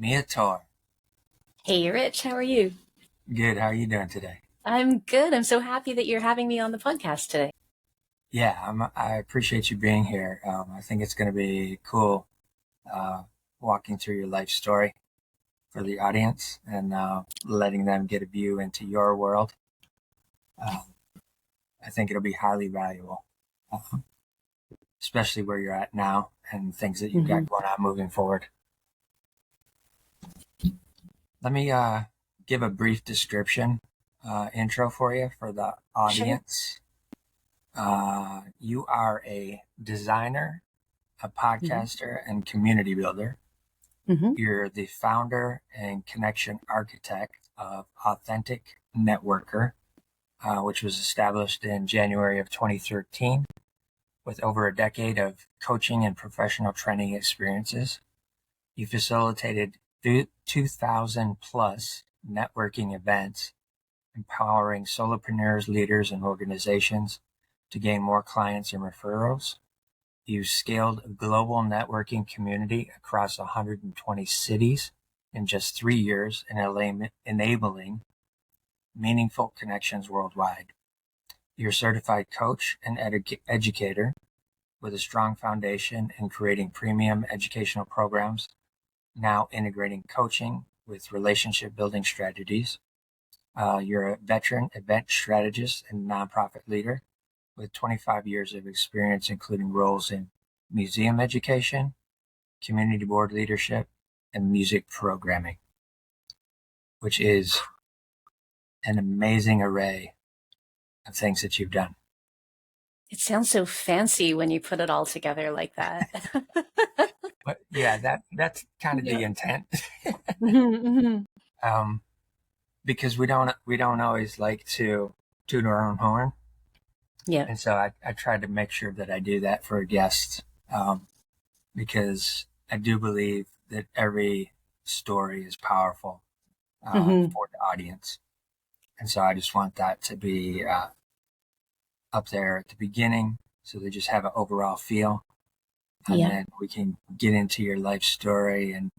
Mia Torr. Hey, Rich, how are you? Good. How are you doing today? I'm good. I'm so happy that you're having me on the podcast today. Yeah, I appreciate you being here. I think it's going to be cool walking through your life story for the audience and letting them get a view into your world. I think it'll be highly valuable, especially where you're at now and things that you've got going on moving forward. Let me give a brief description intro for you for the audience. Sure. You are a designer, a podcaster, and community builder. You're the founder and connection architect of Authentic Networker, which was established in January of 2013 with over a decade of coaching and professional training experiences. You facilitated 2,000 plus networking events, empowering solopreneurs, leaders, and organizations to gain more clients and referrals. You scaled a global networking community across 120 cities in just 3 years and enabling meaningful connections worldwide. You're a certified coach and educator with a strong foundation in creating premium educational programs, now integrating coaching with relationship building strategies. You're a veteran event strategist and nonprofit leader with 25 years of experience, including roles in museum education, community board leadership, and music programming, which is an amazing array of things that you've done. It sounds so fancy when you put it all together like that. But yeah, that's kind of the intent. Because we don't always like to toot our own horn. Yeah. And so I try to make sure that I do that for guests, because I do believe that every story is powerful for the audience. And so I just want that to be up there at the beginning so they just have an overall feel. And then we can get into your life story and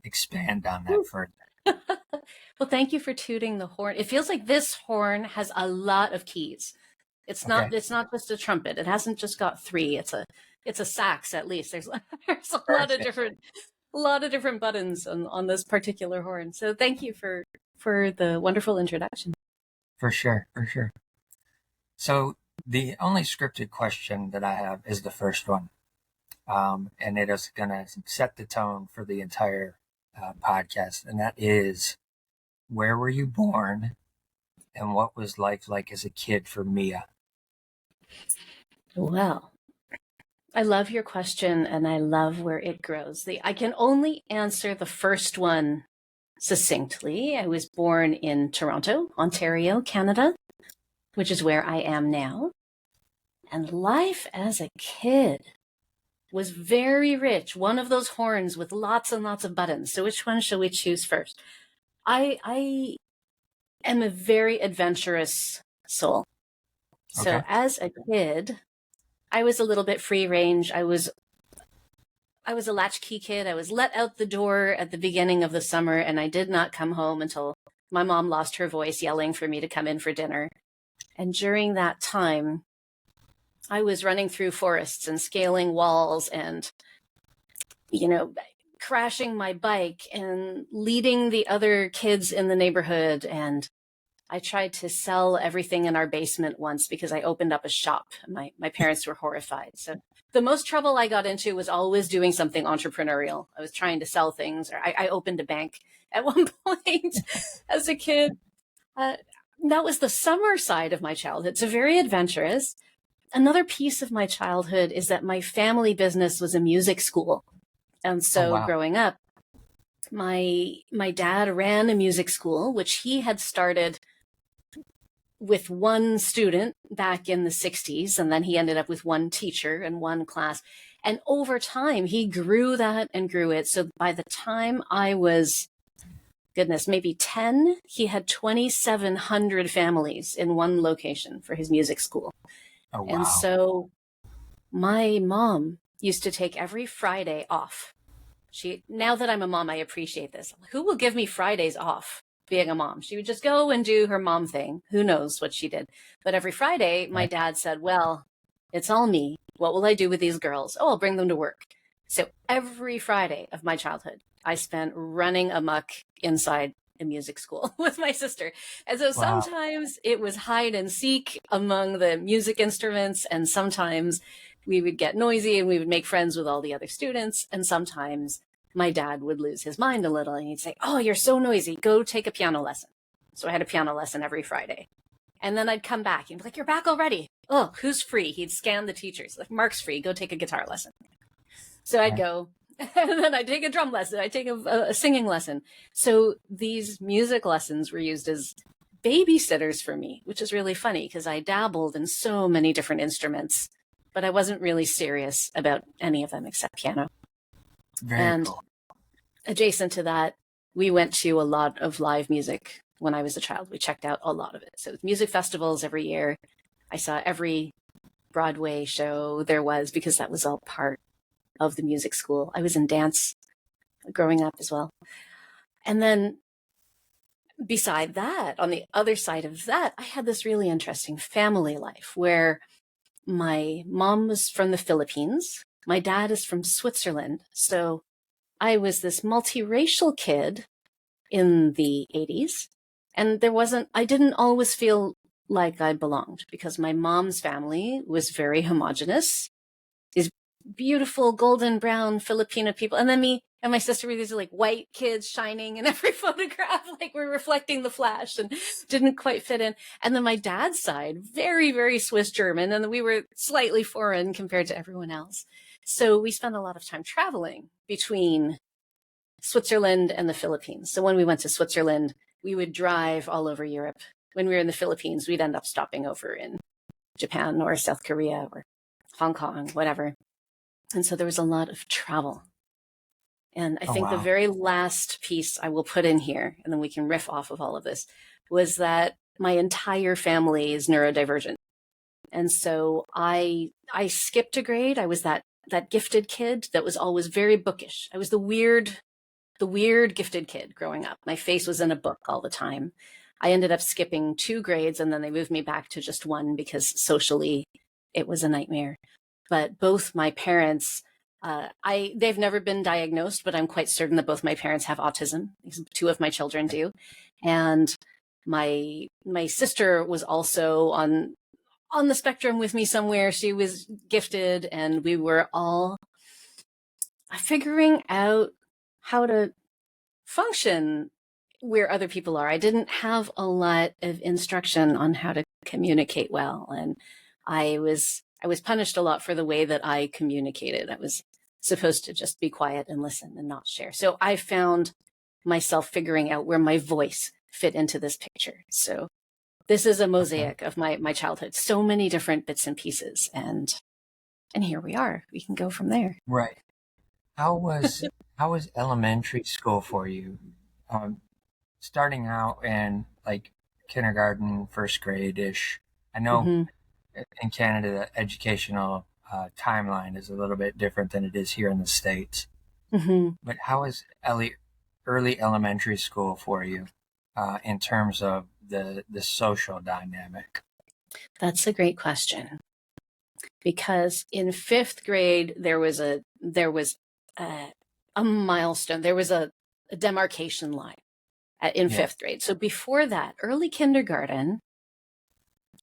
expand on that further. Well, thank you for tooting the horn. It feels like this horn has a lot of keys. It's not just a trumpet. It hasn't just got 3. It's a sax at least. There's a lot of different buttons on this particular horn. So thank you for the wonderful introduction. For sure. So the only scripted question that I have is the first one. And it is going to set the tone for the entire podcast. And that is, where were you born and what was life like as a kid for Mia? Well, I love your question and I love where it grows. I can only answer the first one succinctly. I was born in Toronto, Ontario, Canada, which is where I am now. And life as a kid was very rich. One of those horns with lots and lots of buttons. So which one shall we choose first? I am a very adventurous soul. So as a kid, I was a little bit free range. I was a latchkey kid. I was let out the door at the beginning of the summer, and I did not come home until my mom lost her voice yelling for me to come in for dinner. And during that time, I was running through forests and scaling walls and, crashing my bike and leading the other kids in the neighborhood. And I tried to sell everything in our basement once because I opened up a shop. My parents were horrified. So the most trouble I got into was always doing something entrepreneurial. I was trying to sell things, or I opened a bank at one point as a kid. That was the summer side of my childhood. So very adventurous. Another piece of my childhood is that my family business was a music school. And so growing up, my dad ran a music school, which he had started with one student back in the 60s. And then he ended up with one teacher and one class. And over time, he grew that and grew it. So by the time I was, maybe 10, he had 2,700 families in one location for his music school. Oh, wow. And so my mom used to take every Friday off Now that I'm a mom, I appreciate this. Who will give me Fridays off being a mom? She would just go and do her mom thing. Who knows what she did? But every Friday, my dad said, well, it's all me. What will I do with these girls? Oh, I'll bring them to work. So every Friday of my childhood, I spent running amok inside a music school with my sister. And so sometimes it was hide and seek among the music instruments, and sometimes we would get noisy and we would make friends with all the other students. And sometimes my dad would lose his mind a little and he'd say, oh, you're so noisy. Go take a piano lesson. So I had a piano lesson every Friday. And then I'd come back and be like, you're back already. Oh, who's free? He'd scan the teachers. Like, Mark's free. Go take a guitar lesson. So I'd go, and then I'd take a drum lesson. I'd take a singing lesson. So these music lessons were used as babysitters for me, which is really funny because I dabbled in so many different instruments, but I wasn't really serious about any of them except piano. Very cool. Adjacent to that, we went to a lot of live music when I was a child. We checked out a lot of it. So music festivals every year. I saw every Broadway show there was because that was all part of the music school. I was in dance growing up as well. And then beside that, on the other side of that, I had this really interesting family life where my mom was from the Philippines. My dad is from Switzerland. So I was this multiracial kid in the 80s. And I didn't always feel like I belonged because my mom's family was very homogenous. These beautiful golden brown Filipina people. And then me and my sister were these like white kids shining in every photograph, like we're reflecting the flash, and didn't quite fit in. And then my dad's side, very, very Swiss German. And we were slightly foreign compared to everyone else. So we spent a lot of time traveling between Switzerland and the Philippines. So when we went to Switzerland, we would drive all over Europe. When we were in the Philippines, we'd end up stopping over in Japan or South Korea or Hong Kong, whatever. And so there was a lot of travel. And I think the very last piece I will put in here, and then we can riff off of all of this, was that my entire family is neurodivergent. And so I skipped a grade. I was that gifted kid that was always very bookish. I was the weird gifted kid growing up. My face was in a book all the time. I ended up skipping 2 grades, and then they moved me back to just 1 because socially it was a nightmare. But both my parents, they've never been diagnosed, but I'm quite certain that both my parents have autism. 2 of my children do. And my sister was also on the spectrum with me somewhere. She was gifted, and we were all figuring out how to function where other people are. I didn't have a lot of instruction on how to communicate well. And I was punished a lot for the way that I communicated. I was supposed to just be quiet and listen and not share. So I found myself figuring out where my voice fit into this picture. So this is a mosaic of my childhood. So many different bits and pieces. And here we are. We can go from there. Right. How was elementary school for you? Starting out in like kindergarten, first grade-ish. I know in Canada, the educational timeline is a little bit different than it is here in the States. But how was early elementary school for you in terms of the social dynamic? That's a great question. Because in 5th grade, there was a milestone. There was a demarcation line in 5th grade. So before that, early kindergarten,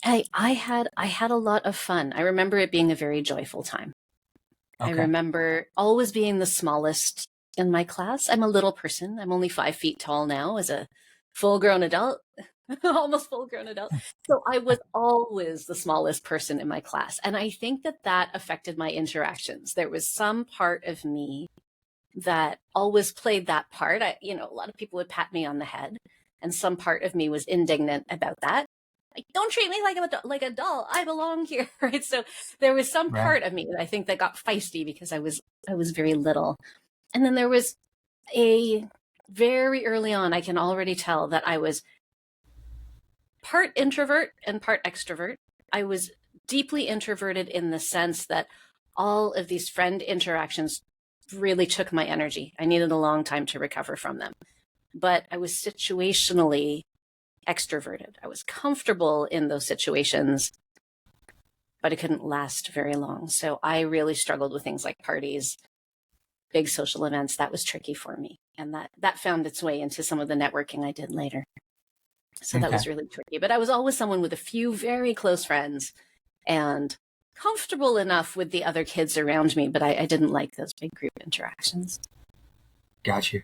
I had a lot of fun. I remember it being a very joyful time. I remember always being the smallest in my class. I'm a little person. I'm only 5 feet tall now as a full-grown adult, almost full-grown adult. So I was always the smallest person in my class. And I think that affected my interactions. There was some part of me that always played that part. A lot of people would pat me on the head, and some part of me was indignant about that. Like, don't treat me like a doll. I belong here, right? So there was some part of me that I think that got feisty because I was very little. And then there was very early on, I can already tell that I was part introvert and part extrovert. I was deeply introverted in the sense that all of these friend interactions really took my energy. I needed a long time to recover from them. But I was situationally extroverted. I was comfortable in those situations, but it couldn't last very long. So I really struggled with things like parties, big social events. That was tricky for me. And that found its way into some of the networking I did later. So that was really tricky. But I was always someone with a few very close friends and comfortable enough with the other kids around me, but I didn't like those big group interactions. Got you.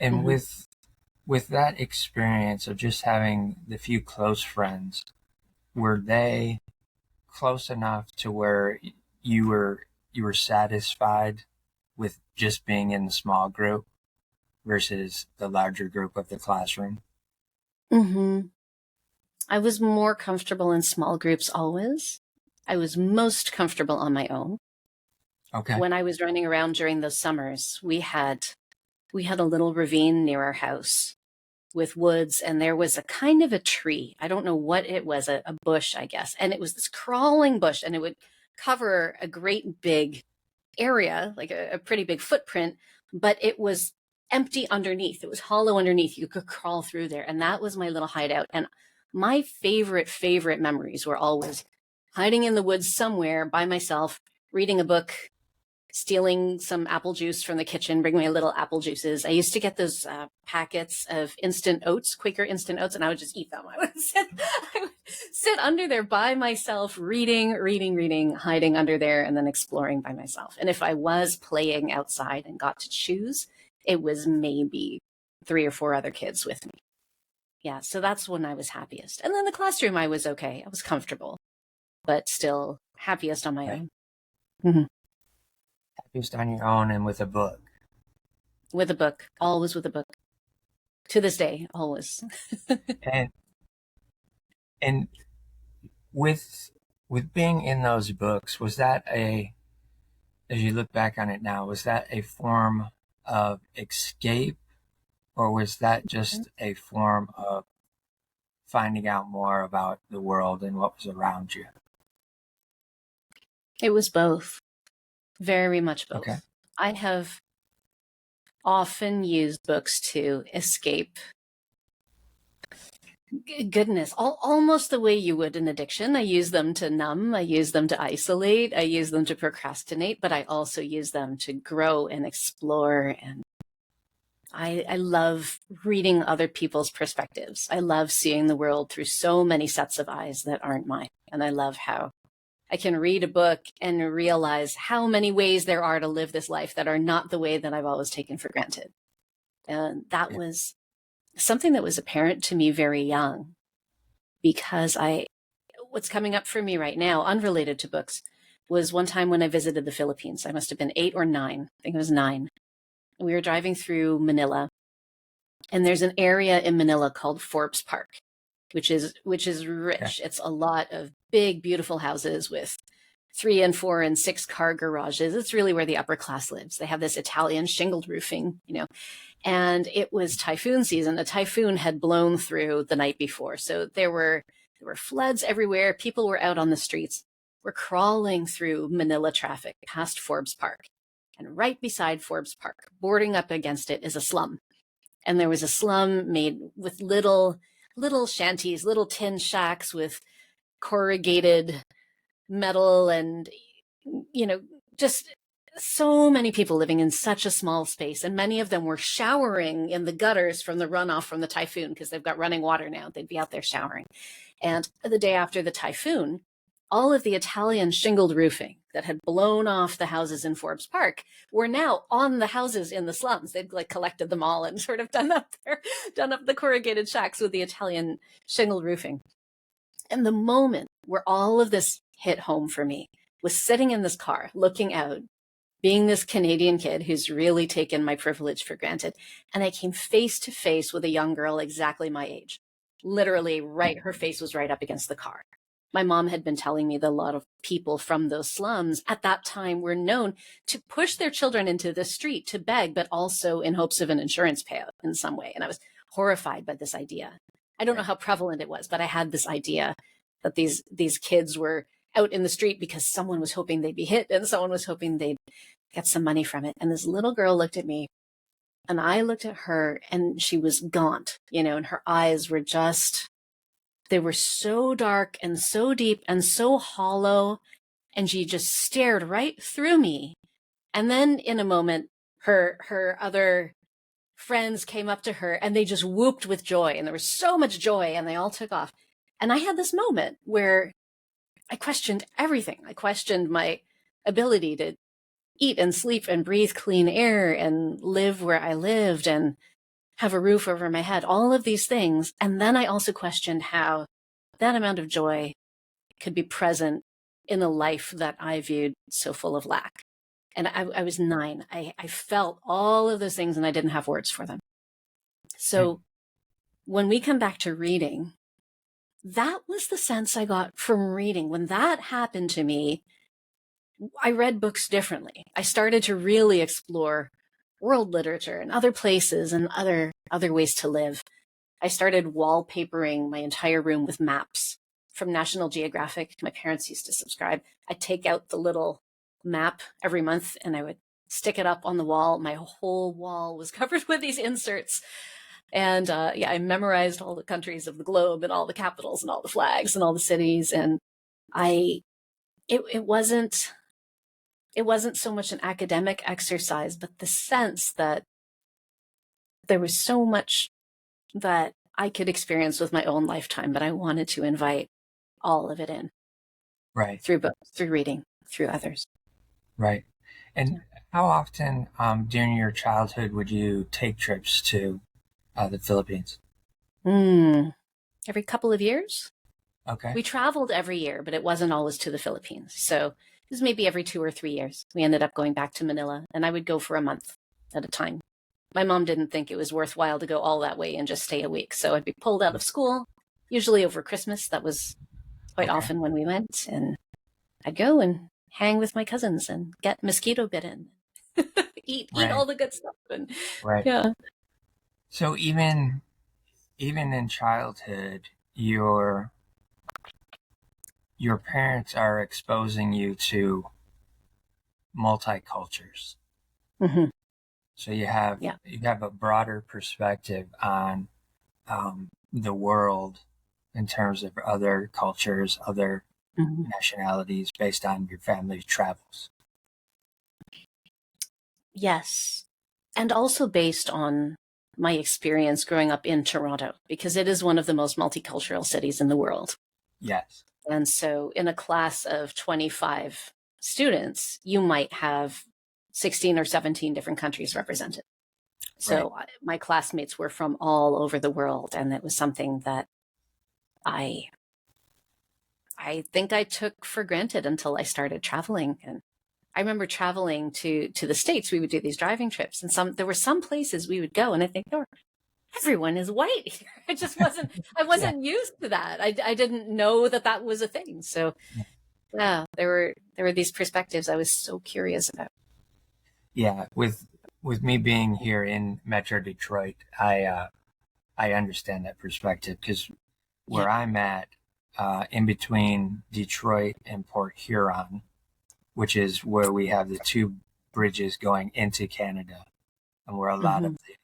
And with that experience of just having the few close friends, were they close enough to where you were satisfied with just being in the small group versus the larger group of the classroom? I was more comfortable in small groups always. I was most comfortable on my own. Okay. When I was running around during those summers, we had a little ravine near our house with woods, and there was a kind of a tree. I don't know what it was, a bush, I guess. And it was this crawling bush, and it would cover a great big area, like a pretty big footprint, but it was empty underneath. It was hollow underneath. You could crawl through there. And that was my little hideout. And my favorite memories were always hiding in the woods somewhere by myself, reading a book, stealing some apple juice from the kitchen, bring my little apple juices. I used to get those packets of instant oats, Quaker instant oats, and I would just eat them. I would sit under there by myself, reading, hiding under there, and then exploring by myself. And if I was playing outside and got to choose, it was maybe 3 or 4 other kids with me. Yeah, so that's when I was happiest. And then the classroom, I was okay. I was comfortable, but still happiest on my own. Mm-hmm. Happiest on your own and with a book. With a book, always with a book. To this day, always. and with being in those books, was that as you look back on it now, was that a form of escape, or was that just a form of finding out more about the world and what was around you? It was both. Very much both. Okay. I have often used books to escape goodness, almost the way you would an addiction. I use them to numb. I use them to isolate. I use them to procrastinate, but I also use them to grow and explore. And I love reading other people's perspectives. I love seeing the world through so many sets of eyes that aren't mine. And I love how I can read a book and realize how many ways there are to live this life that are not the way that I've always taken for granted. And that was something that was apparent to me very young, because what's coming up for me right now, unrelated to books, was one time when I visited the Philippines. I must have been 8 or 9. I think it was 9. We were driving through Manila, and there's an area in Manila called Forbes Park, which is rich. Yeah. It's a lot of big, beautiful houses with 3 and 4 and 6 car garages. It's really where the upper class lives. They have this Italian shingled roofing, and it was typhoon season. A typhoon had blown through the night before. So there were floods everywhere. People were out on the streets. We're crawling through Manila traffic past Forbes Park. And right beside Forbes Park, boarding up against it, is a slum. And there was a slum made with little shanties, little tin shacks with corrugated metal and, just so many people living in such a small space. And many of them were showering in the gutters from the runoff from the typhoon, because they've got running water now. They'd be out there showering. And the day after the typhoon, all of the Italian shingled roofing that had blown off the houses in Forbes Park were now on the houses in the slums. They'd collected them all and sort of done up the corrugated shacks with the Italian shingled roofing. And the moment where all of this hit home for me was sitting in this car, looking out, being this Canadian kid who's really taken my privilege for granted. And I came face to face with a young girl exactly my age. Literally, her face was right up against the car. My mom had been telling me that a lot of people from those slums at that time were known to push their children into the street to beg, but also in hopes of an insurance payout in some way. And I was horrified by this idea. I don't know how prevalent it was, but I had this idea that these kids were out in the street because someone was hoping they'd be hit and someone was hoping they'd get some money from it. And this little girl looked at me and I looked at her, and she was gaunt, and her eyes were they were so dark and so deep and so hollow. And she just stared right through me. And then in a moment, her other friends came up to her and they just whooped with joy. And there was so much joy and they all took off. And I had this moment where I questioned everything. I questioned my ability to eat and sleep and breathe clean air and live where I lived and have a roof over my head, all of these things. And then I also questioned how that amount of joy could be present in a life that I viewed so full of lack. And I was 9. I felt all of those things and I didn't have words for them. So when we come back to reading, that was the sense I got from reading. When that happened to me, I read books differently. I started to really explore world literature and other places and other ways to live. I started wallpapering my entire room with maps from National Geographic. My parents used to subscribe. I'd take out the little map every month and I would stick it up on the wall. My whole wall was covered with these inserts. And I memorized all the countries of the globe and all the capitals and all the flags and all the cities. And it wasn't so much an academic exercise, but the sense that there was so much that I could experience with my own lifetime, but I wanted to invite all of it in. Right. Through books, through reading, through others. Right. And how often during your childhood would you take trips to the Philippines? Every couple of years. Okay. We traveled every year, but it wasn't always to the Philippines. So it was maybe every 2 or 3 years. We ended up going back to Manila, and I would go for a month at a time. My mom didn't think it was worthwhile to go all that way and just stay a week. So I'd be pulled out of school, usually over Christmas. That was quite often when we went. And I'd go and hang with my cousins and get mosquito bitten, eat all the good stuff. And, Yeah. So even in childhood, your parents are exposing you to multicultures. Mm-hmm. So you have a broader perspective on the world in terms of other cultures, other nationalities based on your family's travels. Yes. And also based on my experience growing up in Toronto, because it is one of the most multicultural cities in the world. Yes. And so in a class of 25 students, you might have 16 or 17 different countries represented. So my classmates were from all over the world. And it was something that I think I took for granted until I started traveling. And I remember traveling to the States. We would do these driving trips, and there were some places we would go, and I think, oh, everyone is white here. I wasn't used to that. I didn't know that was a thing. So there were these perspectives I was so curious about. Yeah, with me being here in Metro Detroit, I understand that perspective, because where I'm at, in between Detroit and Port Huron, which is where we have the 2 bridges going into Canada, and where a lot of the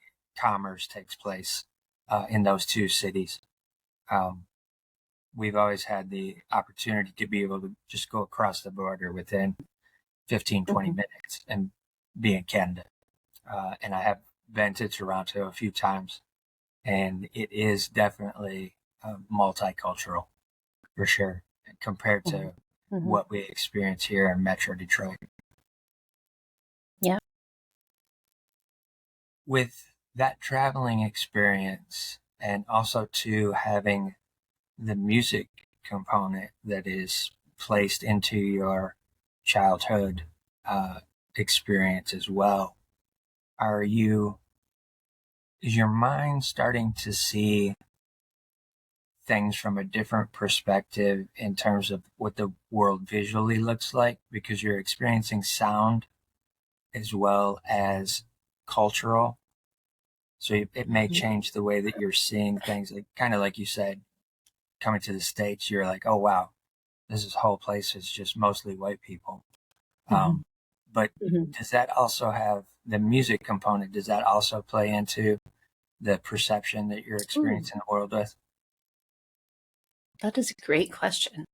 commerce takes place in those 2 cities. We've always had the opportunity to be able to just go across the border within 15, 20 minutes and be in Canada. And I have been to Toronto a few times, and it is definitely multicultural, for sure, compared to what we experience here in Metro Detroit. Yeah. With that traveling experience, and also to having the music component that is placed into your childhood experience as well, is your mind starting to see things from a different perspective in terms of what the world visually looks like, because you're experiencing sound as well as cultural? So it may change the way that you're seeing things, like, kind of like you said, coming to the States, you're like, oh wow, this whole place is just mostly white people. But does that also have the music component? Does that also play into the perception that you're experiencing the world with? That is a great question.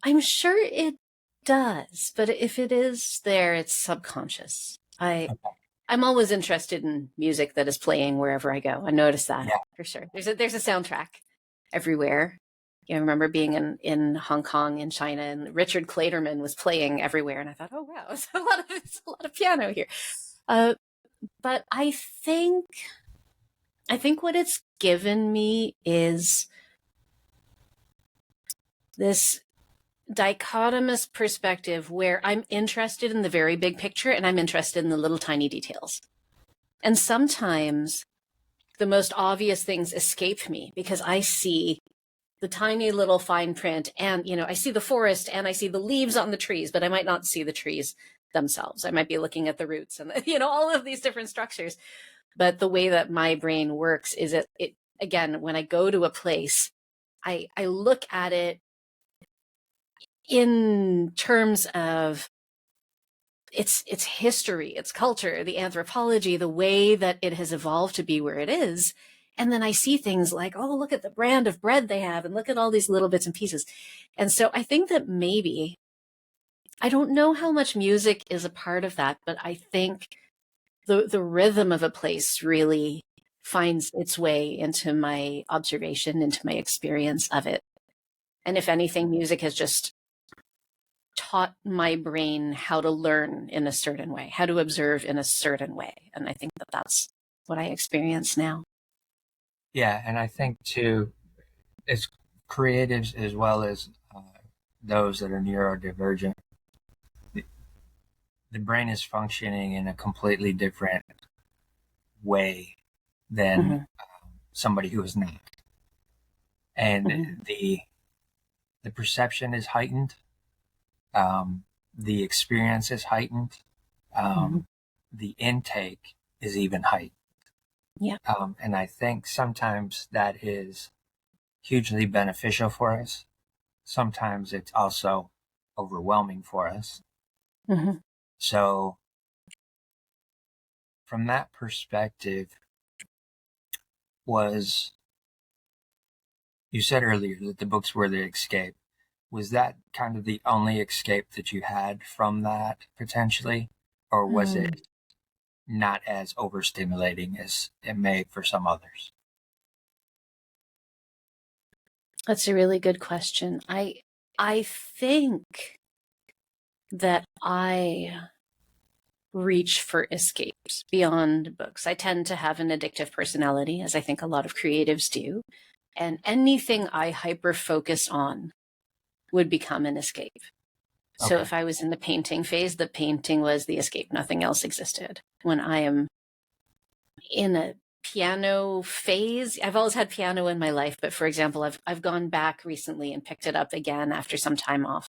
I'm sure it does, but if it is there, it's subconscious. I'm always interested in music that is playing wherever I go. I notice that for sure. There's a soundtrack everywhere. I remember being in Hong Kong, in China, and Richard Clayderman was playing everywhere, and I thought, oh wow, it's a lot of piano here. But I think what it's given me is this dichotomous perspective where I'm interested in the very big picture and I'm interested in the little tiny details. And sometimes the most obvious things escape me because I see the tiny little fine print and, I see the forest and I see the leaves on the trees, but I might not see the trees themselves. I might be looking at the roots and, all of these different structures. But the way that my brain works is it again, when I go to a place, I look at it in terms of its history, its culture, the anthropology, the way that it has evolved to be where it is. And then I see things like, oh, look at the brand of bread they have and look at all these little bits and pieces. And so I think that maybe, I don't know how much music is a part of that, but I think the rhythm of a place really finds its way into my observation, into my experience of it. And if anything, music has just taught my brain how to learn in a certain way, how to observe in a certain way. And I think that that's what I experience now. Yeah, and I think too, it's creatives as well as those that are neurodivergent. The brain is functioning in a completely different way than somebody who is not. And the perception is heightened. The experience is heightened. The intake is even heightened. Yeah. And I think sometimes that is hugely beneficial for us. Sometimes it's also overwhelming for us. So from that perspective, you said earlier that the books were the escape. Was that kind of the only escape that you had from that potentially? Or was it not as overstimulating as it may for some others? That's a really good question. I think that I reach for escapes beyond books. I tend to have an addictive personality, as I think a lot of creatives do. And anything I hyper focus on would become an escape. So if I was in the painting phase, the painting was the escape. Nothing else existed. When I am in a piano phase, I've always had piano in my life, but for example, I've gone back recently and picked it up again after some time off.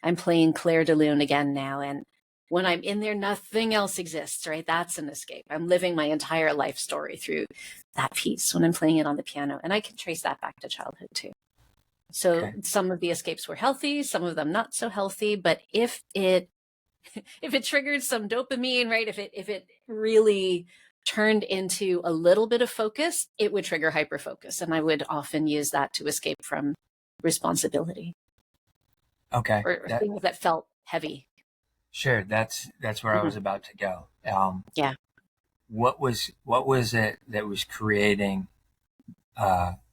I'm playing Claire de Lune again now, and when I'm in there, nothing else exists, right? That's an escape. I'm living my entire life story through that piece when I'm playing it on the piano, and I can trace that back to childhood too. So some of the escapes were healthy, some of them not so healthy, but if it triggered some dopamine, right? If it really turned into a little bit of focus, it would trigger hyperfocus. And I would often use that to escape from responsibility. Okay. Or things that felt heavy. Sure. That's where I was about to go. Yeah. What was it that was creating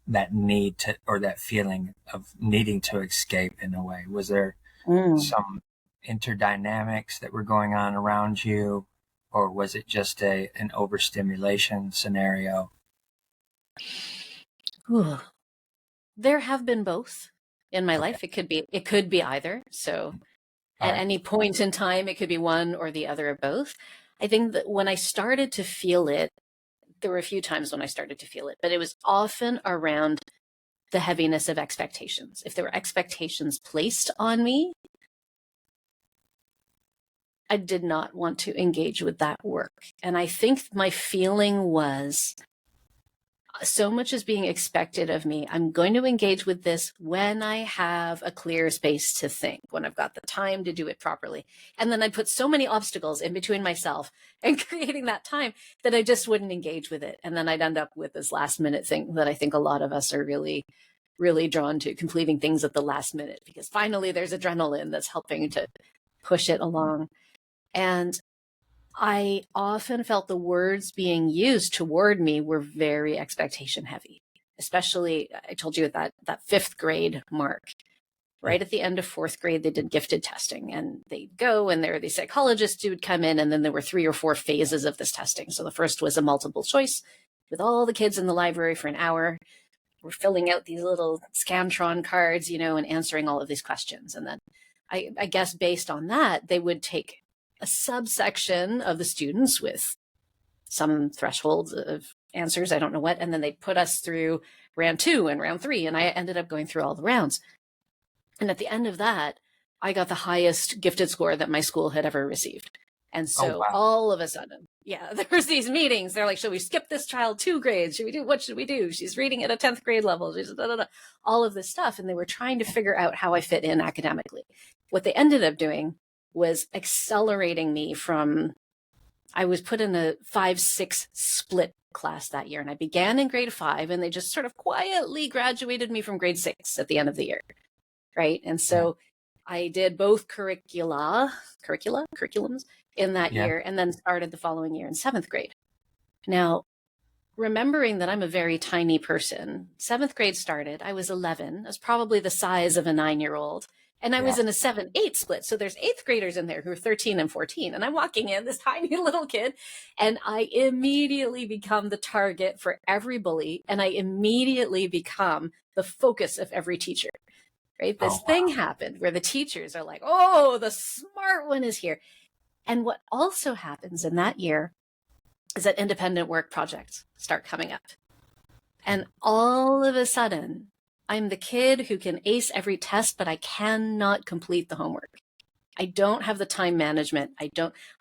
that need to, or that feeling of needing to escape in a way? Was there some interdynamics that were going on around you, or was it just an overstimulation scenario? Ooh. There have been both in my life. It could be either. So at any point in time, it could be one or the other or both. I think that when I started to feel it, there were a few times when I started to feel it, but it was often around the heaviness of expectations. If there were expectations placed on me, I did not want to engage with that work. And I think my feeling was so much is being expected of me. I'm going to engage with this when I have a clear space to think, when I've got the time to do it properly. And then I put so many obstacles in between myself and creating that time that I just wouldn't engage with it. And then I'd end up with this last minute thing that I think a lot of us are really, really drawn to, completing things at the last minute, because finally there's adrenaline that's helping to push it along. And I often felt the words being used toward me were very expectation heavy, especially, I told you, at that fifth grade mark. Right at the end of fourth grade, they did gifted testing, and they'd go, and there were these psychologists who would come in, and then there were 3 or 4 phases of this testing. So the first was a multiple choice with all the kids in the library for an hour. We're filling out these little Scantron cards, and answering all of these questions. And then I guess based on that, they would take a subsection of the students with some thresholds of answers, I don't know what, and then they put us through round 2 and round 3, and I ended up going through all the rounds. And at the end of that, I got the highest gifted score that my school had ever received. And so all of a sudden, there was these meetings. They're like, should we skip this child 2 grades? What should we do? She's reading at a 10th grade level. She's all of this stuff. And they were trying to figure out how I fit in academically. What they ended up doing was accelerating me from, I was put in a 5-6 split class that year. And I began in grade 5, and they just sort of quietly graduated me from grade 6 at the end of the year. Right. And so I did both curriculums in that year, and then started the following year in 7th grade. Now, remembering that I'm a very tiny person, 7th grade started, I was 11. I was probably the size of a 9-year-old. And I was in a 7-8 split. So there's 8th graders in there who are 13 and 14. And I'm walking in, this tiny little kid, and I immediately become the target for every bully. And I immediately become the focus of every teacher. Right? This thing happened where the teachers are like, oh, the smart one is here. And what also happens in that year is that independent work projects start coming up. And all of a sudden, I'm the kid who can ace every test, but I cannot complete the homework. I don't have the time management.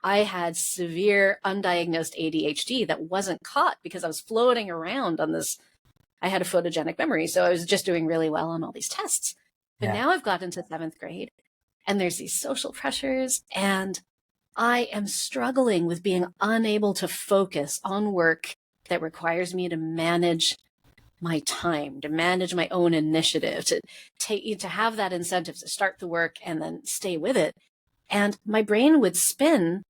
I had severe undiagnosed ADHD that wasn't caught because I was floating around on this. I had a photogenic memory. So I was just doing really well on all these tests. But now I've gotten to 7th grade, and there's these social pressures, and I am struggling with being unable to focus on work that requires me to manage my time, to manage my own initiative, to have that incentive to start the work and then stay with it. And my brain would spin,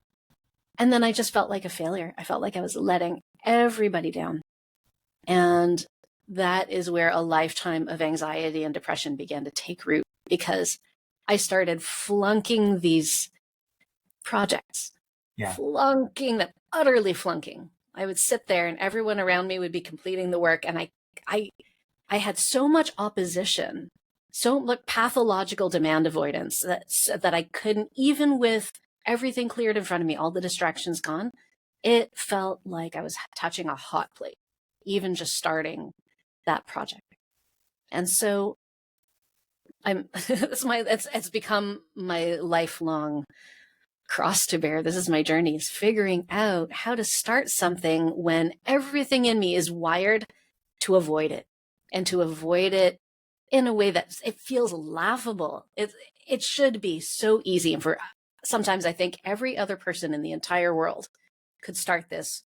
and then I just felt like a failure. I felt like I was letting everybody down. And that is where a lifetime of anxiety and depression began to take root, because I started flunking these projects, utterly flunking. I would sit there, and everyone around me would be completing the work. And I had so much opposition, so much pathological demand avoidance that I couldn't, even with everything cleared in front of me, all the distractions gone, it felt like I was touching a hot plate, even just starting that project. And so it's become my lifelong cross to bear. This is my journey, is figuring out how to start something when everything in me is wired to avoid it, and to avoid it in a way that it feels laughable. It should be so easy. And sometimes I think every other person in the entire world could start this.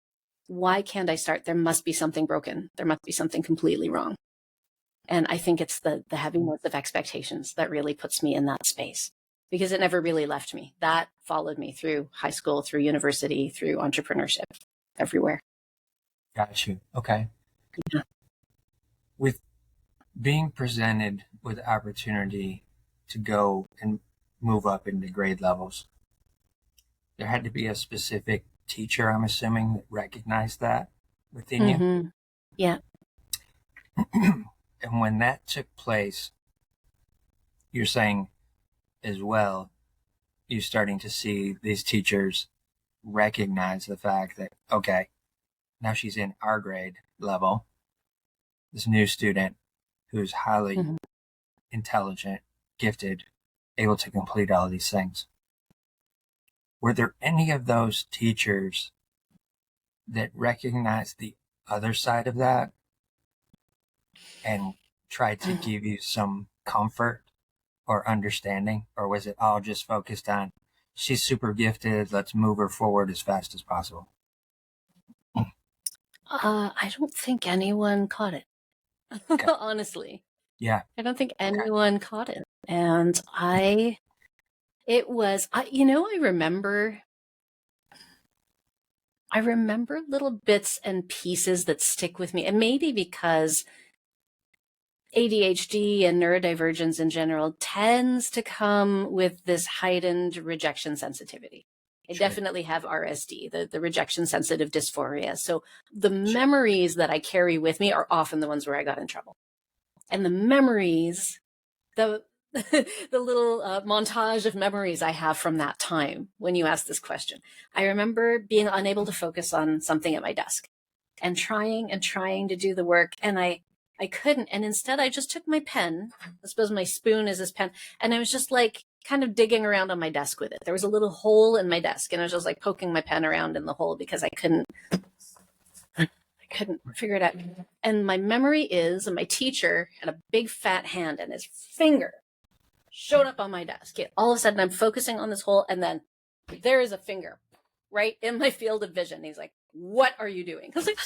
Why can't I start? There must be something broken. There must be something completely wrong. And I think it's the heaviness of expectations that really puts me in that space, because it never really left me. That followed me through high school, through university, through entrepreneurship, everywhere. Got you. Okay. Yeah. With being presented with opportunity to go and move up into grade levels, there had to be a specific teacher, I'm assuming, that recognized that within you. Yeah. And when that took place, you're saying as well, you're starting to see these teachers recognize the fact that, okay, now she's in our grade level, this new student who's highly intelligent, gifted, able to complete all these things. Were there any of those teachers that recognized the other side of that and tried to give you some comfort or understanding? Or was it all just focused on, she's super gifted, let's move her forward as fast as possible? I don't think anyone caught it. Okay. Honestly. Yeah. I don't think Okay. anyone caught it. And I remember little bits and pieces that stick with me. And maybe because ADHD and neurodivergence in general tends to come with this heightened rejection sensitivity. I Sure. definitely have RSD, the rejection sensitive dysphoria. So the Sure. memories that I carry with me are often the ones where I got in trouble. And the memories, the the little montage of memories I have from that time when you asked this question. I remember being unable to focus on something at my desk and trying to do the work, and I couldn't. And instead I just took my pen, I suppose my spoon is this pen, and I was just like kind of digging around on my desk with it. There was a little hole in my desk, and I was just like poking my pen around in the hole because I couldn't figure it out. And my memory is, and my teacher had a big fat hand, and his finger showed up on my desk. All of a sudden I'm focusing on this hole, and then there is a finger right in my field of vision. He's like, "What are you doing?" I was like,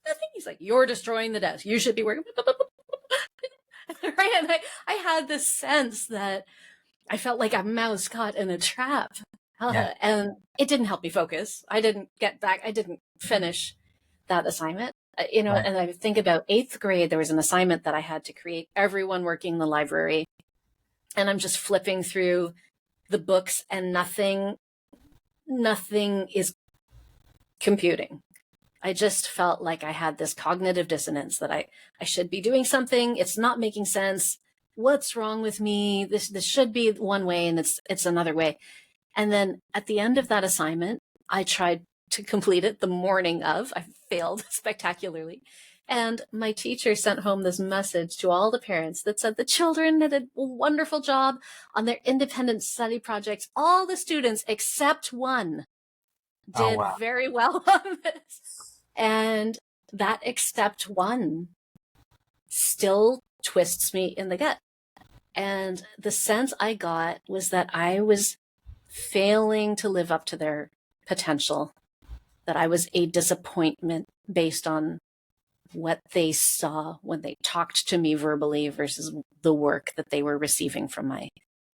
"Nothing." He's like, "You're destroying the desk. You should be working." Right? And I had this sense that I felt like a mouse caught in a trap. Yeah. And it didn't help me focus. I didn't finish that assignment. Right. And I think about 8th grade, there was an assignment that I had to create, everyone working in the library. And I'm just flipping through the books, and nothing is computing. I just felt like I had this cognitive dissonance that I should be doing something. It's not making sense. What's wrong with me? This should be one way, and it's another way. And then at the end of that assignment, I tried to complete it the morning of. I failed spectacularly. And my teacher sent home this message to all the parents that said the children did a wonderful job on their independent study projects. All the students except one did very well on this. And that except one still twists me in the gut. And the sense I got was that I was failing to live up to their potential, that I was a disappointment based on what they saw when they talked to me verbally versus the work that they were receiving from my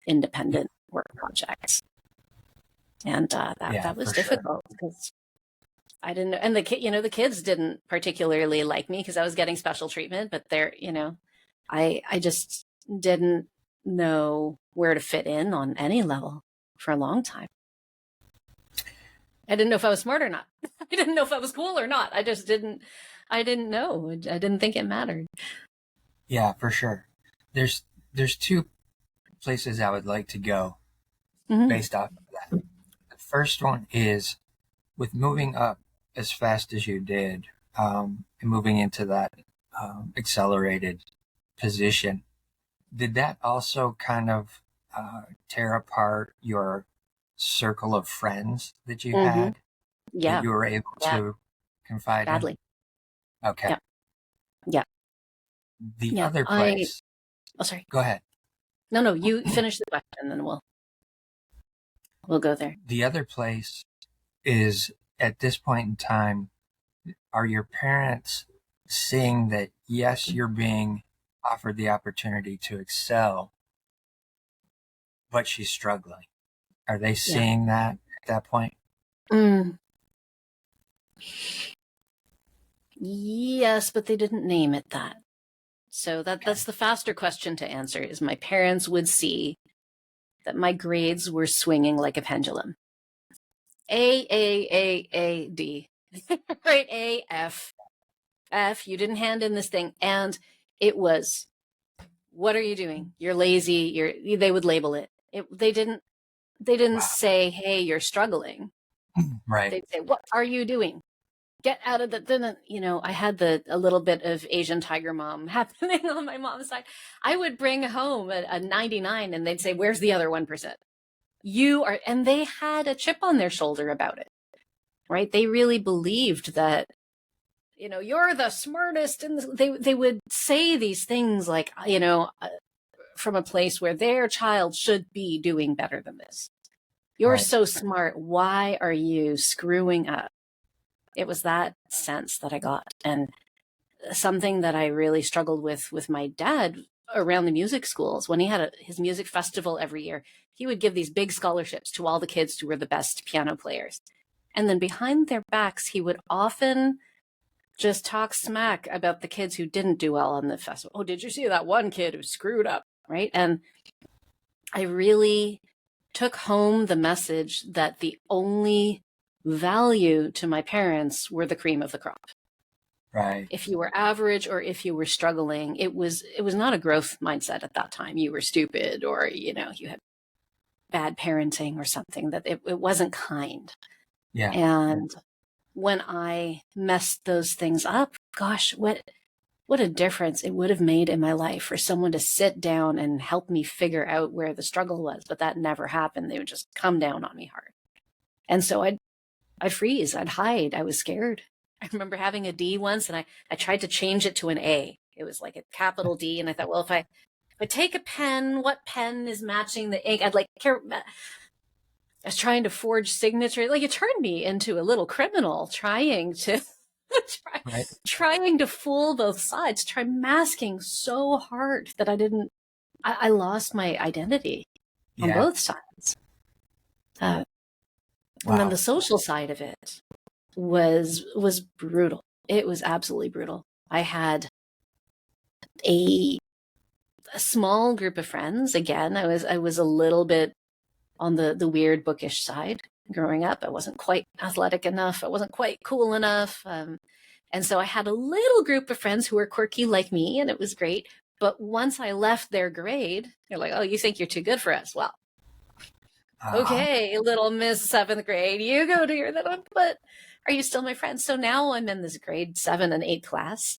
independent work projects. And that was difficult because I didn't know. And the kids didn't particularly like me because I was getting special treatment, but I just didn't know where to fit in on any level for a long time. I didn't know if I was smart or not. I didn't know if I was cool or not. I didn't know. I didn't think it mattered. Yeah, for sure. There's 2 places I would like to go based off of that. The first one is with moving up as fast as you did, and moving into that accelerated position. Did that also kind of tear apart your circle of friends that you had? Yeah. That you were able to confide badly. in? Okay. Yeah. The other place. Sorry. Go ahead. No, you finish the question and we'll go there. The other place is, at this point in time, are your parents seeing that, yes, you're being offered the opportunity to excel, but she's struggling? Are they seeing that at that point? Yes, but they didn't name it that. So that's the faster question to answer, is my parents would see that my grades were swinging like a pendulum. A, D. Right? A, F. F, you didn't hand in this thing. And it was, what are you doing? You're lazy. They would label it. They didn't say, hey, you're struggling. Right. They'd say, what are you doing? Get out of the, I had a little bit of Asian tiger mom happening on my mom's side. I would bring home a 99 and they'd say, where's the other 1%? And they had a chip on their shoulder about it, right? They really believed that you're the smartest. And they would say these things like, from a place where their child should be doing better than this. You're Right. so smart. Why are you screwing up? It was that sense that I got. And something that I really struggled with my dad around the music schools, when he had his music festival every year, he would give these big scholarships to all the kids who were the best piano players. And then behind their backs, he would often just talk smack about the kids who didn't do well on the festival. Oh, did you see that one kid who screwed up? Right. And I really took home the message that the only value to my parents were the cream of the crop. Right. If you were average or if you were struggling, it was not a growth mindset at that time. You were stupid, or, you had bad parenting or something, that it wasn't kind. Yeah. And when I messed those things up, gosh, what a difference it would have made in my life for someone to sit down and help me figure out where the struggle was. But that never happened. They would just come down on me hard. And so I'd freeze, I'd hide. I was scared. I remember having a D once, and I tried to change it to an A. It was like a capital D. And I thought, well, if I take a pen, what pen is matching the ink? I was trying to forge signature. Like, it turned me into a little criminal trying to trying to fool both sides, try masking so hard that I lost my identity on both sides. And then the social side of it was brutal. It was absolutely brutal. I had a small group of friends. Again, I was a little bit on the weird bookish side growing up. I wasn't quite athletic enough. I wasn't quite cool enough. And so I had a little group of friends who were quirky like me, and it was great. But once I left their grade, they're like, oh, you think you're too good for us? Well, okay, little Miss 7th grade, you go to your little, but are you still my friend? So now I'm in this grade 7 and 8 class.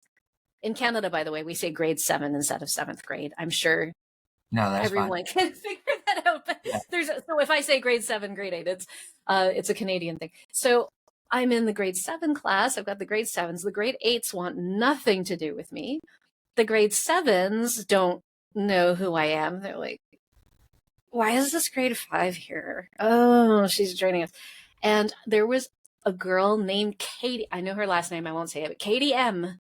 In Canada, by the way, we say grade 7 instead of 7th grade. I'm sure everyone can figure that out. But so if I say grade 7, grade 8, it's a Canadian thing. So I'm in the grade 7 class. I've got the grade 7s. The grade 8s want nothing to do with me. The grade 7s don't know who I am. They're like, why is this grade 5 here? Oh, she's joining us. And there was a girl named Katie. I know her last name. I won't say it, but Katie M.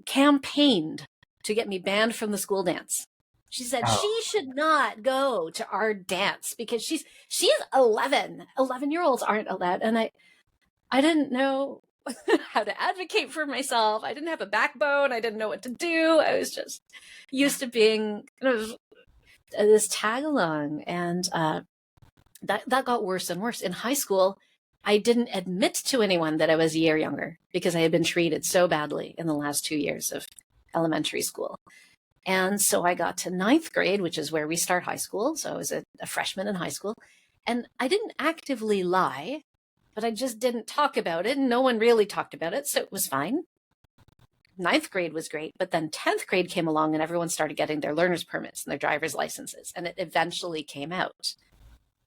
campaigned to get me banned from the school dance. She said she should not go to our dance because she's 11. 11-year-olds aren't allowed. And I didn't know how to advocate for myself. I didn't have a backbone. I didn't know what to do. I was just used to being this tag along. And that got worse and worse. In high school, I didn't admit to anyone that I was a year younger because I had been treated so badly in the last 2 years of elementary school. And so I got to 9th grade, which is where we start high school. So I was a freshman in high school. And I didn't actively lie, but I just didn't talk about it. And no one really talked about it. So it was fine. 9th grade was great. But then 10th grade came along and everyone started getting their learner's permits and their driver's licenses. And it eventually came out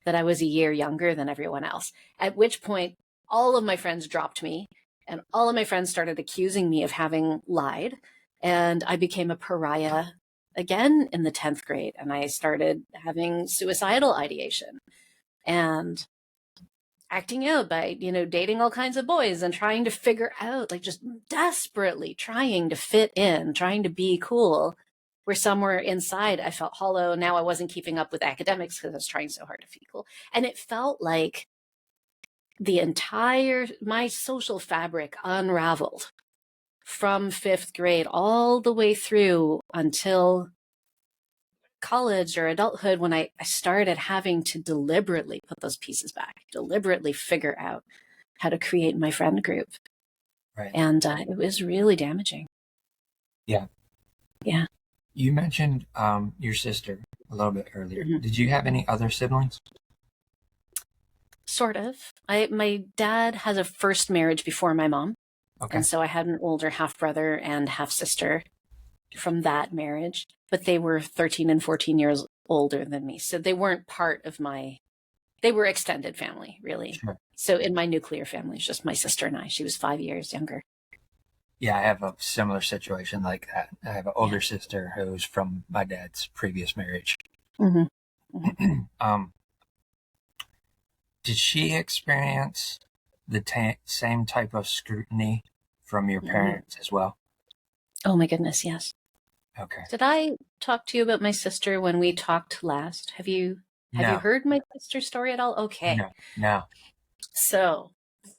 that I was a year younger than everyone else, at which point all of my friends dropped me and all of my friends started accusing me of having lied. And I became a pariah again in the 10th grade. And I started having suicidal ideation and acting out by, dating all kinds of boys and trying to figure out, like, just desperately trying to fit in, trying to be cool, where somewhere inside I felt hollow. Now I wasn't keeping up with academics because I was trying so hard to be cool. And it felt like my social fabric unraveled from 5th grade all the way through until college or adulthood, when I started having to deliberately put those pieces back, deliberately figure out how to create my friend group. Right. And it was really damaging. Yeah. Yeah. You mentioned your sister a little bit earlier. Mm-hmm. Did you have any other siblings? Sort of. My dad has a first marriage before my mom. Okay. And so I had an older half brother and half sister from that marriage, but they were 13 and 14 years older than me. So they weren't part of they were extended family, really. Sure. So in my nuclear family, it's just my sister and I. She was 5 years younger. Yeah, I have a similar situation like that. I have an Yeah. older sister who's from my dad's previous marriage. Mm-hmm. Mm-hmm. Did she experience the same type of scrutiny from your Mm. parents as well? Oh my goodness, yes. Okay. Did I talk to you about my sister when we talked last? Have you No, heard my sister's story at all? Okay. no. So,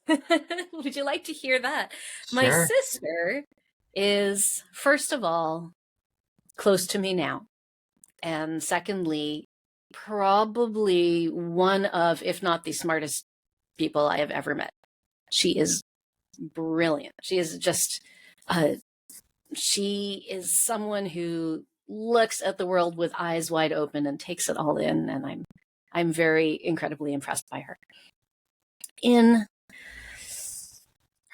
would you like to hear that? My Sure. sister is, first of all, close to me now. And secondly, probably one of, if not the smartest people I have ever met. She is brilliant. She is just, she is someone who looks at the world with eyes wide open and takes it all in. And I'm very incredibly impressed by her. In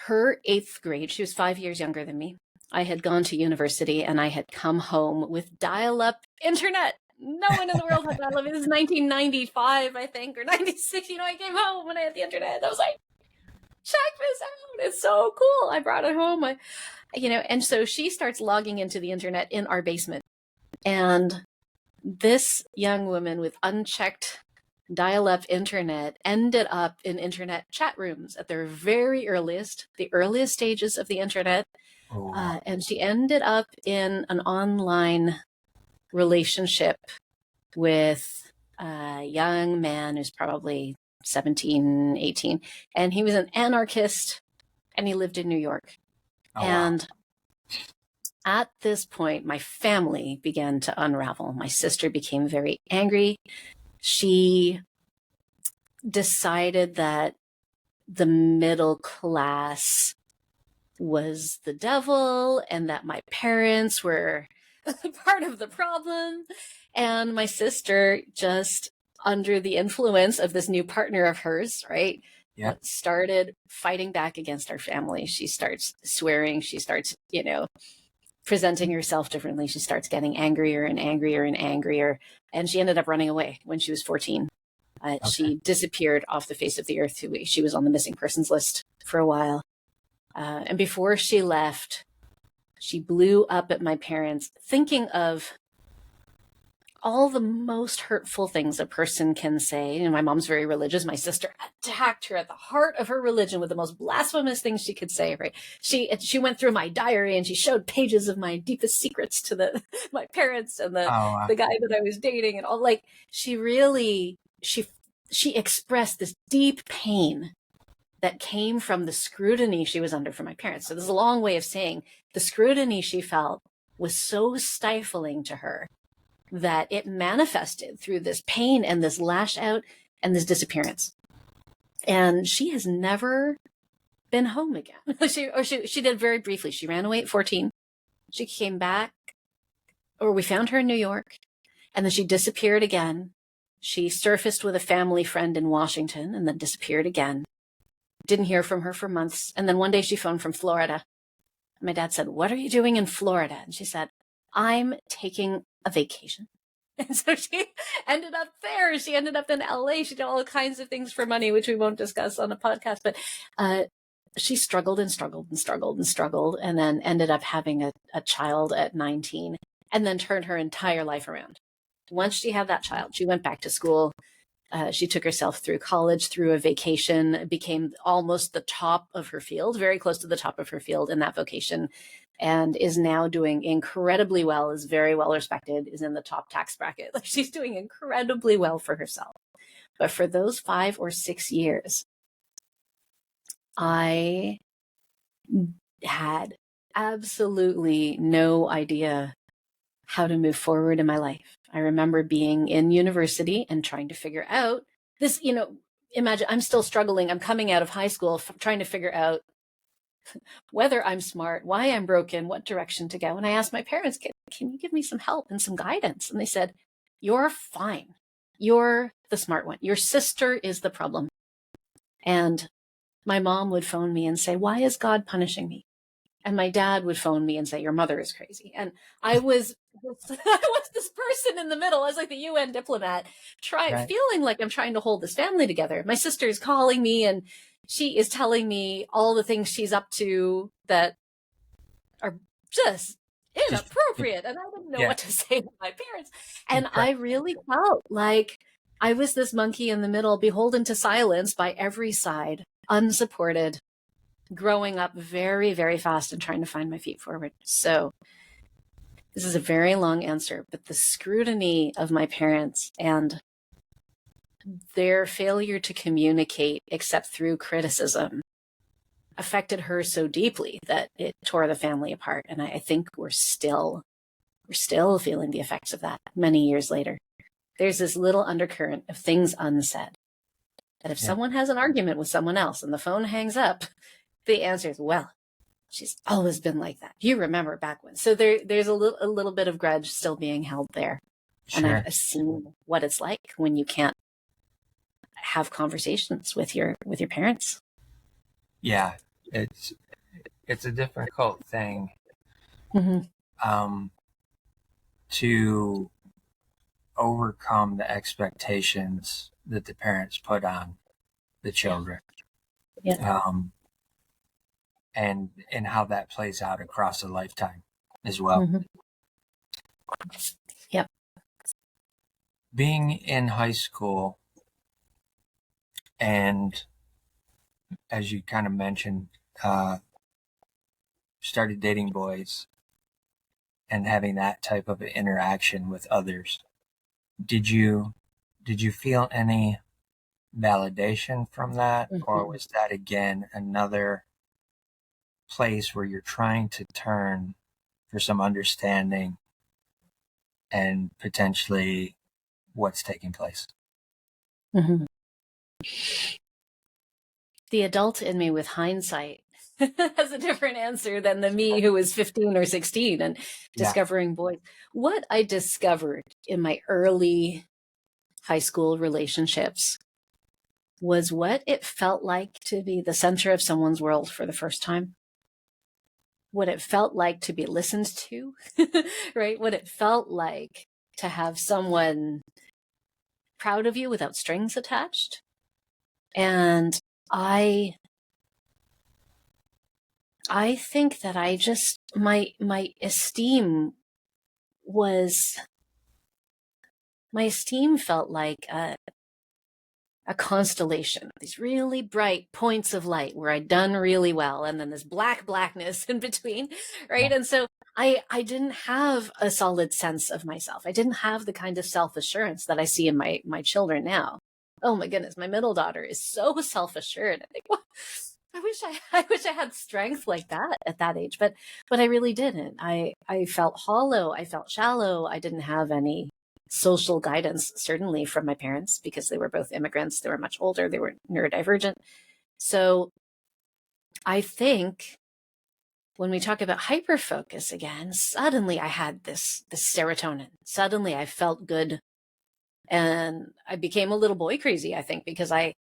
her 8th grade, she was 5 years younger than me. I had gone to university and I had come home with dial-up internet. No one in the world had dial-up. It was 1995, I think, or 96. I came home when I had the internet. I was like, check this out. It's so cool. I brought it home. And so she starts logging into the internet in our basement. And this young woman with unchecked dial-up internet ended up in internet chat rooms at their very earliest, the earliest stages of the internet. And she ended up in an online relationship with a young man who's probably 17, 18. And he was an anarchist and he lived in New York. And at this point, my family began to unravel. My sister became very angry. She decided that the middle class was the devil and that my parents were part of the problem. And my sister, just under the influence of this new partner of hers, right, started fighting back against our family. She starts swearing. She starts, presenting herself differently. She starts getting angrier and angrier and angrier. And she ended up running away when she was 14. She disappeared off the face of the earth. She was on the missing persons list for a while. And before she left, she blew up at my parents, thinking of all the most hurtful things a person can say. My mom's very religious. My sister attacked her at the heart of her religion with the most blasphemous things she could say, right? She went through my diary and she showed pages of my deepest secrets to my parents and the guy that I was dating and all. Like, she really, she expressed this deep pain that came from the scrutiny she was under from my parents. So this is a long way of saying the scrutiny she felt was so stifling to her that it manifested through this pain and this lash out and this disappearance. And she has never been home again. She did very briefly. She ran away at 14. She came back, or we found her in New York, and then she disappeared again. She surfaced with a family friend in Washington and then disappeared again. Didn't hear from her for months. And then one day she phoned from Florida. My dad said, "What are you doing in Florida?" And she said, "I'm taking a vacation." And so she ended up there. She ended up in LA. She did all kinds of things for money, which we won't discuss on a podcast. But she struggled and struggled and struggled and struggled, and then ended up having a child at 19, and then turned her entire life around. Once she had that child, she went back to school. She took herself through college, through a vacation, became almost the top of her field, very close to the top of her field in that vocation, and is now doing incredibly well, is very well respected, is in the top tax bracket. Like, she's doing incredibly well for herself. But for those 5 or 6 years, I had absolutely no idea how to move forward in my life. I remember being in university and trying to figure out this, imagine I'm still struggling. I'm coming out of high school, trying to figure out whether I'm smart, why I'm broken, what direction to go. And I asked my parents, can you give me some help and some guidance? And they said, "You're fine. You're the smart one. Your sister is the problem." And my mom would phone me and say, "Why is God punishing me?" And my dad would phone me and say, "Your mother is crazy." And I was this person in the middle. I was like the UN diplomat, feeling like I'm trying to hold this family together. My sister is calling me and she is telling me all the things she's up to that are just inappropriate. And I didn't know Yeah. what to say to my parents. And I really felt like I was this monkey in the middle, beholden to silence by every side, unsupported, growing up very, very fast and trying to find my feet forward. So this is a very long answer, but the scrutiny of my parents and their failure to communicate except through criticism affected her so deeply that it tore the family apart. And I think we're still feeling the effects of that many years later. There's this little undercurrent of things unsaid, that if someone has an argument with someone else and the phone hangs up, the answer is, well, she's always been like that. You remember back when. So there's a little bit of grudge still being held there. Sure. And I've seen what it's like when you can't have conversations with your parents. Yeah, it's a difficult thing to overcome the expectations that the parents put on the children. And how that plays out across a lifetime as well. Yep. Being in high school, and as you kind of mentioned, started dating boys and having that type of interaction with others. Did you feel any validation from that, or was that again another place where you're trying to turn for some understanding and potentially what's taking place? The adult in me with hindsight has a different answer than the me who was 15 or 16 and discovering boys. What I discovered in my early high school relationships was what it felt like to be the center of someone's world for the first time. What it felt like to be listened to, right? What it felt like to have someone proud of you without strings attached. And I think that I just, my esteem felt like a constellation, these really bright points of light where I'd done really well, and then this blackness in between, right? And so I didn't have a solid sense of myself. I didn't have the kind of self-assurance that I see in my children now. Oh my goodness, my middle daughter is so self-assured. I think, I wish I had strength like that at that age, but I really didn't. I felt hollow. I felt shallow. I didn't have any social guidance, certainly from my parents, because they were both immigrants. They were much older. They were neurodivergent. So I think when we talk about hyperfocus again, suddenly I had this serotonin. Suddenly I felt good. And I became a little boy crazy, I think, because I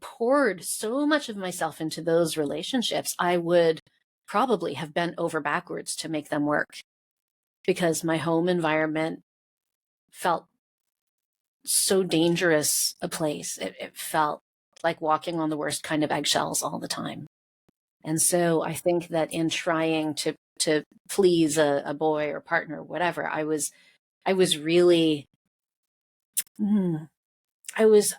poured so much of myself into those relationships. I would probably have bent over backwards to make them work, because my home environment felt so dangerous a place. It felt like walking on the worst kind of eggshells all the time. And so I think that in trying to please a boy or partner or whatever, I was really, I was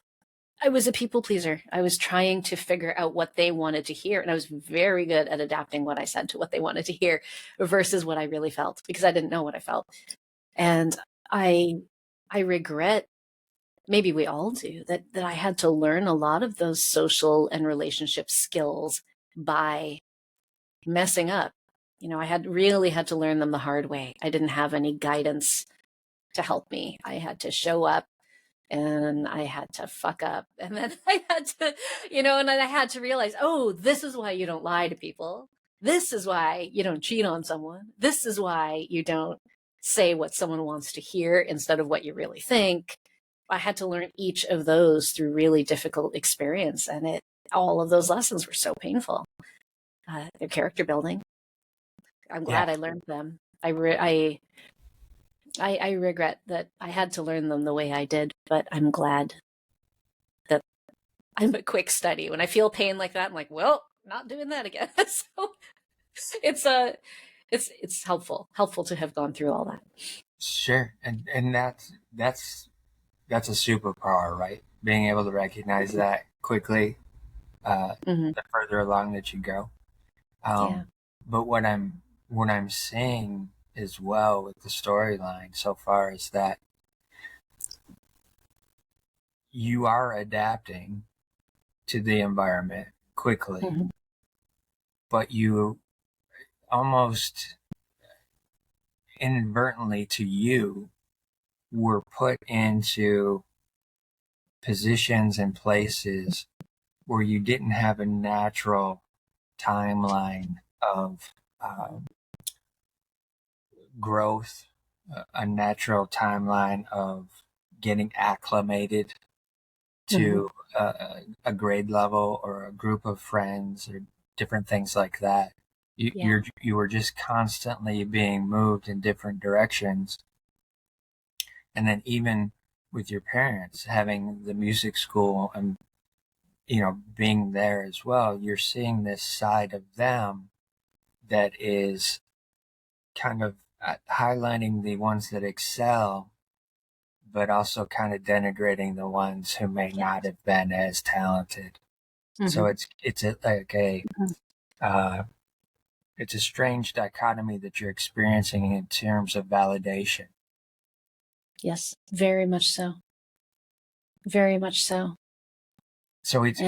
a people pleaser. I was trying to figure out what they wanted to hear. And I was very good at adapting what I said to what they wanted to hear versus what I really felt, because I didn't know what I felt. And I regret, maybe we all do, that I had to learn a lot of those social and relationship skills by messing up. I really had to learn them the hard way. I didn't have any guidance to help me. I had to show up, and I had to fuck up. And then I had to, and then I had to realize, oh, this is why you don't lie to people. This is why you don't cheat on someone. This is why you don't say what someone wants to hear instead of what you really think. I had to learn each of those through really difficult experience. And all of those lessons were so painful. They're character building. I'm glad I learned them. I regret that I had to learn them the way I did, but I'm glad that I'm a quick study. When I feel pain like that, I'm like, well, not doing that again. So it's helpful to have gone through all that. Sure. And that's a superpower, right? Being able to recognize that quickly, Mm-hmm. the further along that you go. Yeah. But what I'm seeing as well with the storyline so far is that you are adapting to the environment quickly, Mm-hmm. but you almost inadvertently to you were put into positions and places where you didn't have a natural timeline of growth, a natural timeline of getting acclimated Mm-hmm. to a grade level or a group of friends or different things like that. Yeah. You were just constantly being moved in different directions. And then even with your parents having the music school and, being there as well, you're seeing this side of them that is kind of highlighting the ones that excel, but also kind of denigrating the ones who may Yeah. not have been as talented. Mm-hmm. So uh, it's a strange dichotomy that you're experiencing in terms of validation. Yes, very much so. Very much so. So it's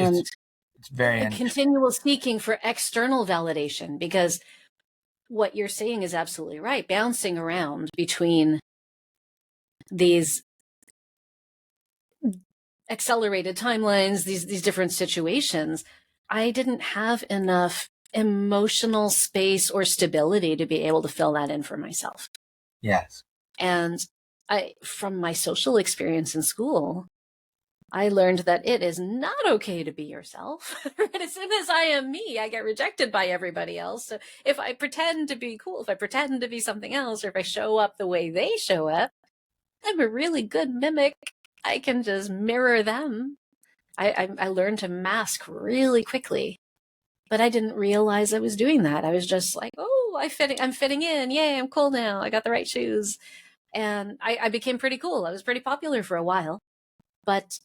very a continual seeking for external validation, because what you're saying is absolutely right. Bouncing around between these accelerated timelines, these different situations, I didn't have enough emotional space or stability to be able to fill that in for myself. Yes. And from my social experience in school, I learned that it is not okay to be yourself. As soon as I am me, I get rejected by everybody else. So if I pretend to be cool, if I pretend to be something else, or if I show up the way they show up, I'm a really good mimic. I can just mirror them. I learned to mask really quickly, but I didn't realize I was doing that. I was just like, oh, I'm fitting in. Yay, I'm cool now. I got the right shoes. And I became pretty cool. I was pretty popular for a while, but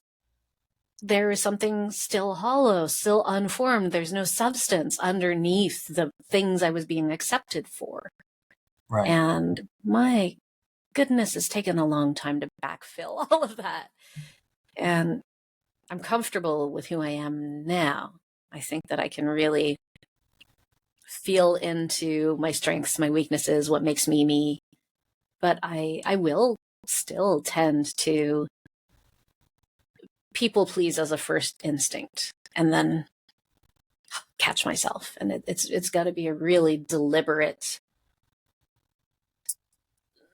there is something still hollow, still unformed. There's no substance underneath the things I was being accepted for. Right. And my goodness, it's taken a long time to backfill all of that. And I'm comfortable with who I am now. I think that I can really feel into my strengths, my weaknesses, what makes me me. But I will still tend to people please as a first instinct, and then catch myself. And it's got to be a really deliberate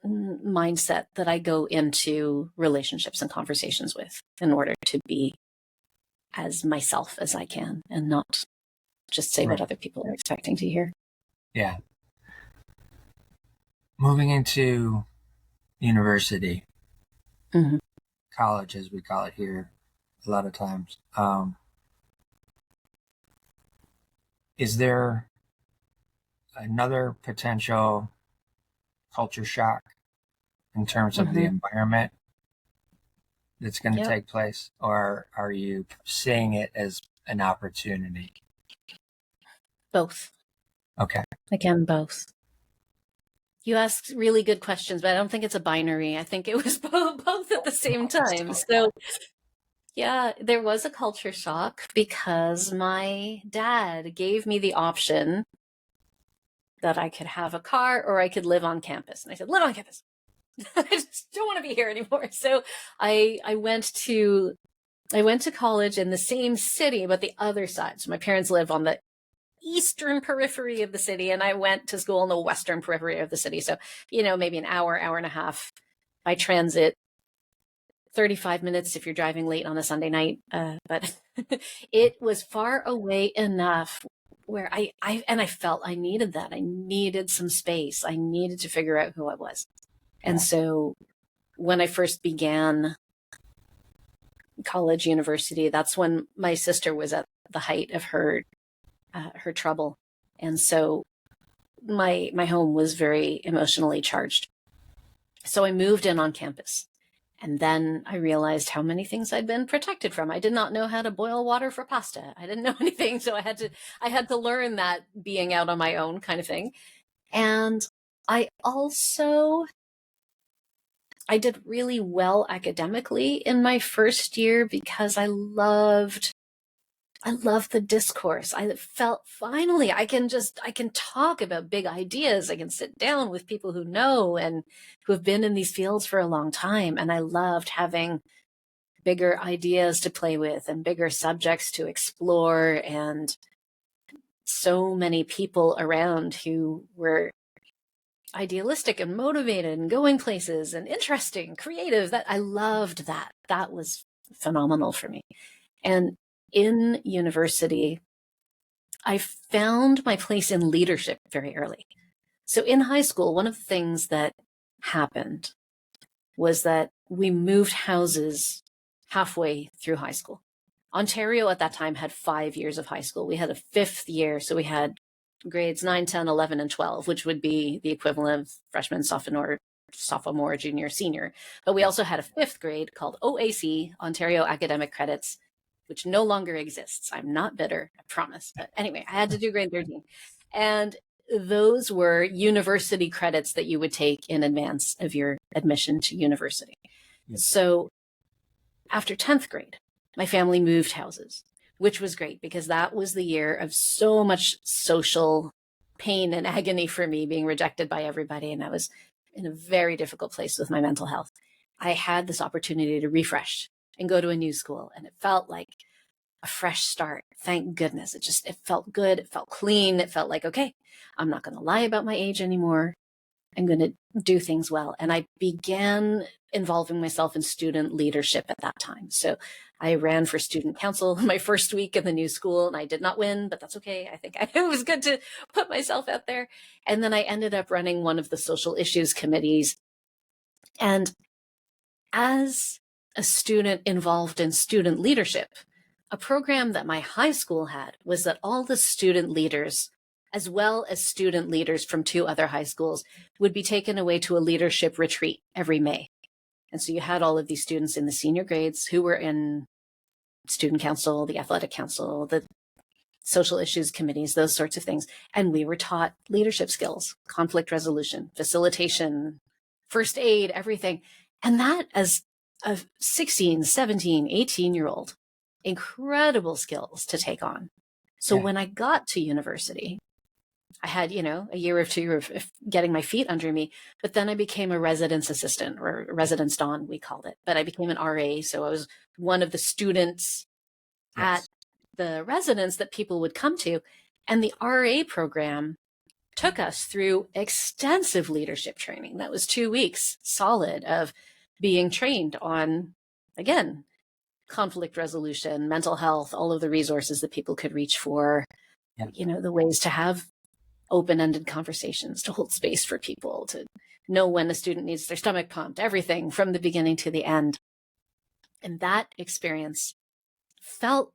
mindset that I go into relationships and conversations with in order to be as myself as I can and not just say what other people are expecting to hear. Yeah. Moving into university, Mm-hmm. college, as we call it here, a lot of times. Is there another potential culture shock in terms of the environment that's going to take place, or are you seeing it as an opportunity? Both. Okay. Again, both. You asked really good questions, but I don't think it's a binary. I think it was both at the same time. So yeah, there was a culture shock because my dad gave me the option that I could have a car or I could live on campus. And I said, live on campus. I just don't want to be here anymore. So I went to college in the same city, but the other side. So my parents live on the eastern periphery of the city, and I went to school in the western periphery of the city. So, maybe an hour and a half by transit, 35 minutes if you're driving late on a Sunday night. But it was far away enough where I felt I needed that. I needed some space. I needed to figure out who I was. And so when I first began college, university, that's when my sister was at the height of her trouble. And so my home was very emotionally charged. So I moved in on campus. And then I realized how many things I'd been protected from. I did not know how to boil water for pasta. I didn't know anything. So I had to learn that being out on my own kind of thing. And I did really well academically in my first year because I loved the discourse. I felt finally I can talk about big ideas. I can sit down with people who know and who have been in these fields for a long time. And I loved having bigger ideas to play with and bigger subjects to explore, and so many people around who were idealistic and motivated and going places and interesting, creative. That I loved that. That was phenomenal for me. And in university, I found my place in leadership very early. So in high school, one of the things that happened was that we moved houses halfway through high school. Ontario at that time had 5 years of high school. We had a fifth year. So we had grades 9, 10, 11, and 12, which would be the equivalent of freshman, sophomore, junior, senior. But we also had a fifth grade called OAC, Ontario Academic Credits, which no longer exists. I'm not bitter, I promise. But anyway, I had to do grade 13. And those were university credits that you would take in advance of your admission to university. Yes. So after 10th grade, my family moved houses, which was great because that was the year of so much social pain and agony for me, being rejected by everybody. And I was in a very difficult place with my mental health. I had this opportunity to refresh and go to a new school. And it felt like a fresh start. Thank goodness. It felt good. It felt clean. It felt like, okay, I'm not going to lie about my age anymore. I'm going to do things well. And I began involving myself in student leadership at that time. So I ran for student council my first week in the new school, and I did not win, but that's okay. I think it was good to put myself out there. And then I ended up running one of the social issues committees. And as a student involved in student leadership, a program that my high school had was that all the student leaders, as well as student leaders from 2 other high schools, would be taken away to a leadership retreat every May. And so you had all of these students in the senior grades who were in student council, the athletic council, the social issues committees, those sorts of things. And we were taught leadership skills, conflict resolution, facilitation, first aid, everything. And that, as a 16, 17, 18-year-old, incredible skills to take on. So when I got to university, I had, a year or 2 of getting my feet under me, but then I became a residence assistant, or residence don, we called it. But I became an RA. So I was one of the students at the residence that people would come to. And the RA program took us through extensive leadership training. That was 2 weeks solid of being trained on, again, conflict resolution, mental health, all of the resources that people could reach for, the ways to have open-ended conversations, to hold space for people, to know when a student needs their stomach pumped, everything from the beginning to the end. And that experience felt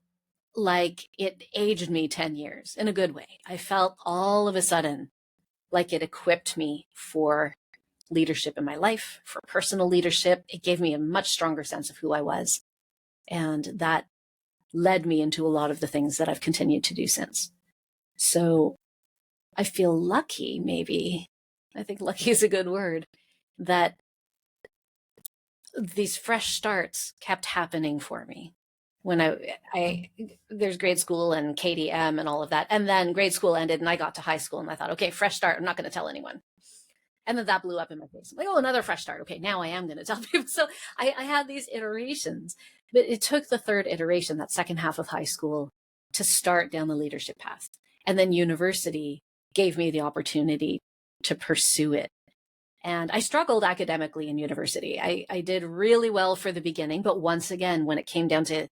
like it aged me 10 years in a good way. I felt all of a sudden like it equipped me for leadership in my life, for personal leadership. It gave me a much stronger sense of who I was. And that led me into a lot of the things that I've continued to do since. So I feel lucky, maybe. I think lucky is a good word, that these fresh starts kept happening for me. When there's grade school and KDM and all of that. And then grade school ended and I got to high school and I thought, okay, fresh start. I'm not going to tell anyone. And then that blew up in my face. I'm like, oh, another fresh start. Okay, now I am going to tell people. So I had these iterations, but it took the third iteration, that second half of high school, to start down the leadership path. And then university gave me the opportunity to pursue it. And I struggled academically in university. I did really well for the beginning, but once again, when it came down to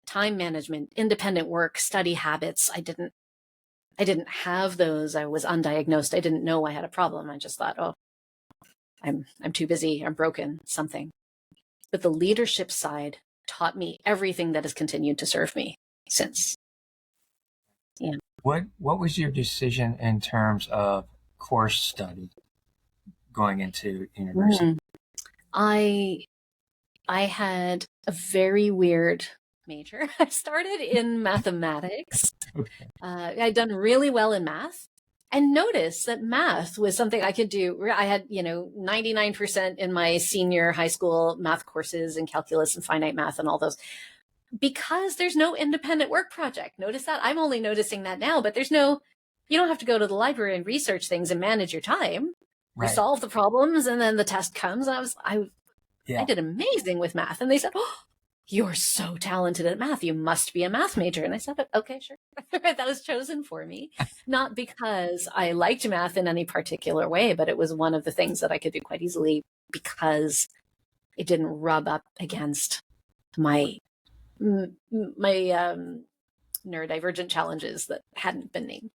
time management, independent work, study habits, I didn't have those. I was undiagnosed. I didn't know I had a problem. I just thought, oh, I'm too busy. I'm broken, something. But the leadership side taught me everything that has continued to serve me since. Yeah. What was your decision in terms of course study going into university? I had a very weird major. I started in mathematics. Okay. I'd done really well in math and noticed that math was something I could do. I had, 99% in my senior high school math courses and calculus and finite math and all those, because there's no independent work project. Notice that? I'm only noticing that now, but you don't have to go to the library and research things and manage your time. Right. You solve the problems and then the test comes. And I did amazing with math. And they said, "Oh, you're so talented at math. You must be a math major." And I said, "Okay, sure." That was chosen for me, not because I liked math in any particular way, but it was one of the things that I could do quite easily because it didn't rub up against my neurodivergent challenges that hadn't been named.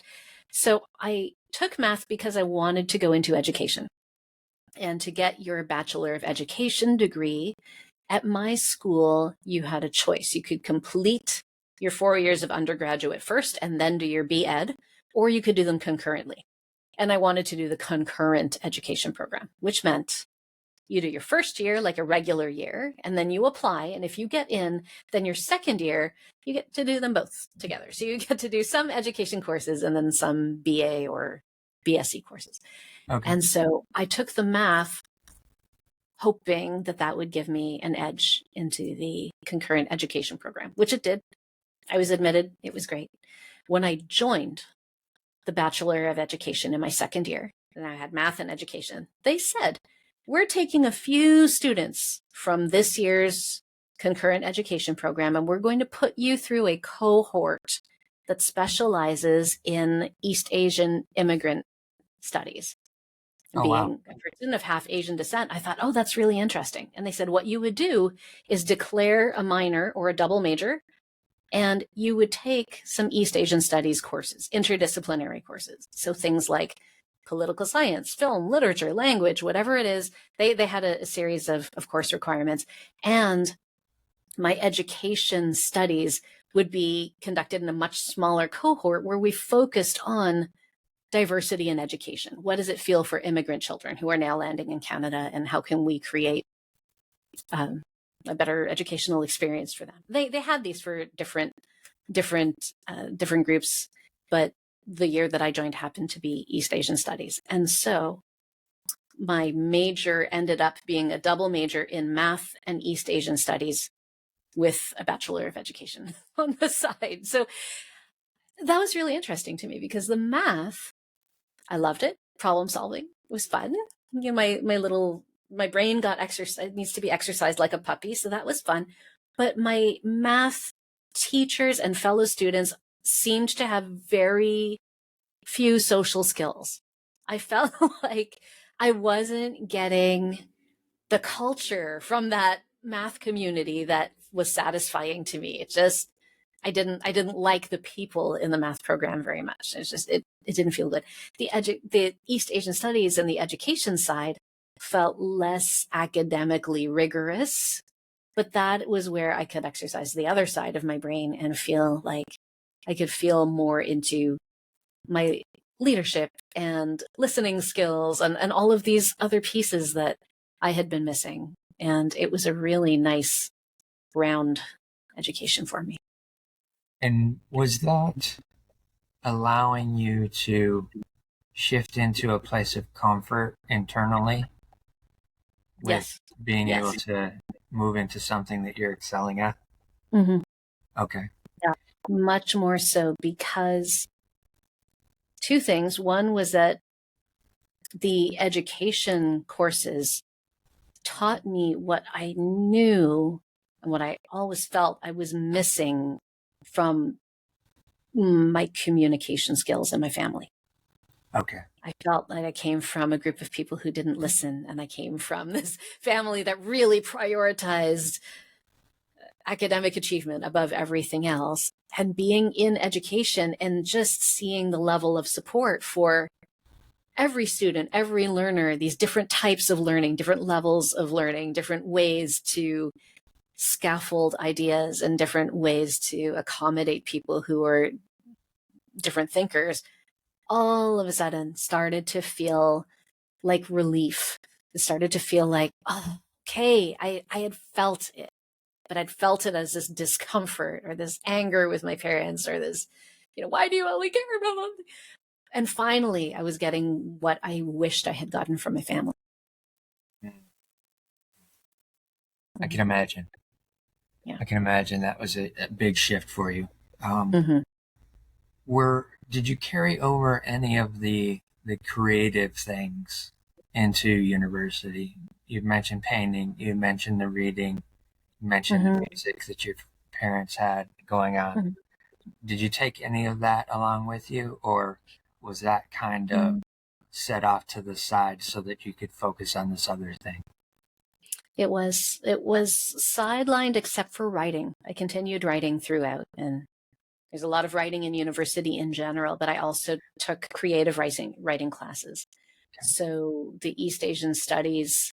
So I took math because I wanted to go into education. And to get your Bachelor of Education degree, at my school, you had a choice. You could complete your 4 years of undergraduate first and then do your B.Ed, or you could do them concurrently. And I wanted to do the concurrent education program, which meant you do your first year like a regular year, and then you apply. And if you get in, then your second year, you get to do them both together. So you get to do some education courses and then some BA or BSc courses. Okay. And so I took the math hoping that would give me an edge into the concurrent education program, which it did. I was admitted. It was great. When I joined the Bachelor of Education in my second year, and I had math and education, they said, "We're taking a few students from this year's concurrent education program, and we're going to put you through a cohort that specializes in East Asian immigrant studies." Being a person of half Asian descent, I thought, that's really interesting. And they said, what you would do is declare a minor or a double major, and you would take some East Asian studies courses, interdisciplinary courses. So things like political science, film, literature, language, whatever it is, they had a series of course requirements. And my education studies would be conducted in a much smaller cohort where we focused on diversity in education. What does it feel for immigrant children who are now landing in Canada, and how can we create a better educational experience for them? They had these for different groups, but the year that I joined happened to be East Asian Studies. And so my major ended up being a double major in math and East Asian Studies with a Bachelor of Education on the side. So that was really interesting to me because the math, I loved it. Problem solving was fun. My brain got exercise, needs to be exercised like a puppy. So that was fun. But my math teachers and fellow students seemed to have very few social skills. I felt like I wasn't getting the culture from that math community that was satisfying to me. It just, I didn't like the people in the math program very much. It's just, it didn't feel good. The East Asian Studies and the education side felt less academically rigorous, but that was where I could exercise the other side of my brain and feel like I could feel more into my leadership and listening skills and all of these other pieces that I had been missing. And it was a really nice round education for me. And was that allowing you to shift into a place of comfort internally? With yes. Being able to move into something that you're excelling at? Mm-hmm. Okay. Yeah, much more so, because two things. One was that the education courses taught me what I knew and what I always felt I was missing from my communication skills in my family. Okay. I felt like I came from a group of people who didn't listen, and I came from this family that really prioritized academic achievement above everything else. And being in education and just seeing the level of support for every student, every learner, these different types of learning, different levels of learning, different ways to scaffold ideas and different ways to accommodate people who are different thinkers. all of a sudden started to feel like relief. It started to feel like, oh, okay, I had felt it, but I'd felt it as this discomfort or this anger with my parents or this, why do you only care about them? And finally, I was getting what I wished I had gotten from my family. I can imagine. Yeah. I can imagine that was a big shift for you. Mm-hmm. Did you carry over any of the creative things into university? You mentioned painting, you mentioned the reading, you mentioned the music that your parents had going on. Mm-hmm. Did you take any of that along with you, or was that kind of set off to the side so that you could focus on this other thing? It was sidelined except for writing. I continued writing throughout, and there's a lot of writing in university in general, but I also took creative writing classes. Okay. So the East Asian Studies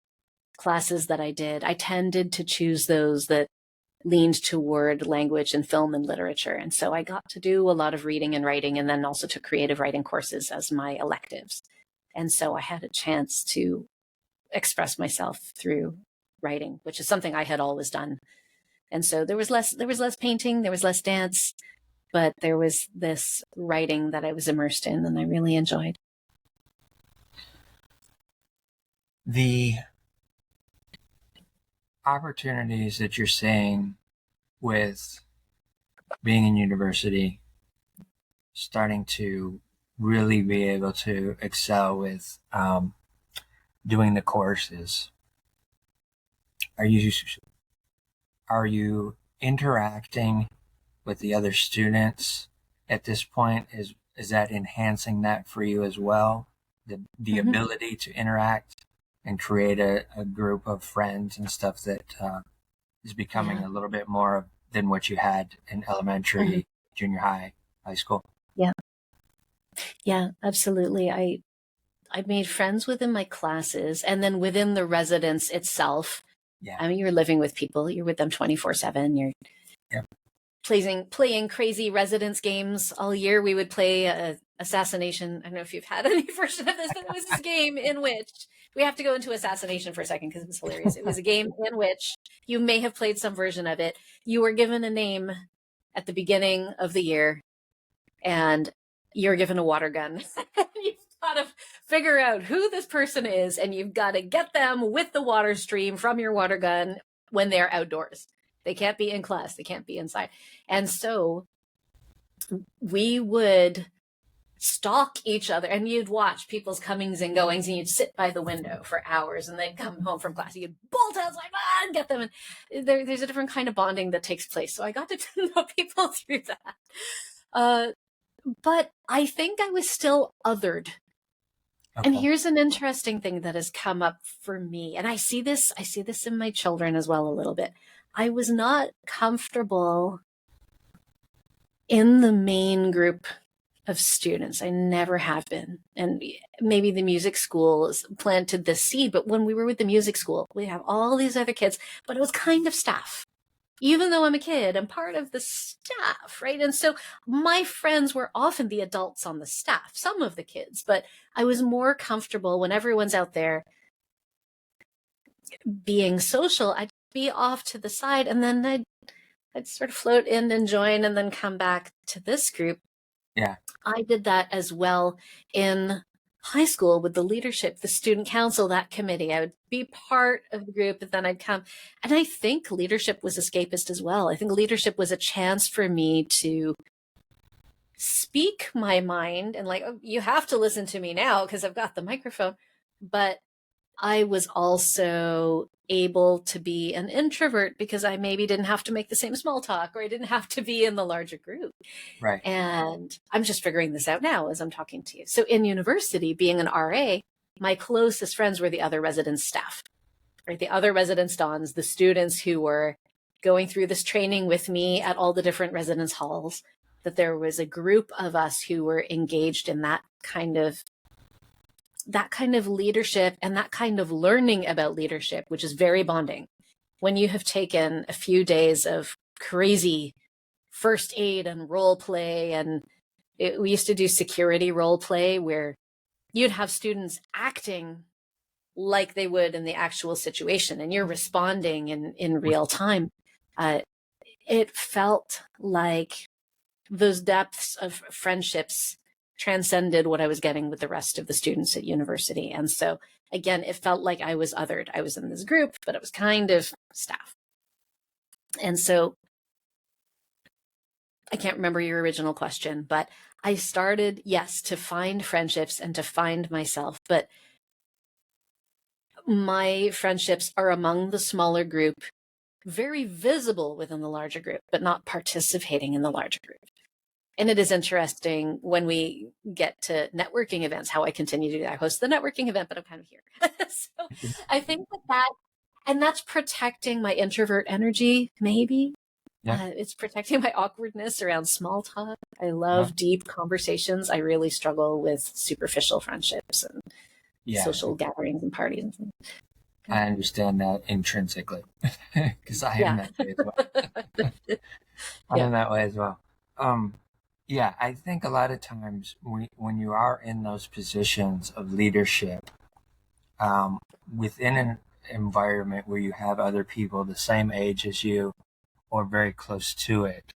classes that I did, I tended to choose those that leaned toward language and film and literature. And so I got to do a lot of reading and writing, and then also took creative writing courses as my electives. And so I had a chance to express myself through writing, which is something I had always done. And so there was less painting, there was less dance, but there was this writing that I was immersed in and I really enjoyed. The opportunities that you're seeing with being in university, starting to really be able to excel with doing the courses, are you interacting with the other students at this point? Is that enhancing that for you as well? The ability to interact and create a group of friends and stuff that is becoming a little bit more than what you had in elementary, junior high, high school? Yeah, absolutely. I made friends within my classes, and then within the residence itself. Yeah. I mean, you're living with people, you're with them 24/7. You're playing crazy residence games all year. We would play assassination. I don't know if you've had any version of this, but it was this game in which we have to go into assassination for a second because it was hilarious. It was a game in which you may have played some version of it. You were given a name at the beginning of the year, and you're given a water gun. You've got to figure out who this person is, and you've got to get them with the water stream from your water gun when they're outdoors. They can't be in class. They can't be inside. And so we would stalk each other, and you'd watch people's comings and goings, and you'd sit by the window for hours, and they'd come home from class. You'd bolt outside and get them. And there's a different kind of bonding that takes place. So I got to know people through that. But I think I was still othered. Okay. And here's an interesting thing that has come up for me. And I see this in my children as well a little bit. I was not comfortable in the main group of students. I never have been. And maybe the music school planted this seed, but when we were with the music school, we have all these other kids, but it was kind of staff. Even though I'm a kid, I'm part of the staff, right? And so my friends were often the adults on the staff, some of the kids, but I was more comfortable when everyone's out there being social. I'd be off to the side, and then I'd sort of float in and join and then come back to this group. Yeah. I did that as well in high school with the leadership, the student council, that committee. I would be part of the group, but then I'd come. And I think leadership was escapist as well. I think leadership was a chance for me to speak my mind and oh, you have to listen to me now because I've got the microphone. But I was also able to be an introvert because I maybe didn't have to make the same small talk, or I didn't have to be in the larger group. Right. And I'm just figuring this out now as I'm talking to you. So in university, being an RA, my closest friends were the other residence staff, right? The other residence dons, the students who were going through this training with me at all the different residence halls, that there was a group of us who were engaged in that kind of leadership and that kind of learning about leadership, which is very bonding. When you have taken a few days of crazy first aid and role play and We used to do security role play where you'd have students acting like they would in the actual situation, and you're responding in real time. It felt like those depths of friendships transcended what I was getting with the rest of the students at university. And so, again, it felt like I was othered. I was in this group, but it was kind of staff. And so I can't remember your original question, but I started, yes, to find friendships and to find myself. But my friendships are among the smaller group, very visible within the larger group, but not participating in the larger group. And it is interesting when we get to networking events, how I continue to do that. I host the networking event, but I'm kind of here. So I think and that's protecting my introvert energy, maybe. Yeah. It's protecting my awkwardness around small talk. I love deep conversations. I really struggle with superficial friendships and social gatherings and parties and things. I understand that intrinsically because I am that way as well. I am that way as well. Yeah, I think a lot of times when you are in those positions of leadership, within an environment where you have other people the same age as you or very close to it,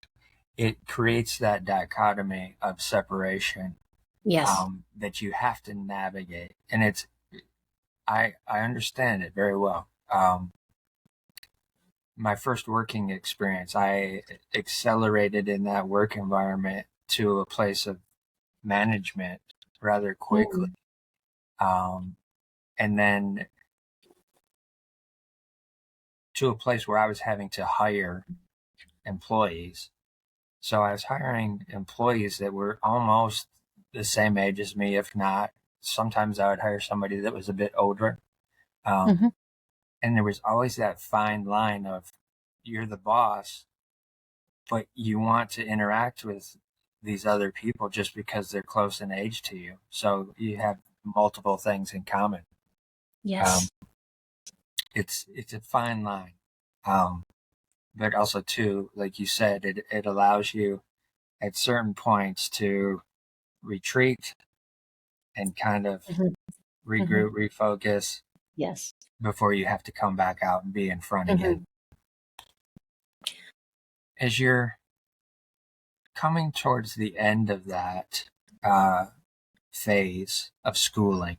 it creates that dichotomy of separation. Yes. That you have to navigate. And I understand it very well. My first working experience, I accelerated in that work environment to a place of management rather quickly. And then to a place where I was having to hire employees. So I was hiring employees that were almost the same age as me, if not. Sometimes I would hire somebody that was a bit older. And there was always that fine line of you're the boss, but you want to interact with these other people just because they're close in age to you. So you have multiple things in common. Yes. It's a fine line. But also too, like you said, it allows you at certain points to retreat and kind of regroup, refocus. Yes. Before you have to come back out and be in front again. As you're coming towards the end of that phase of schooling,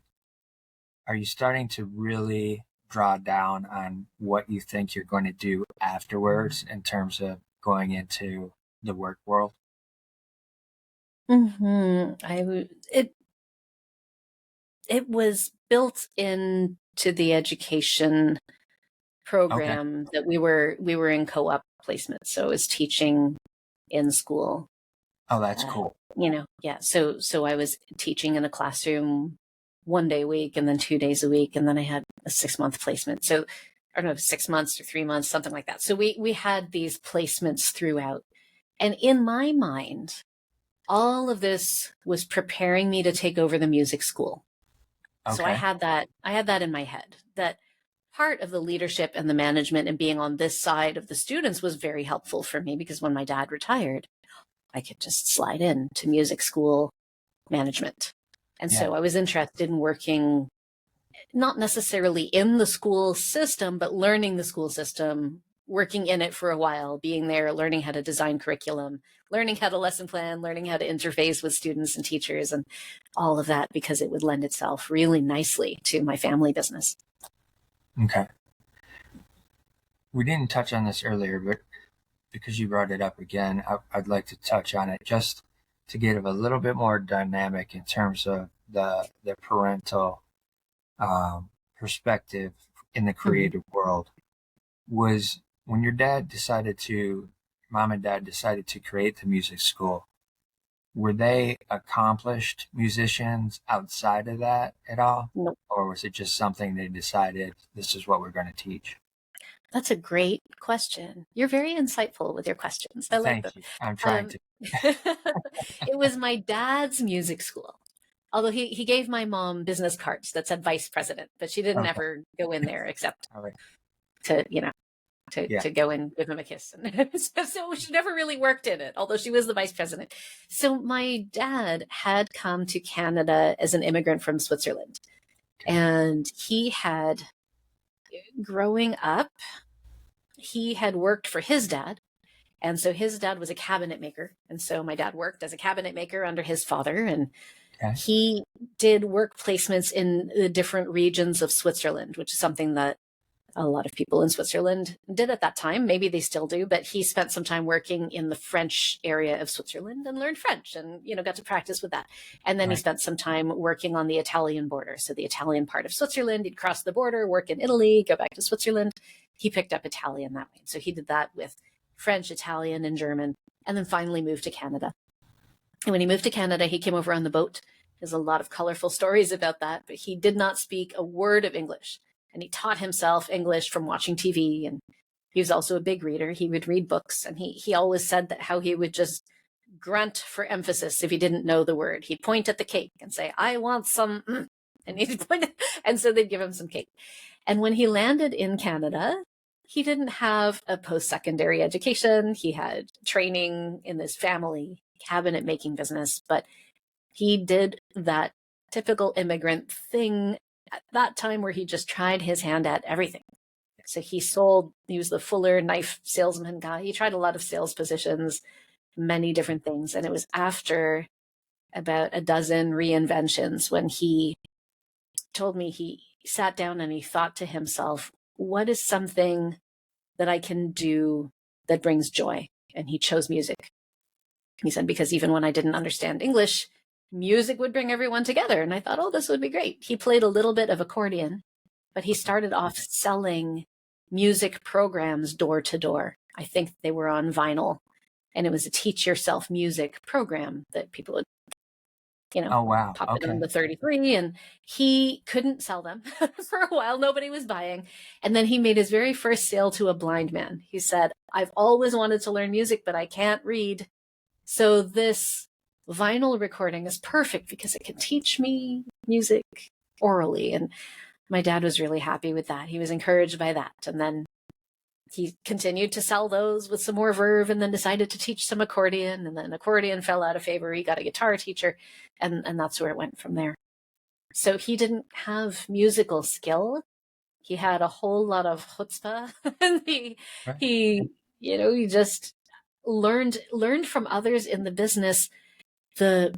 are you starting to really draw down on what you think you're going to do afterwards in terms of going into the work world? It was built into the education program that we were in co-op placement. So it was teaching in school. Oh, that's cool. So I was teaching in a classroom 1 day a week and then 2 days a week. And then I had a 6-month placement. So I don't know, 6 months or 3 months, something like that. So we had these placements throughout. And in my mind, all of this was preparing me to take over the music school. So I had that in my head, that part of the leadership and the management and being on this side of the students was very helpful for me, because when my dad retired, I could just slide in to music school management. And so I was interested in working, not necessarily in the school system, but learning the school system, working in it for a while, being there, learning how to design curriculum, learning how to lesson plan, learning how to interface with students and teachers and all of that, because it would lend itself really nicely to my family business. Okay. We didn't touch on this earlier, but because you brought it up again, I'd like to touch on it just to give a little bit more dynamic in terms of the parental perspective in the creative world. Was when your mom and dad decided to create the music school, were they accomplished musicians outside of that at all? Nope. Or was it just something they decided this is what we're going to teach? That's a great question. You're very insightful with your questions. I like them. Thank you. I'm trying to. It was my dad's music school. Although he gave my mom business cards that said vice president, but she didn't ever go in there except to, to go and give him a kiss. So she never really worked in it, although she was the vice president. So my dad had come to Canada as an immigrant from Switzerland. And he had, growing up, he had worked for his dad. And so his dad was a cabinet maker. And so my dad worked as a cabinet maker under his father. And he did work placements in the different regions of Switzerland, which is something that a lot of people in Switzerland did at that time. Maybe they still do, but he spent some time working in the French area of Switzerland and learned French and, got to practice with that. And then he spent some time working on the Italian border. So the Italian part of Switzerland, he'd cross the border, work in Italy, go back to Switzerland. He picked up Italian that way. So he did that with French, Italian, and German, and then finally moved to Canada. And when he moved to Canada, he came over on the boat. There's a lot of colorful stories about that, but he did not speak a word of English. And he taught himself English from watching TV. And he was also a big reader. He would read books. And he always said that how he would just grunt for emphasis if he didn't know the word. He'd point at the cake and say, I want some, and he'd point, and so they'd give him some cake. And when he landed in Canada, he didn't have a post-secondary education. He had training in his family cabinet making business, but he did that typical immigrant thing at that time where he just tried his hand at everything. So he was the fuller knife salesman guy. He tried a lot of sales positions, many different things. And it was after about a dozen reinventions when he told me he sat down and he thought to himself, what is something that I can do that brings joy? And he chose music. He said, because even when I didn't understand English, music would bring everyone together. And I thought, oh, this would be great. He played a little bit of accordion, but he started off selling music programs door to door. I think they were on vinyl, and it was a teach yourself music program that people would, oh, wow. pop it on the 33, and he couldn't sell them for a while. Nobody was buying. And then he made his very first sale to a blind man. He said, I've always wanted to learn music, but I can't read. So this vinyl recording is perfect because it can teach me music orally. And my dad was really happy with that. He was encouraged by that. And then he continued to sell those with some more verve, and then decided to teach some accordion, and then accordion fell out of favor. He got a guitar teacher, and that's where it went from there. So he didn't have musical skill. He had a whole lot of chutzpah. And he just learned from others in the business the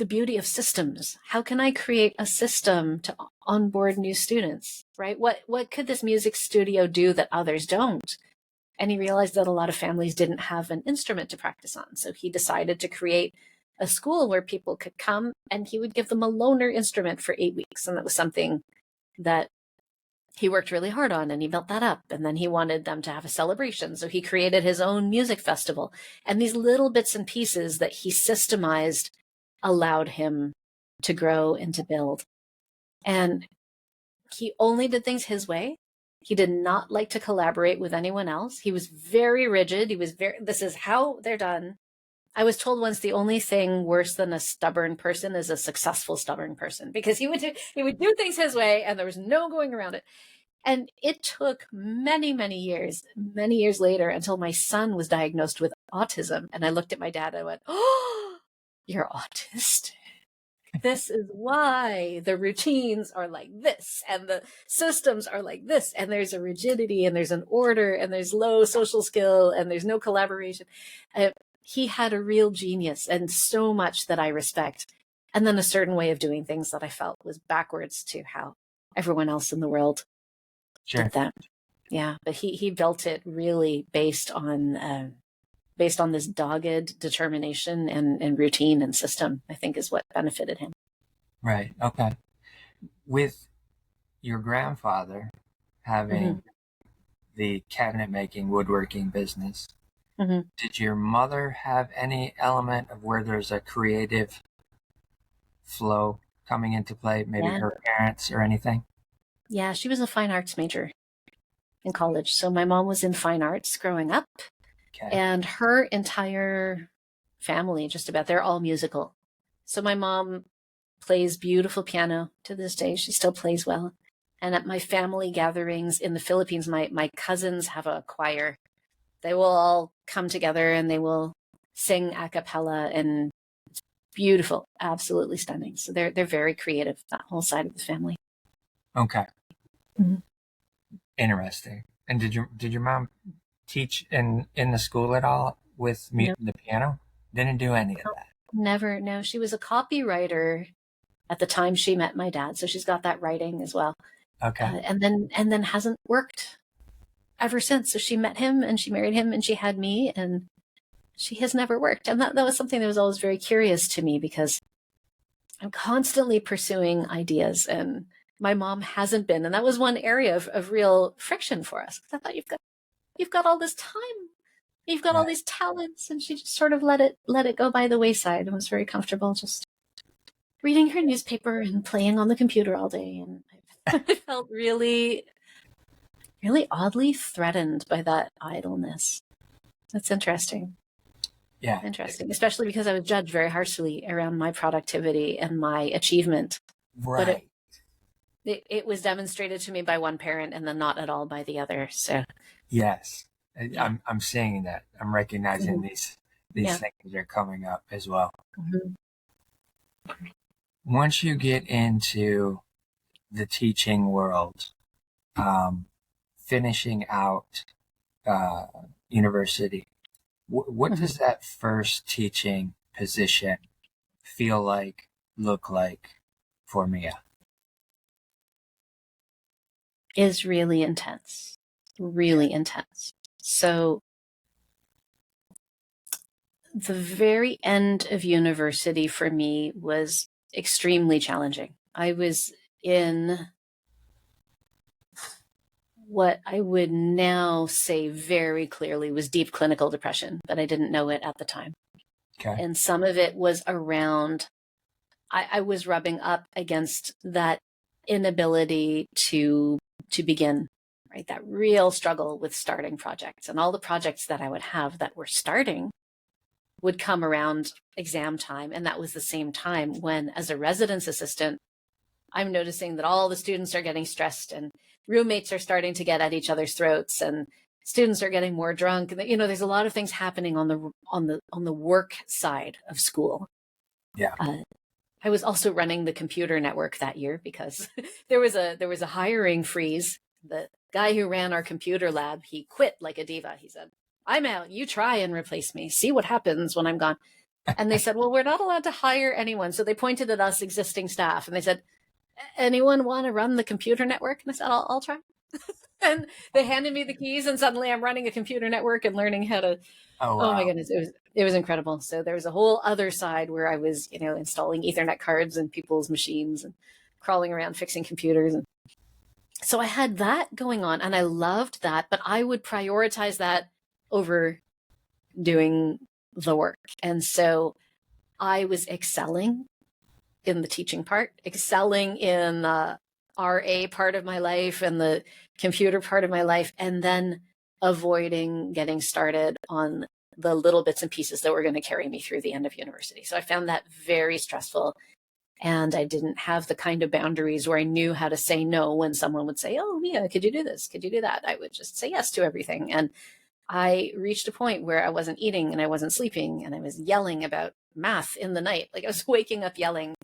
beauty of systems. How can I create a system to onboard new students, right? What could this music studio do that others don't? And he realized that a lot of families didn't have an instrument to practice on. So he decided to create a school where people could come, and he would give them a loaner instrument for 8 weeks. And that was something that he worked really hard on, and he built that up. And then he wanted them to have a celebration. So he created his own music festival. And these little bits and pieces that he systemized allowed him to grow and to build. And he only did things his way. He did not like to collaborate with anyone else. He was very rigid. This is how they're done. I was told once the only thing worse than a stubborn person is a successful stubborn person, because he would do things his way and there was no going around it. And it took many, many years later until my son was diagnosed with autism. And I looked at my dad and I went, oh, you're autistic. This is why the routines are like this and the systems are like this. And there's a rigidity and there's an order and there's low social skill and there's no collaboration. He had a real genius and so much that I respect. And then a certain way of doing things that I felt was backwards to how everyone else in the world did that. Yeah, but he built it really based on this dogged determination and routine and system, I think, is what benefited him. Right. Okay. With your grandfather having the cabinet making, woodworking business, did your mother have any element of where there's a creative flow coming into play? Maybe her parents or anything? Yeah, she was a fine arts major in college. So my mom was in fine arts growing up. Okay. And her entire family, just about, they're all musical. So my mom plays beautiful piano to this day. She still plays well. And at my family gatherings in the Philippines, my cousins have a choir. They will all come together and they will sing a cappella, and it's beautiful, absolutely stunning. So they're very creative, that whole side of the family. Okay. Mhm. Interesting. And did your mom teach in the school at all with No, the piano? Didn't do any of that. never. No, she was a copywriter at the time she met my dad, so she's got that writing as well. Okay. And then hasn't worked ever since. So she met him and she married him and she had me, and she has never worked. And that was something that was always very curious to me, because I'm constantly pursuing ideas and my mom hasn't been. And that was one area of real friction for us. I thought, you've got all this time, you've got all Right. these talents. And she just sort of let it go by the wayside and was very comfortable just reading her newspaper and playing on the computer all day. And I felt really, really oddly threatened by that idleness. That's interesting. Yeah. Interesting, especially because I was judged very harshly around my productivity and my achievement. Right. But it was demonstrated to me by one parent and then not at all by the other. So Yes. yeah. I'm seeing that. I'm recognizing these Yeah. things are coming up as well. Mhm. Once you get into the teaching world, finishing out university, what Mhm. does that first teaching position feel like, look like for Mia? Is really intense, really intense. So the very end of university for me was extremely challenging. I was in what I would now say very clearly was deep clinical depression, but I didn't know it at the time. Okay. And some of it was around, I was rubbing up against that inability to begin, right? That real struggle with starting projects, and all the projects that I would have that were starting would come around exam time. And that was the same time when, as a residence assistant, I'm noticing that all the students are getting stressed and roommates are starting to get at each other's throats and students are getting more drunk. And there's a lot of things happening on the work side of school. Yeah. I was also running the computer network that year because there was a hiring freeze. The guy who ran our computer lab, he quit like a diva. He said, "I'm out. You try and replace me. See what happens when I'm gone." And they said, "Well, we're not allowed to hire anyone." So they pointed at us existing staff and they said, "Anyone want to run the computer network?" And I said, I'll try. And they handed me the keys and suddenly I'm running a computer network and learning how to, Oh, oh my wow. goodness, it was incredible. So there was a whole other side where I was, installing Ethernet cards in people's machines and crawling around fixing computers. And so I had that going on and I loved that, but I would prioritize that over doing the work. And so I was excelling in the teaching part, excelling in the RA part of my life and the computer part of my life, and then avoiding getting started on the little bits and pieces that were going to carry me through the end of university. So I found that very stressful. And I didn't have the kind of boundaries where I knew how to say no when someone would say, "Oh, Mia, could you do this? Could you do that?" I would just say yes to everything. And I reached a point where I wasn't eating and I wasn't sleeping and I was yelling about math in the night. Like I was waking up yelling.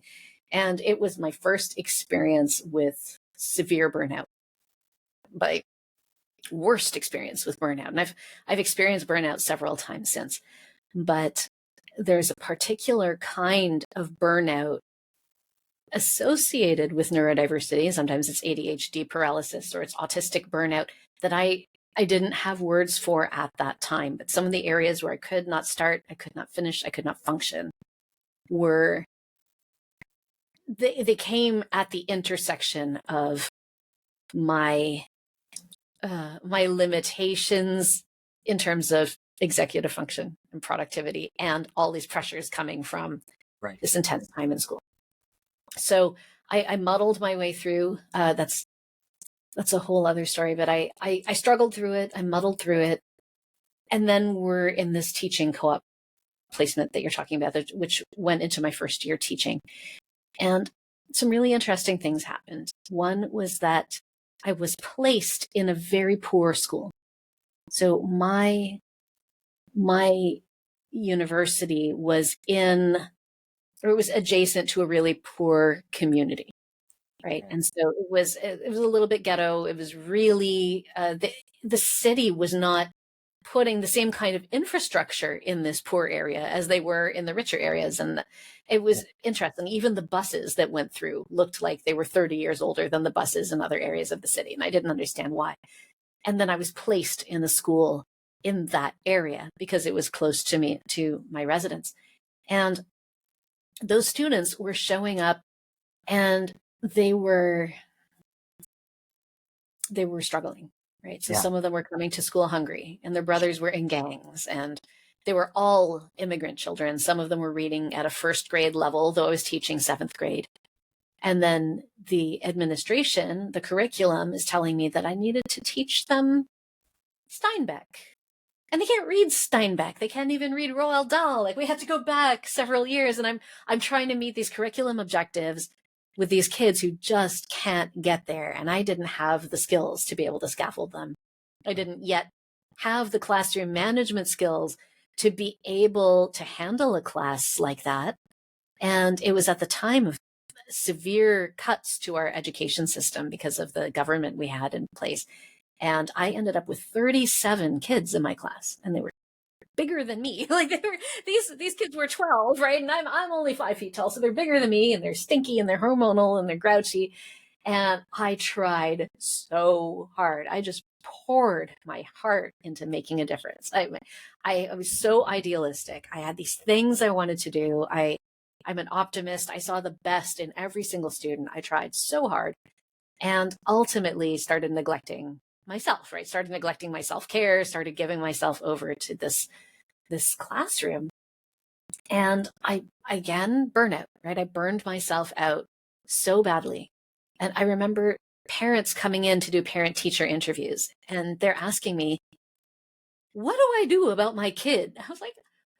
And it was my first experience with severe burnout, my worst experience with burnout. And I've experienced burnout several times since, but there's a particular kind of burnout associated with neurodiversity. Sometimes it's ADHD paralysis or it's autistic burnout that I didn't have words for at that time. But some of the areas where I could not start, I could not finish, I could not function were they came at the intersection of my my limitations in terms of executive function and productivity and all these pressures coming from Right. this intense time in school. So I muddled my way through. That's a whole other story, but I struggled through it. I muddled through it. And then we're in this teaching co-op placement that you're talking about, which went into my first year teaching. And some really interesting things happened. One was that I was placed in a very poor school. So my university was it was adjacent to a really poor community, right? And so it was a little bit ghetto. It was really the city was not putting the same kind of infrastructure in this poor area as they were in the richer areas. And it was interesting. Even the buses that went through looked like they were 30 years older than the buses in other areas of the city. And I didn't understand why. And then I was placed in a school in that area because it was close to my residence. And those students were showing up, and they were struggling, right? So some of them were coming to school hungry, and their brothers were in gangs, and they were all immigrant children. Some of them were reading at a first grade level, though I was teaching 7th grade. And then the administration, the curriculum, is telling me that I needed to teach them Steinbeck. And they can't read Steinbeck. They can't even read Roald Dahl. Like, we had to go back several years, and I'm trying to meet these curriculum objectives with these kids who just can't get there. And I didn't have the skills to be able to scaffold them. I didn't yet have the classroom management skills to be able to handle a class like that. And it was at the time of severe cuts to our education system because of the government we had in place. And I ended up with 37 kids in my class, and they were bigger than me. Like, they were, these kids were 12, right? And I'm only 5 feet tall. So they're bigger than me, and they're stinky, and they're hormonal, and they're grouchy. And I tried so hard. I just poured my heart into making a difference. I was so idealistic. I had these things I wanted to do. I'm an optimist. I saw the best in every single student. I tried so hard, and ultimately started neglecting myself, right? Started neglecting my self-care, started giving myself over to this classroom. And again, burnout, right? I burned myself out so badly. And I remember parents coming in to do parent-teacher interviews, and they're asking me, what do I do about my kid? I was like,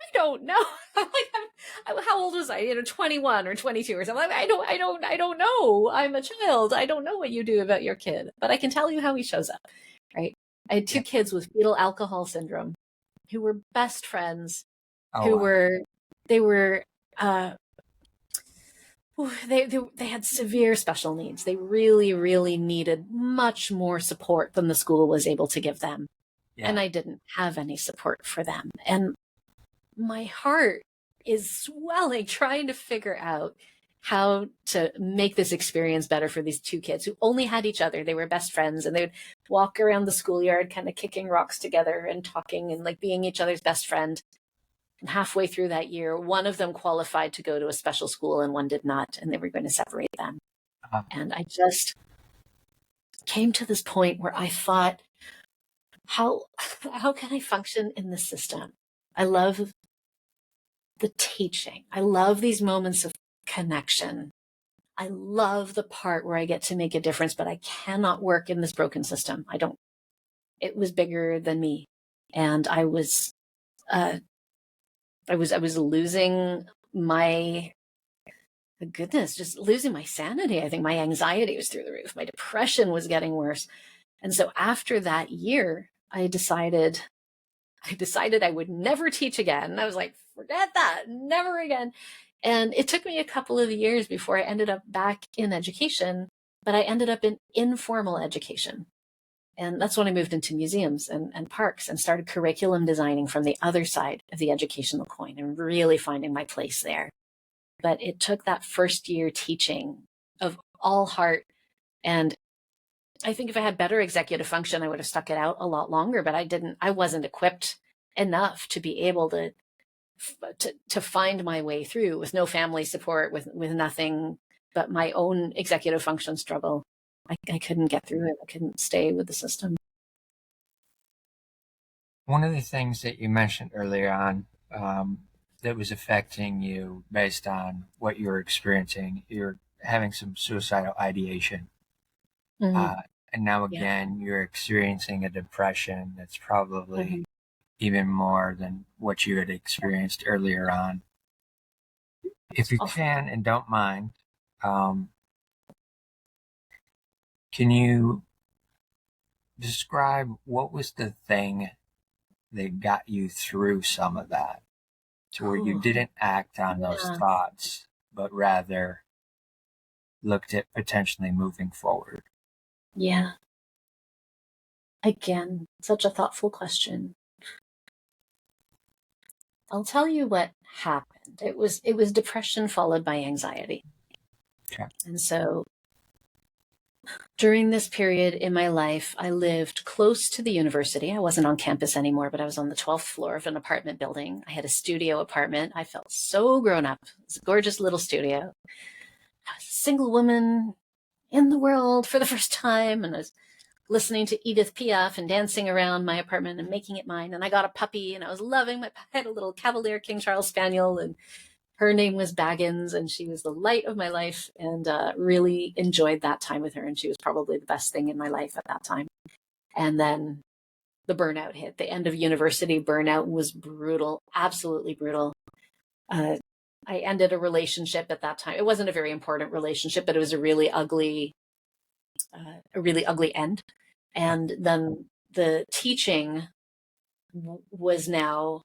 I don't know. I'm like, how old was I? 21 or 22 or something. I don't know. I'm a child. I don't know what you do about your kid, but I can tell you how he shows up, right? I had 2 kids with fetal alcohol syndrome who were best friends, they had severe special needs. They really, really needed much more support than the school was able to give them. Yeah. And I didn't have any support for them. And my heart is swelling trying to figure out how to make this experience better for these 2 kids who only had each other. They were best friends, and they would walk around the schoolyard kind of kicking rocks together and talking and like being each other's best friend. And halfway through that year, one of them qualified to go to a special school and one did not, and they were going to separate them. And I just came to this point where I thought, how can I function in this system? I love the teaching. I love these moments of connection. I love the part where I get to make a difference, but I cannot work in this broken system. It was bigger than me. And I was losing just losing my sanity. I think my anxiety was through the roof. My depression was getting worse. And so after that year, I decided I would never teach again. I was like, forget that, never again. And it took me a couple of years before I ended up back in education, but I ended up in informal education. And that's when I moved into museums and parks and started curriculum designing from the other side of the educational coin and really finding my place there. But it took that first year teaching of all heart. And I think if I had better executive function, I would have stuck it out a lot longer, but I wasn't equipped enough to be able to find my way through with no family support, with nothing but my own executive function struggle. I couldn't get through it. I couldn't stay with the system. One of the things that you mentioned earlier on that was affecting you based on what you were experiencing, you're having some suicidal ideation. Mm-hmm. And now again, you're experiencing a depression that's probably even more than what you had experienced earlier on. If you can and don't mind, Can you describe what was the thing that got you through some of that to where you Oh, didn't act on those yeah. thoughts, but rather looked at potentially moving forward? Yeah. Again, such a thoughtful question. I'll tell you what happened. It was depression followed by anxiety. Okay. And so during this period in my life, I lived close to the university. I wasn't on campus anymore, but I was on the 12th floor of an apartment building. I had a studio apartment. I felt so grown up. It was a gorgeous little studio. I was a single woman in the world for the first time, and I was listening to Edith Piaf and dancing around my apartment and making it mine. And I got a puppy, and I was loving my. I had a little Cavalier King Charles Spaniel, and her name was Baggins, and she was the light of my life, and really enjoyed that time with her. And she was probably the best thing in my life at that time. And then the burnout hit. The end of university burnout was brutal, absolutely brutal. I ended a relationship at that time. It wasn't a very important relationship, but it was a really ugly end. And then the teaching was now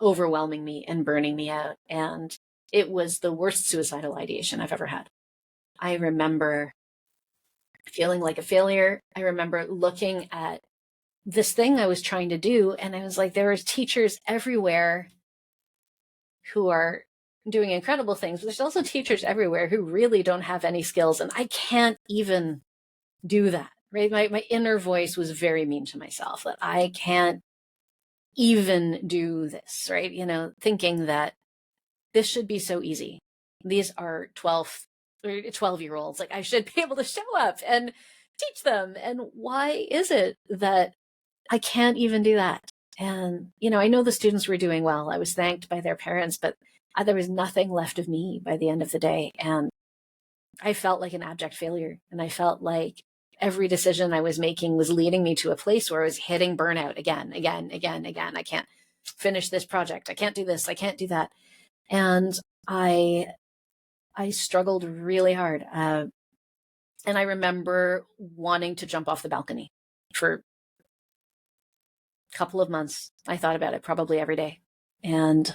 overwhelming me and burning me out. And it was the worst suicidal ideation I've ever had. I remember feeling like a failure. I remember looking at this thing I was trying to do, and I was like, there are teachers everywhere who are doing incredible things, but there's also teachers everywhere who really don't have any skills, and I can't even do that, right? My inner voice was very mean to myself, that I can't even do this, right? Thinking that this should be so easy. These are 12-year-olds. Like, I should be able to show up and teach them. And why is it that I can't even do that? And, I know the students were doing well. I was thanked by their parents, but there was nothing left of me by the end of the day. And I felt like an abject failure. And I felt like every decision I was making was leading me to a place where I was hitting burnout again. I can't finish this project. I can't do this. I can't do that. And I struggled really hard. And I remember wanting to jump off the balcony for a couple of months. I thought about it probably every day. And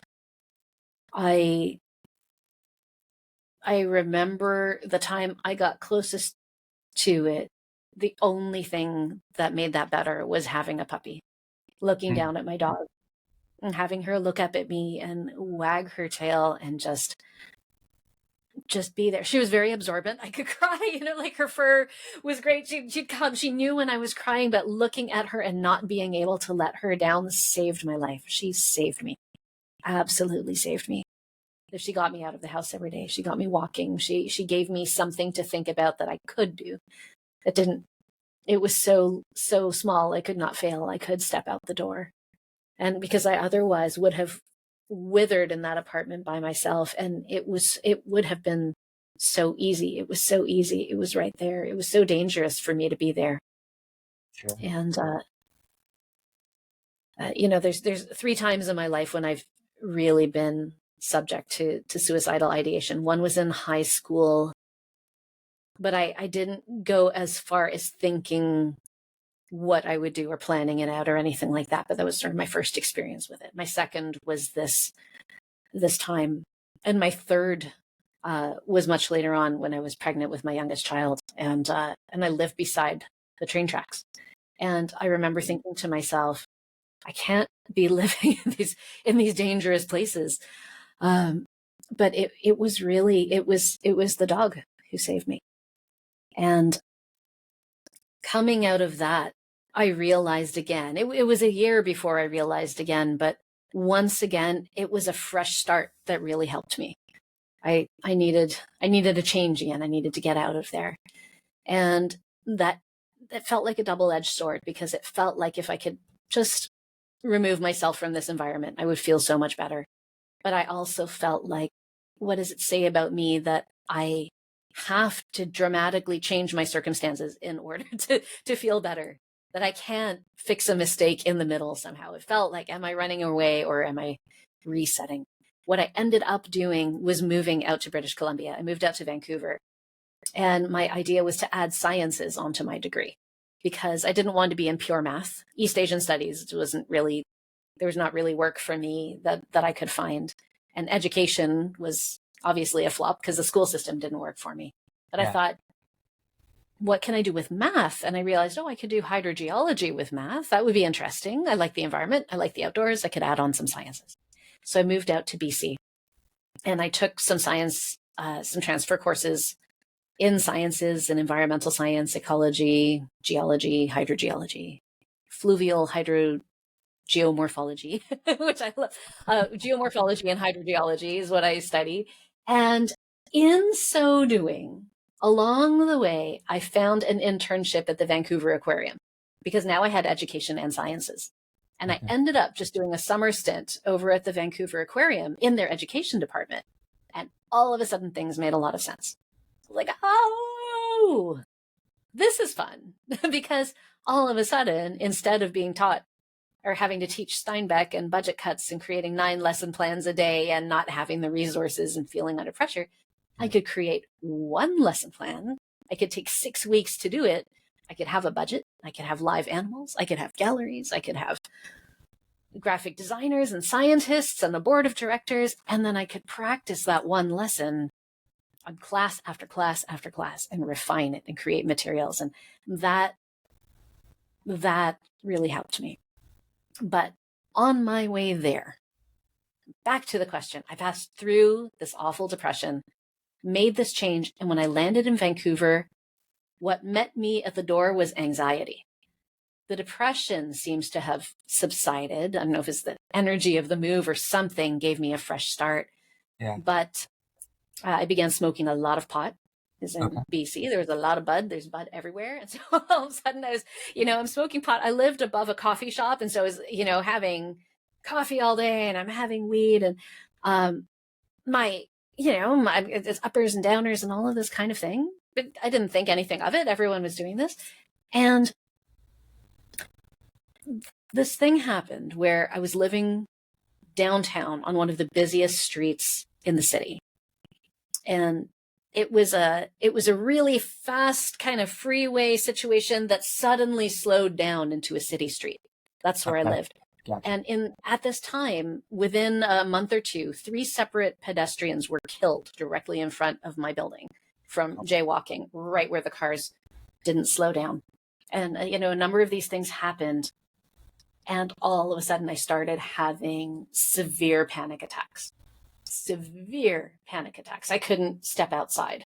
I remember the time I got closest to it. The only thing that made that better was having a puppy, looking down at my dog and having her look up at me and wag her tail and just be there. She was very absorbent. I could cry, like her fur was great. She'd come. She knew when I was crying, but looking at her and not being able to let her down saved my life. She saved me. Absolutely saved me. If she got me out of the house every day, she got me walking. She gave me something to think about that I could do. It was so small. I could not fail. I could step out the door. And because I otherwise would have withered in that apartment by myself. And it would have been so easy. It was so easy. It was right there. It was so dangerous for me to be there. Sure. And, there's 3 times in my life when I've really been subject to suicidal ideation. One was in high school, but I didn't go as far as thinking what I would do or planning it out or anything like that. But that was sort of my first experience with it. My second was this time. And my third was much later on when I was pregnant with my youngest child. And I lived beside the train tracks. And I remember thinking to myself, I can't be living in these dangerous places. But it was the dog who saved me. And coming out of that, I realized again, it was a year before I realized again, but once again, it was a fresh start that really helped me. I needed a change again. I needed to get out of there. And that felt like a double-edged sword, because it felt like if I could just remove myself from this environment, I would feel so much better. But I also felt like, what does it say about me that I have to dramatically change my circumstances in order to feel better? That I can't fix a mistake in the middle somehow. It felt like, am I running away or am I resetting? What I ended up doing was moving out to British Columbia. I moved out to Vancouver. And my idea was to add sciences onto my degree because I didn't want to be in pure math. East Asian studies wasn't really, there was not really work for me that I could find. And education was obviously a flop because the school system didn't work for me. But I thought, what can I do with math? And I realized, I could do hydrogeology with math. That would be interesting. I like the environment. I like the outdoors. I could add on some sciences. So I moved out to BC and I took some science, some transfer courses in sciences and environmental science, ecology, geology, hydrogeology, fluvial hydrogeomorphology, which I love. Geomorphology and hydrogeology is what I studied. And in so doing, along the way, I found an internship at the Vancouver Aquarium because now I had education and sciences. And I ended up just doing a summer stint over at the Vancouver Aquarium in their education department. And all of a sudden, things made a lot of sense. Like, oh, this is fun because all of a sudden, instead of being taught or having to teach Steinbeck and budget cuts and creating 9 lesson plans a day and not having the resources and feeling under pressure, I could create 1 lesson plan. I could take 6 weeks to do it. I could have a budget. I could have live animals. I could have galleries. I could have graphic designers and scientists and a board of directors. And then I could practice that 1 lesson on class after class after class and refine it and create materials. And that really helped me. But on my way there, back to the question, I passed through this awful depression, made this change. And when I landed in Vancouver, what met me at the door was anxiety. The depression seems to have subsided. I don't know if it's the energy of the move or something gave me a fresh start. But I began smoking a lot of pot. Because in BC, there was a lot of bud. There's bud everywhere. And so all of a sudden I was, I'm smoking pot. I lived above a coffee shop. And so I was, having coffee all day and I'm having weed and it's uppers and downers and all of this kind of thing. But I didn't think anything of it. Everyone was doing this. And this thing happened where I was living downtown on one of the busiest streets in the city. And it was a really fast kind of freeway situation that suddenly slowed down into a city street. That's where I lived. Gotcha. And at this time, within a month or two, 3 separate pedestrians were killed directly in front of my building from jaywalking, right where the cars didn't slow down. And, a number of these things happened. And all of a sudden I started having severe panic attacks. I couldn't step outside.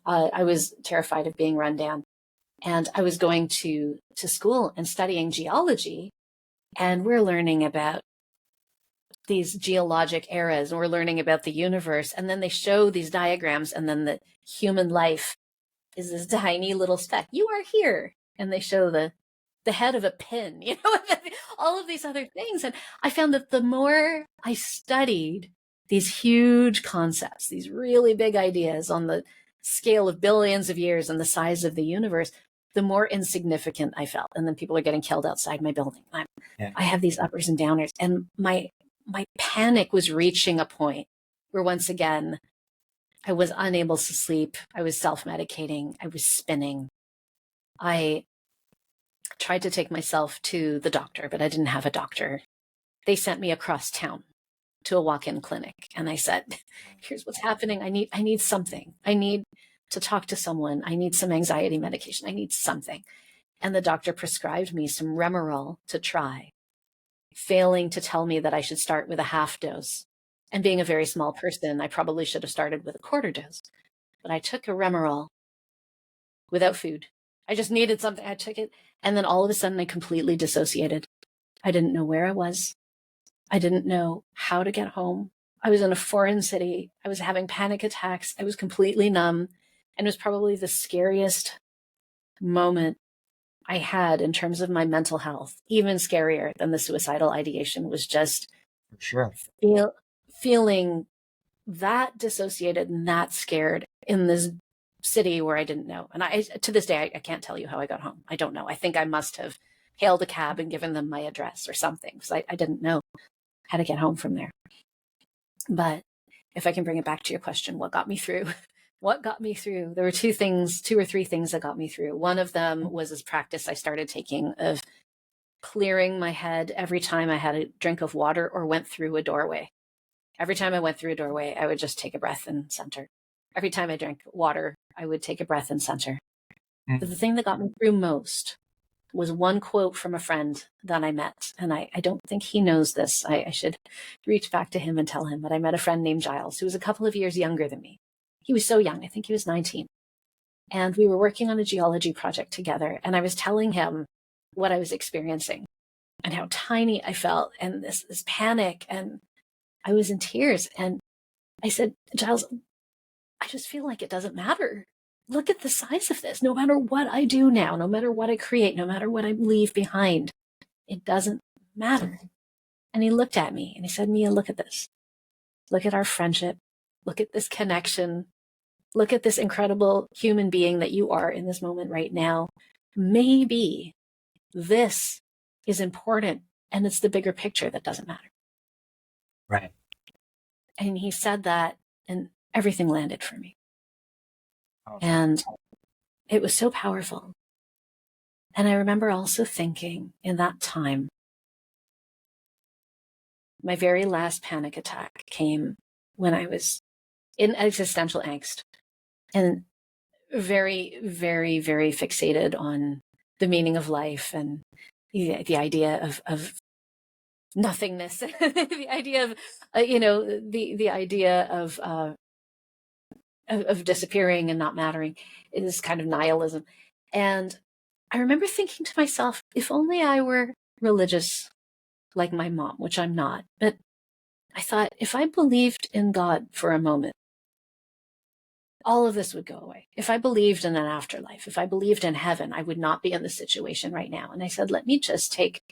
I was terrified of being run down. And I was going to school and studying geology. And we're learning about these geologic eras and we're learning about the universe. And then they show these diagrams and then the human life is this tiny little speck. You are here. And they show the head of a pin, all of these other things. And I found that the more I studied these huge concepts, these really big ideas on the scale of billions of years and the size of the universe, the more insignificant I felt. And then people are getting killed outside my building. I have these uppers and downers. And my panic was reaching a point where once again, I was unable to sleep. I was self-medicating. I was spinning. I tried to take myself to the doctor, but I didn't have a doctor. They sent me across town to a walk-in clinic. And I said, here's what's happening. I need something. I need to talk to someone. I need some anxiety medication. I need something. And the doctor prescribed me some Remeron to try, failing to tell me that I should start with a half dose. And being a very small person, I probably should have started with a quarter dose. But I took a Remeron without food. I just needed something. I took it. And then all of a sudden I completely dissociated. I didn't know where I was. I didn't know how to get home. I was in a foreign city. I was having panic attacks. I was completely numb. And it was probably the scariest moment I had in terms of my mental health. Even scarier than the suicidal ideation was just feeling that dissociated and that scared in this city where I didn't know. And to this day, I can't tell you how I got home. I don't know. I think I must have hailed a cab and given them my address or something because I didn't know how to get home from there. But if I can bring it back to your question, what got me through what got me through, there were two or three things that got me through. One of them was this practice I started taking of clearing my head every time I had a drink of water or went through a doorway. Every time I went through a doorway, I would just take a breath and center. Every time I drank water, I would take a breath and center. But the thing that got me through most was one quote from a friend that I met. And I don't think he knows this. I should reach back to him and tell him, but I met a friend named Giles, who was a couple of years younger than me. He was so young. I think he was 19. And we were working on a geology project together. And I was telling him what I was experiencing and how tiny I felt and this panic. And I was in tears. And I said, Giles, I just feel like it doesn't matter. Look at the size of this. No matter what I do now, no matter what I create, no matter what I leave behind, it doesn't matter. And he looked at me and he said, Mia, look at this. Look at our friendship. Look at this connection. Look at this incredible human being that you are in this moment right now. Maybe this is important and it's the bigger picture that doesn't matter. Right. And he said that and everything landed for me. Oh. And it was so powerful. And I remember also thinking in that time, my very last panic attack came when I was in existential angst and very, very, very fixated on the meaning of life and the idea of nothingness, the idea of, the idea of disappearing and not mattering is kind of nihilism. And I remember thinking to myself, if only I were religious like my mom, which I'm not, but I thought if I believed in God for a moment, all of this would go away. If I believed in an afterlife, if I believed in heaven, I would not be in this situation right now. And I said, let me just take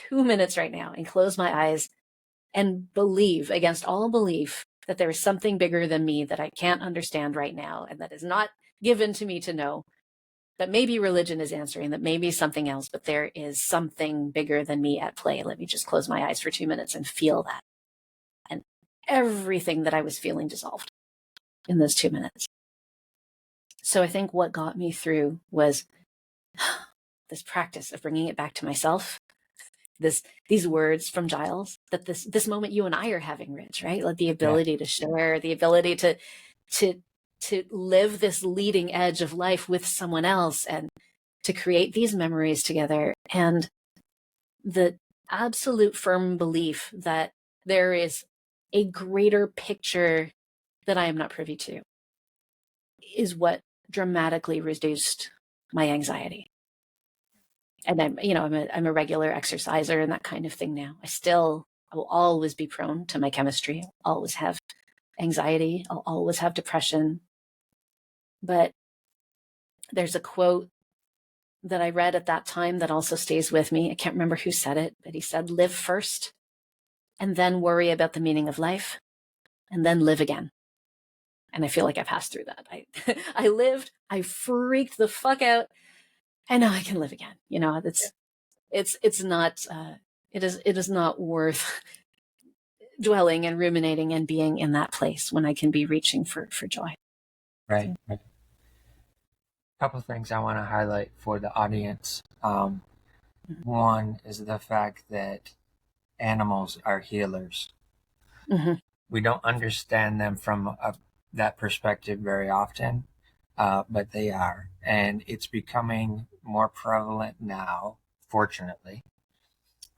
2 minutes right now and close my eyes and believe against all belief that there is something bigger than me that I can't understand right now and that is not given to me to know, that maybe religion is answering, that maybe something else, but there is something bigger than me at play. Let me just close my eyes for 2 minutes and feel that. And everything that I was feeling dissolved in those 2 minutes. So I think what got me through was this practice of bringing it back to myself. These words from Giles, that this moment you and I are having, Rich, right? Like the ability to share, the ability to live this leading edge of life with someone else and to create these memories together. And the absolute firm belief that there is a greater picture that I am not privy to is what dramatically reduced my anxiety. And I'm a regular exerciser and that kind of thing now. I will always be prone to my chemistry. I'll always have anxiety. I'll always have depression. But there's a quote that I read at that time that also stays with me. I can't remember who said it, but he said, live first and then worry about the meaning of life and then live again. And I feel like I passed through that. I lived, I freaked the fuck out. And now I can live again. It's not, it is not worth dwelling and ruminating and being in that place when I can be reaching for joy. Right. A couple of things I want to highlight for the audience. One is the fact that animals are healers. Mm-hmm. We don't understand them from that perspective very often, but they are. And it's becoming more prevalent now, fortunately,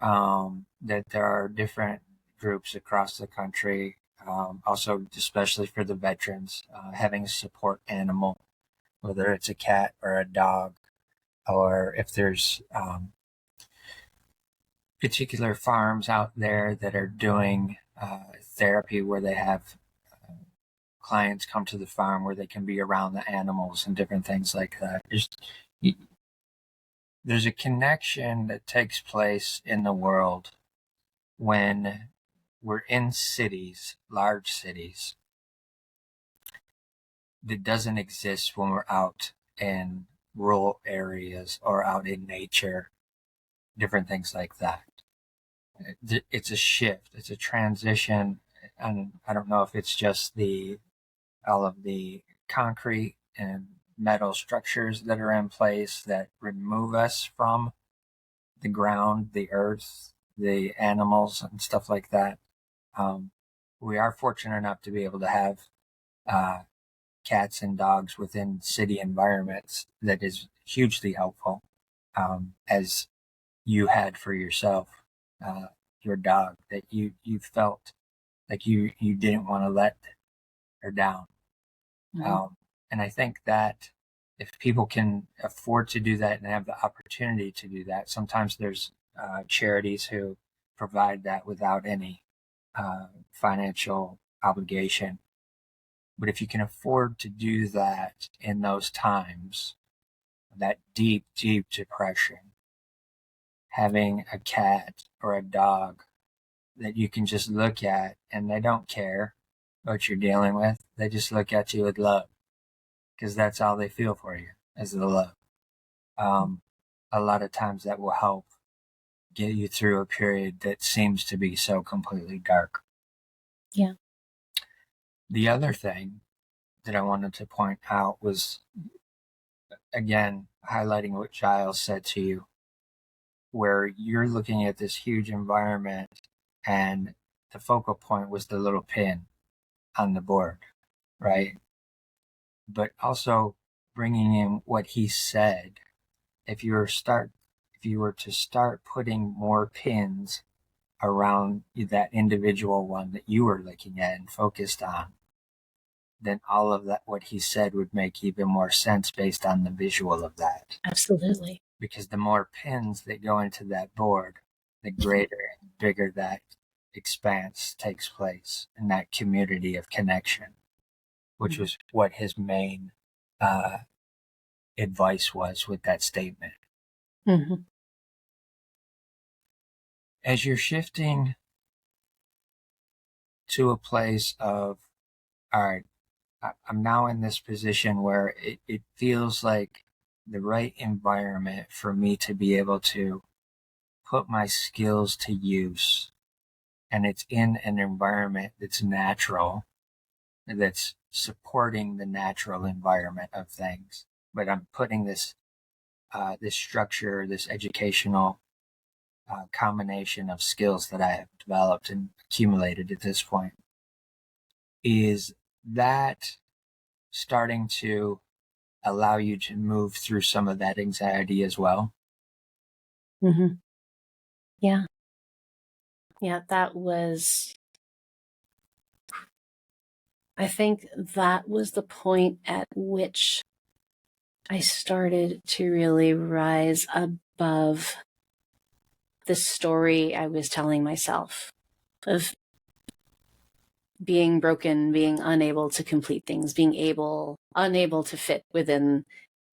that there are different groups across the country, also especially for the veterans, having a support animal, whether it's a cat or a dog, or if there's particular farms out there that are doing therapy where they have clients come to the farm where they can be around the animals and different things like that. There's a connection that takes place in the world when we're in cities, large cities, that doesn't exist when we're out in rural areas or out in nature, different things like that. It's a shift, it's a transition, and I don't know if it's just all of the concrete and metal structures that are in place that remove us from the ground, the earth, the animals, and stuff like that. We are fortunate enough to be able to have cats and dogs within city environments that is hugely helpful, as you had for yourself, your dog, that you felt like you didn't want to let her down. Mm-hmm. And I think that if people can afford to do that and have the opportunity to do that, sometimes there's charities who provide that without any financial obligation. But if you can afford to do that in those times, that deep, deep depression, having a cat or a dog that you can just look at and they don't care what you're dealing with. They just look at you with love, because that's all they feel for you is the love. A lot of times that will help get you through a period that seems to be so completely dark. Yeah. The other thing that I wanted to point out was, again, highlighting what Giles said to you, where you're looking at this huge environment and the focal point was the little pin on the board, right? But also bringing in what he said, if you were to start putting more pins around that individual one that you were looking at and focused on, then all of that, what he said, would make even more sense based on the visual of that. Absolutely. Because the more pins that go into that board, the greater and bigger that expanse takes place in that community of connection, which was what his main advice was with that statement. Mm-hmm. As you're shifting to a place of, all right, I'm now in this position where it feels like the right environment for me to be able to put my skills to use. And it's in an environment that's natural, that's supporting the natural environment of things. But I'm putting this structure, this educational combination of skills that I have developed and accumulated at this point. Is that starting to allow you to move through some of that anxiety as well? Mm-hmm. Yeah. Yeah, I think that was the point at which I started to really rise above the story I was telling myself of being broken, being unable to complete things, being unable to fit within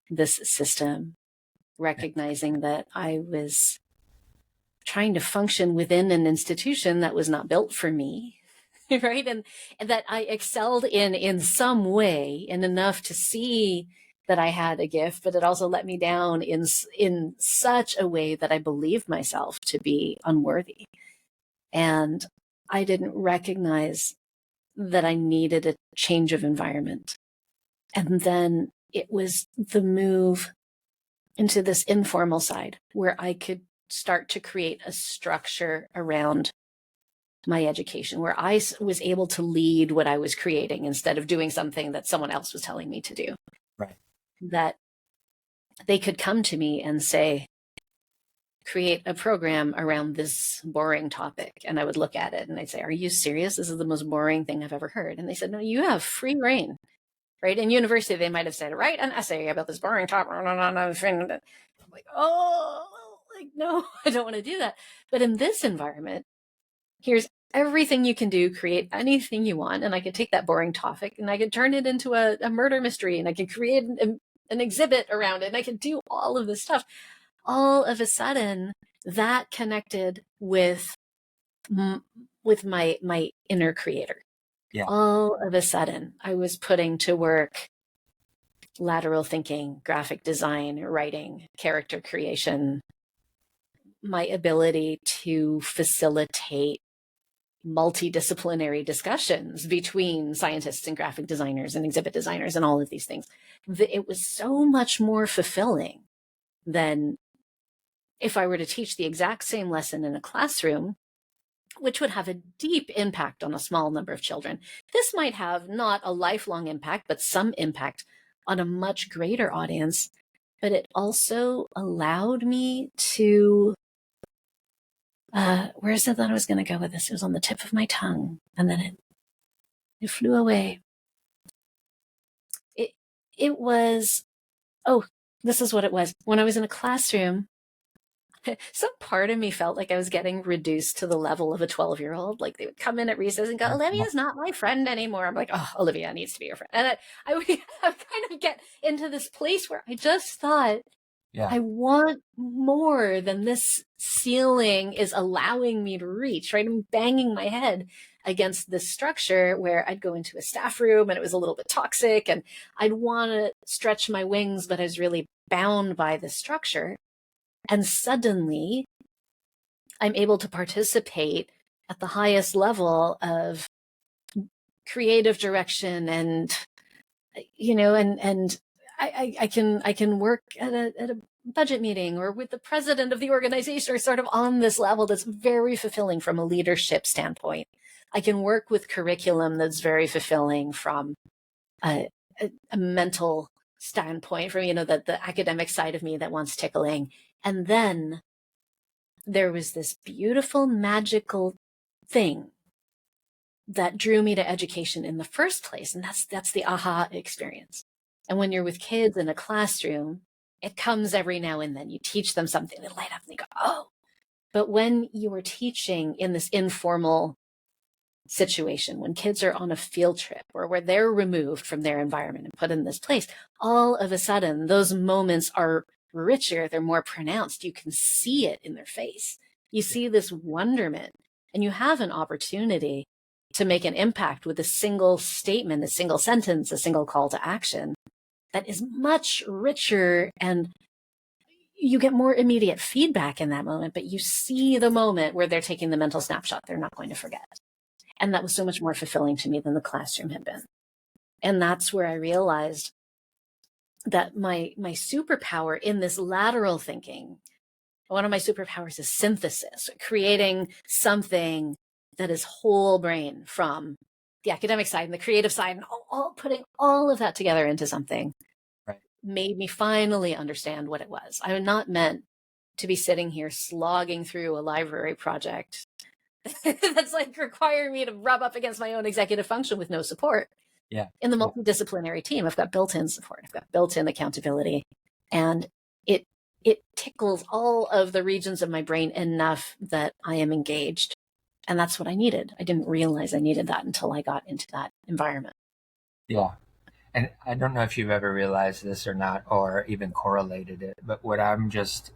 this system, recognizing that I was trying to function within an institution that was not built for me, right? And that I excelled in some way, and enough to see that I had a gift, but it also let me down in such a way that I believed myself to be unworthy. And I didn't recognize that I needed a change of environment. And then it was the move into this informal side where I could start to create a structure around my education, where I was able to lead what I was creating instead of doing something that someone else was telling me to do. Right. That they could come to me and say, create a program around this boring topic. And I would look at it and I'd say, are you serious? This is the most boring thing I've ever heard. And they said, no, you have free reign. Right? In university, they might have said, write an essay about this boring topic. I'm like, oh, like, no, I don't want to do that. But in this environment, here's everything you can do, create anything you want. And I could take that boring topic and I could turn it into a murder mystery, and I could create an exhibit around it, and I could do all of this stuff. All of a sudden, that connected with my inner creator. Yeah. All of a sudden, I was putting to work lateral thinking, graphic design, writing, character creation, my ability to facilitate multidisciplinary discussions between scientists and graphic designers and exhibit designers and all of these things. It was so much more fulfilling than if I were to teach the exact same lesson in a classroom, which would have a deep impact on a small number of children. This might have not a lifelong impact, but some impact on a much greater audience. But it also allowed me to where is it that I was going to go with this? It was on the tip of my tongue, and then it flew away. It was, oh, this is what it was. When I was in a classroom, some part of me felt like I was getting reduced to the level of a 12-year-old. Like they would come in at recess and go, Olivia's not my friend anymore. I'm like, oh, Olivia needs to be your friend. And I would kind of get into this place where I just thought, I want more than this ceiling is allowing me to reach, right? I'm banging my head against this structure where I'd go into a staff room and it was a little bit toxic and I'd want to stretch my wings, but I was really bound by the structure. And suddenly I'm able to participate at the highest level of creative direction and, you know, and I can work at a budget meeting or with the president of the organization or sort of on this level that's very fulfilling from a leadership standpoint. I can work with curriculum that's very fulfilling from a mental standpoint, from, you know, the academic side of me that wants tickling. And then there was this beautiful, magical thing that drew me to education in the first place. And that's the aha experience. And when you're with kids in a classroom, it comes every now and then. You teach them something, they light up and they go, oh. But when you are teaching in this informal situation, when kids are on a field trip or where they're removed from their environment and put in this place, all of a sudden, those moments are richer, they're more pronounced. You can see it in their face. You see this wonderment, and you have an opportunity to make an impact with a single statement, a single sentence, a single call to action that is much richer, and you get more immediate feedback in that moment, but you see the moment where they're taking the mental snapshot they're not going to forget. And that was so much more fulfilling to me than the classroom had been. And that's where I realized that my superpower in this lateral thinking, one of my superpowers is synthesis, creating something that is whole brain from the academic side and the creative side, and all putting all of that together into something made me finally understand what it was. I was not meant to be sitting here slogging through a library project that's like requiring me to rub up against my own executive function with no support. Yeah. In the multidisciplinary team, I've got built-in support, I've got built-in accountability, and it tickles all of the regions of my brain enough that I am engaged. And that's what I needed. I didn't realize I needed that until I got into that environment. Yeah. And I don't know if you've ever realized this or not, or even correlated it, but what I'm just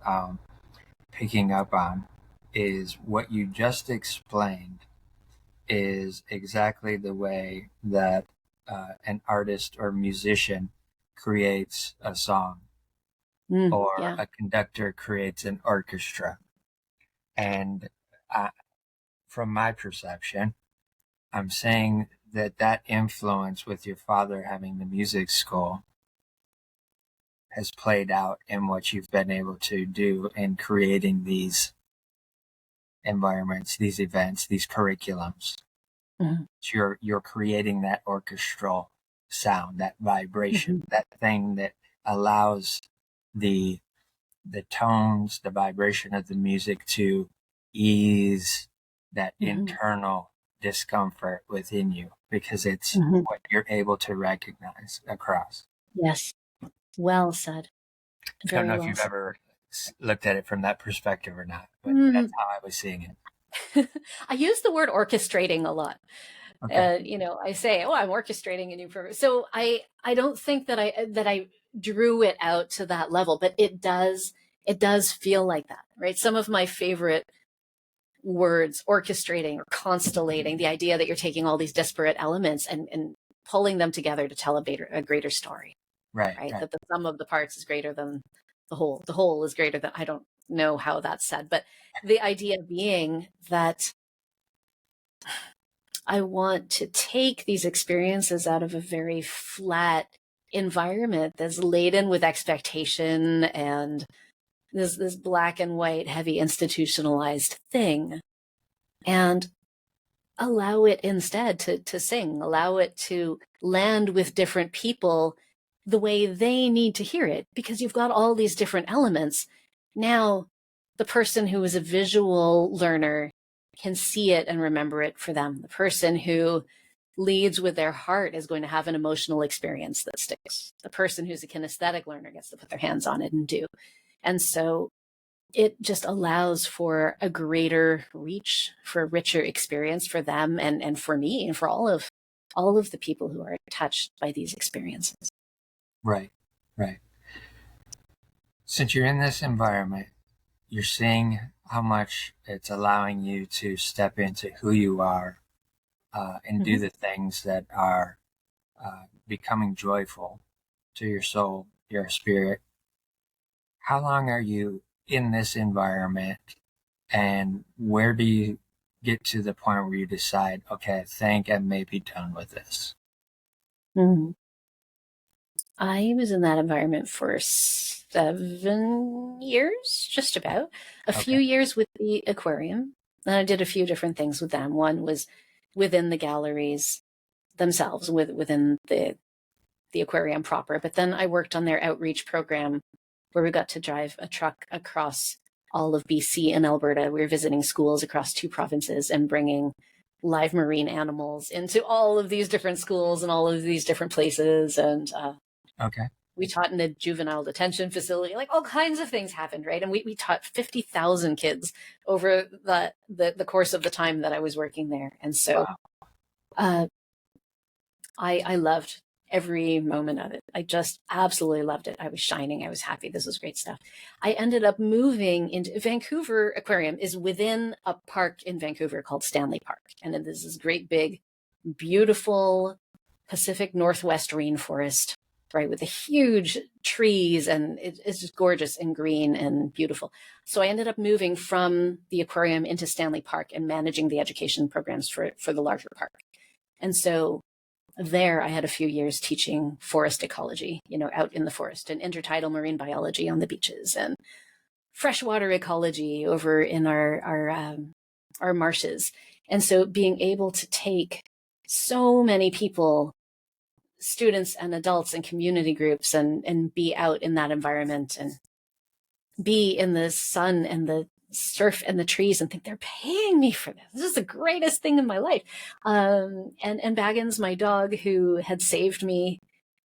picking up on is what you just explained is exactly the way that an artist or musician creates a song, or a conductor creates an orchestra. And from my perception, I'm saying that influence with your father having the music school has played out in what you've been able to do in creating these environments, these events, these curriculums. Mm-hmm. So you're creating that orchestral sound, that vibration, that thing that allows the tones, the vibration of the music to ease that internal discomfort within you, because it's what you're able to recognize across. Yes. Well said. I don't know if you've ever looked at it from that perspective or not, but that's how I was seeing it. I use the word orchestrating a lot. Okay. You know, I say, oh, I'm orchestrating a new program. So I don't think that I drew it out to that level, but it does feel like that, right? Some of my favorite words, orchestrating or constellating, the idea that you're taking all these disparate elements and pulling them together to tell a greater story. Right. That the sum of the parts is greater than the whole. The whole is greater than, I don't know how that's said, but the idea being that I want to take these experiences out of a very flat environment that's laden with expectation and this black and white, heavy institutionalized thing, and allow it instead to sing, allow it to land with different people the way they need to hear it, because you've got all these different elements. Now, the person who is a visual learner can see it and remember it for them. The person who leads with their heart is going to have an emotional experience that sticks. The person who's a kinesthetic learner gets to put their hands on it and do. And so it just allows for a greater reach, for a richer experience for them and for me and for all of the people who are touched by these experiences. Right, right. Since you're in this environment, you're seeing how much it's allowing you to step into who you are and do the things that are becoming joyful to your soul, your spirit. How long are you in this environment, and where do you get to the point where you decide, okay, I think I may be done with this? I was in that environment for 7 years, just about. A few years with the aquarium. And I did a few different things with them. One was within the galleries themselves, within the aquarium proper. But then I worked on their outreach program, where we got to drive a truck across all of BC and Alberta. We were visiting schools across 2 provinces and bringing live marine animals into all of these different schools and all of these different places. And we taught in a juvenile detention facility. Like, all kinds of things happened, right? And we taught 50,000 kids over the course of the time that I was working there. And so I loved every moment of it. I just absolutely loved it. I was shining. I was happy. This was great stuff. I ended up moving into Vancouver Aquarium is within a park in Vancouver called Stanley Park. And this is great, big, beautiful Pacific Northwest rainforest, right? With the huge trees, and it's just gorgeous and green and beautiful. So I ended up moving from the aquarium into Stanley Park and managing the education programs for the larger park. And so there I had a few years teaching forest ecology, out in the forest, and intertidal marine biology on the beaches, and freshwater ecology over in our marshes. And so being able to take so many people, students and adults and community groups, and be out in that environment and be in the sun and the surf and the trees and think they're paying me for this. This is the greatest thing in my life. And Baggins, my dog, who had saved me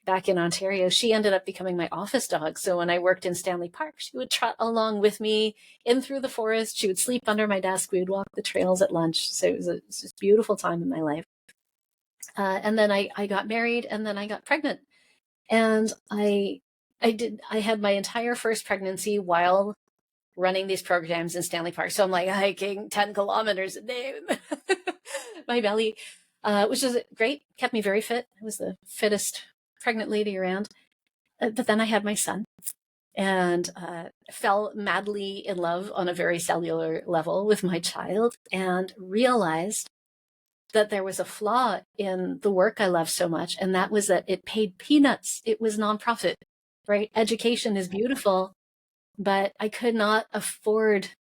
back in Ontario, she ended up becoming my office dog. So when I worked in Stanley Park, she would trot along with me in through the forest. She would sleep under my desk. We would walk the trails at lunch. So it was a beautiful time in my life. And then I got married, and then I got pregnant. And I had my entire first pregnancy while running these programs in Stanley Park. So I'm like hiking 10 kilometers a day with my belly, which is great. Kept me very fit. I was the fittest pregnant lady around. But then I had my son, and fell madly in love on a very cellular level with my child, and realized that there was a flaw in the work I love so much. And that was that it paid peanuts. It was nonprofit, right? Education is beautiful, but I could not afford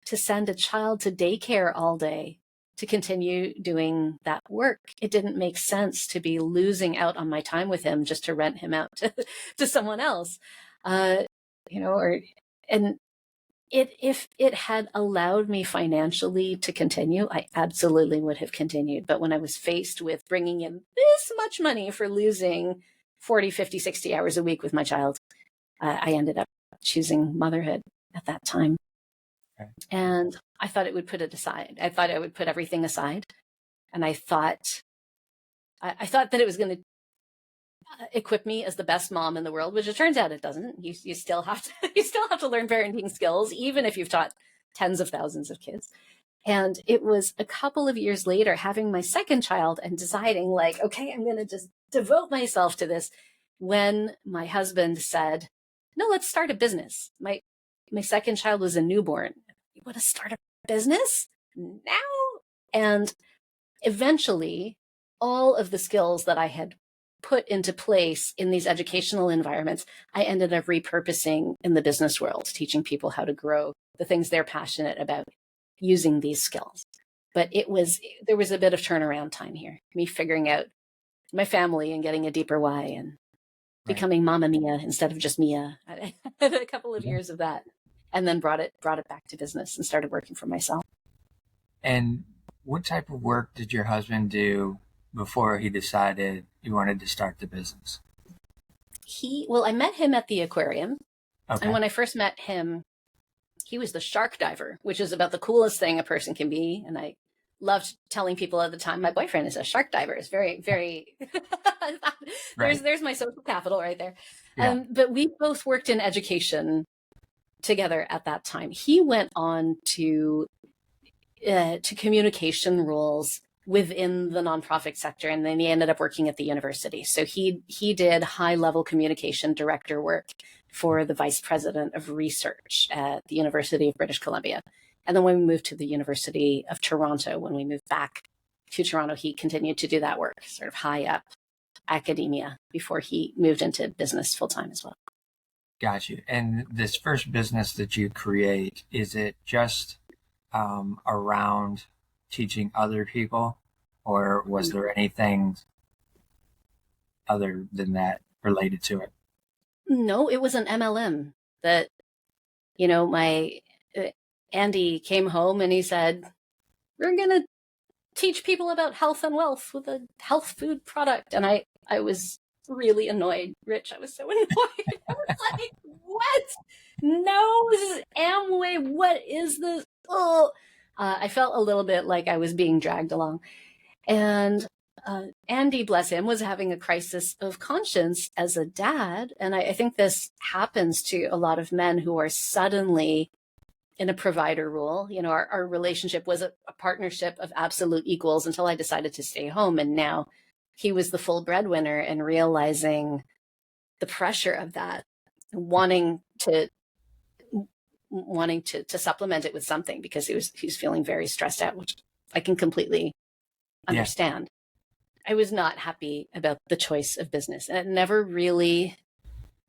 to send a child to daycare all day to continue doing that work. It didn't make sense to be losing out on my time with him just to rent him out to someone else. If it had allowed me financially to continue, I absolutely would have continued. But when I was faced with bringing in this much money for losing 40, 50, 60 hours a week with my child, I ended up choosing motherhood at that time. Okay. And I thought it would put it aside. I thought I would put everything aside. And I thought that it was going to equip me as the best mom in the world, which it turns out it doesn't. You still have to learn parenting skills, even if you've taught tens of thousands of kids. And it was a couple of years later, having my second child and deciding, like, okay, I'm going to just devote myself to this, when my husband said, no, let's start a business. My second child was a newborn. You want to start a business now? And eventually, all of the skills that I had put into place in these educational environments, I ended up repurposing in the business world, teaching people how to grow the things they're passionate about using these skills. But there was a bit of turnaround time here, me figuring out my family and getting a deeper why and becoming Mama Mia instead of just Mia. I had a couple of years of that, and then brought it back to business and started working for myself. And what type of work did your husband do before he decided he wanted to start the business? I met him at the aquarium. Okay. And when I first met him, he was the shark diver, which is about the coolest thing a person can be. And I loved telling people at the time, my boyfriend is a shark diver. It's very, very, there's my social capital right there. Yeah. But we both worked in education together at that time. He went on to communication roles within the nonprofit sector, and then he ended up working at the university. So he did high-level communication director work for the vice president of research at the University of British Columbia. And then when we moved to the University of Toronto, when we moved back to Toronto, he continued to do that work, sort of high up academia, before he moved into business full-time as well. Got you. And this first business that you create, is it just around teaching other people, or was there anything other than that related to it? No, it was an MLM that, my Andy came home and he said, we're going to teach people about health and wealth with a health food product. And I was really annoyed, Rich. I was so annoyed. I was like, what? No, this is Amway. What is this? Oh, I felt a little bit like I was being dragged along. And Andy, bless him, was having a crisis of conscience as a dad. And I think this happens to a lot of men who are suddenly in a provider role. Our relationship was a partnership of absolute equals until I decided to stay home. And now he was the full breadwinner, and realizing the pressure of that, wanting to supplement it with something, because he's feeling very stressed out, which I can completely understand. Yeah. I was not happy about the choice of business, and it never really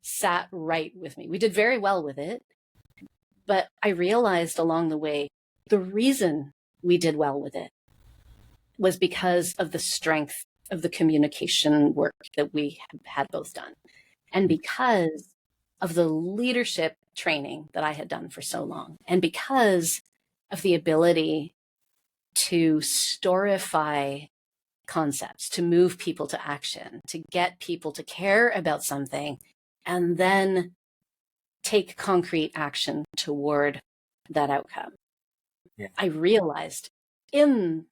sat right with me. We did very well with it, but I realized along the way, the reason we did well with it was because of the strength of the communication work that we had both done, and because of the leadership training that I had done for so long, and because of the ability to storify concepts, to move people to action, to get people to care about something, and then take concrete action toward that outcome. Yeah. I realized in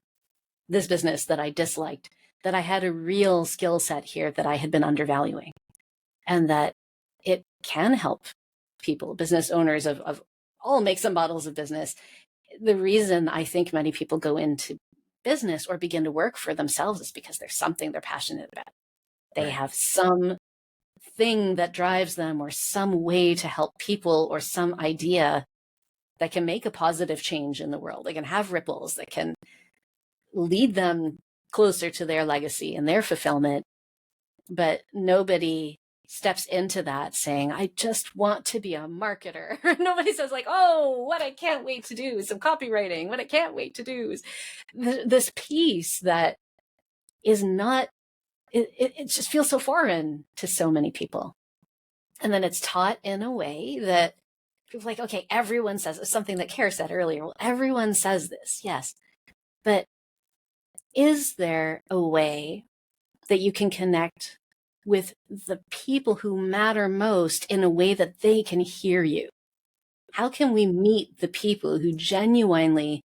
this business that I disliked that I had a real skill set here that I had been undervaluing, and that it can help people, business owners of all makes and models of business. The reason I think many people go into business or begin to work for themselves is because there's something they're passionate about. They have some thing that drives them, or some way to help people, or some idea that can make a positive change in the world. They can have ripples that can lead them closer to their legacy and their fulfillment. But nobody steps into that saying, I just want to be a marketer. Nobody says like, oh, what I can't wait to do is some copywriting. What I can't wait to do is this piece that is not, it just feels so foreign to so many people. And then it's taught in a way that people like, okay, everyone says something that Kara said earlier. Well, everyone says this. Yes. But is there a way that you can connect with the people who matter most in a way that they can hear you? How can we meet the people who genuinely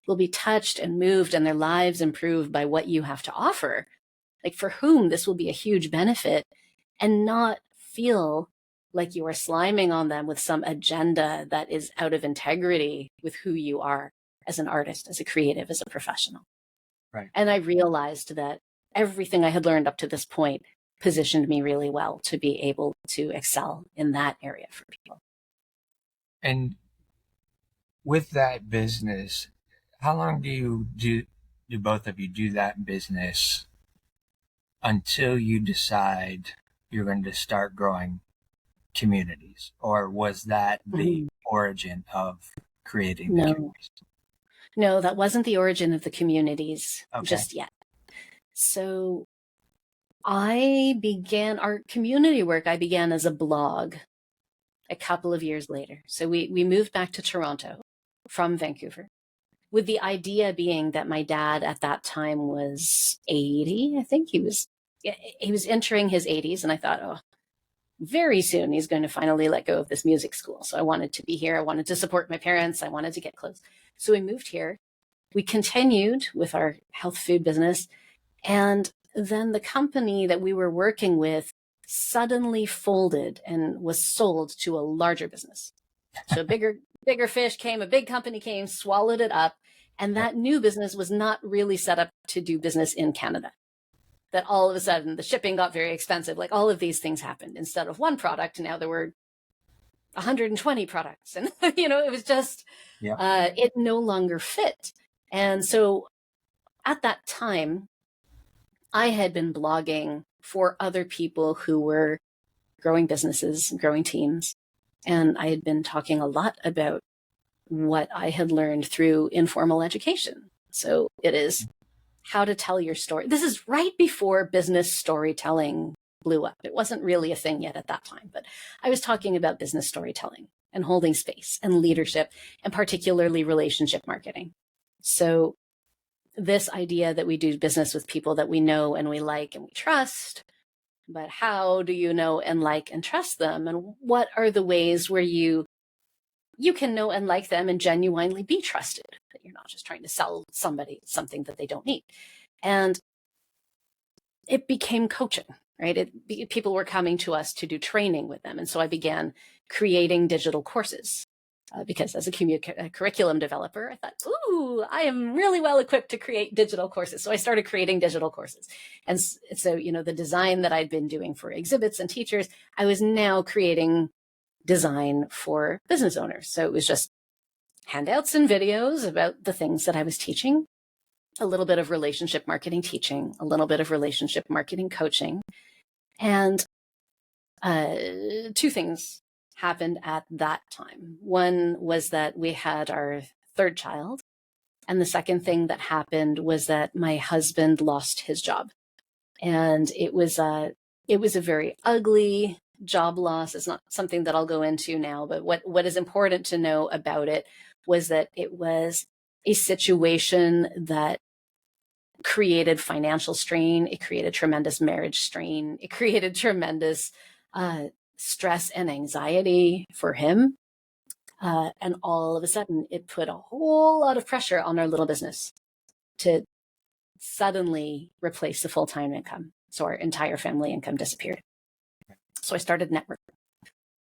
will be touched and moved and their lives improved by what you have to offer? Like, for whom this will be a huge benefit, and not feel like you are sliming on them with some agenda that is out of integrity with who you are as an artist, as a creative, as a professional. Right. And I realized that everything I had learned up to this point positioned me really well to be able to excel in that area for people. And with that business, how long do you do both of you do that business until you decide you're going to start growing communities? Or was that the origin of creating the communities? No, that wasn't the origin of the communities just yet. So I began our community work. I began as a blog a couple of years later. So we moved back to Toronto from Vancouver, with the idea being that my dad at that time was 80. I think he was entering his 80s. And I thought, oh, very soon he's going to finally let go of this music school. So I wanted to be here. I wanted to support my parents. I wanted to get close. So we moved here. We continued with our health food business. And then the company that we were working with suddenly folded and was sold to a larger business. So a bigger fish came, a big company came, swallowed it up. And that new business was not really set up to do business in Canada. That all of a sudden the shipping got very expensive. Like all of these things happened. Instead of one product, now there were 120 products. And, it was just, it no longer fit. And so at that time, I had been blogging for other people who were growing businesses, growing teams. And I had been talking a lot about what I had learned through informal education. So it is how to tell your story. This is right before business storytelling blew up. It wasn't really a thing yet at that time, but I was talking about business storytelling and holding space and leadership, and particularly relationship marketing. So this idea that we do business with people that we know and we like and we trust, but how do you know and like and trust them? And what are the ways where you can know and like them and genuinely be trusted, that you're not just trying to sell somebody something that they don't need? And it became coaching, right? People were coming to us to do training with them. And so I began creating digital courses because as a curriculum developer, I thought, ooh, I am really well equipped to create digital courses. So I started creating digital courses. And so, the design that I'd been doing for exhibits and teachers, I was now creating design for business owners. So it was just handouts and videos about the things that I was teaching, a little bit of relationship marketing teaching, a little bit of relationship marketing coaching. And two things happened at that time. One was that we had our third child. And the second thing that happened was that my husband lost his job. And it was a very ugly job loss. It's not something that I'll go into now, but what is important to know about it was that it was a situation that created financial strain. It created tremendous marriage strain. It created tremendous stress and anxiety for him. And all of a sudden, it put a whole lot of pressure on our little business to suddenly replace the full-time income. So our entire family income disappeared. So I started networking.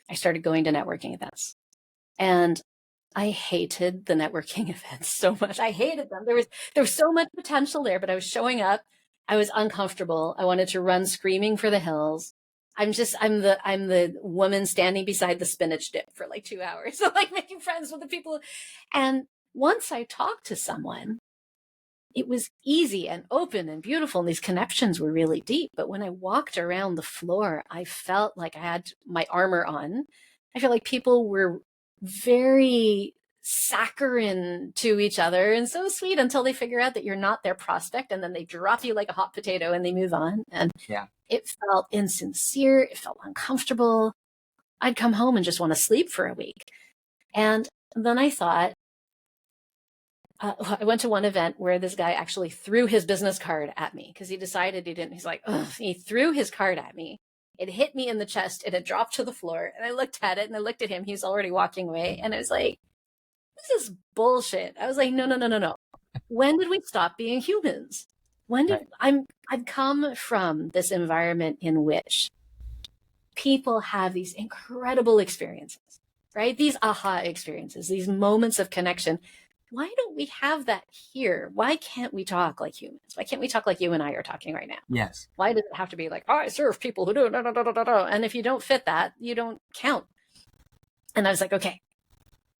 I started going to networking events. And I hated the networking events so much. I hated them. There was so much potential there, but I was showing up. I was uncomfortable. I wanted to run screaming for the hills. I'm the woman standing beside the spinach dip for like 2 hours. So like making friends with the people. And once I talked to someone, it was easy and open and beautiful. And these connections were really deep. But when I walked around the floor, I felt like I had my armor on. I feel like people were very saccharine to each other and so sweet until they figure out that you're not their prospect. And then they drop you like a hot potato and they move on. And it felt insincere. It felt uncomfortable. I'd come home and just want to sleep for a week. And then I thought, I went to one event where this guy actually threw his business card at me because he decided he didn't. He's like, ugh. He threw his card at me. It hit me in the chest and it dropped to the floor. And I looked at it and I looked at him. He's already walking away. And I was like, this is bullshit. I was like, no. When did we stop being humans? I've come from this environment in which people have these incredible experiences, right? These aha experiences, these moments of connection. Why don't we have that here? Why can't we talk like humans? Why can't we talk like you and I are talking right now? Yes. Why does it have to be like, oh, I serve people who do, and if you don't fit that, you don't count. And I was like, okay,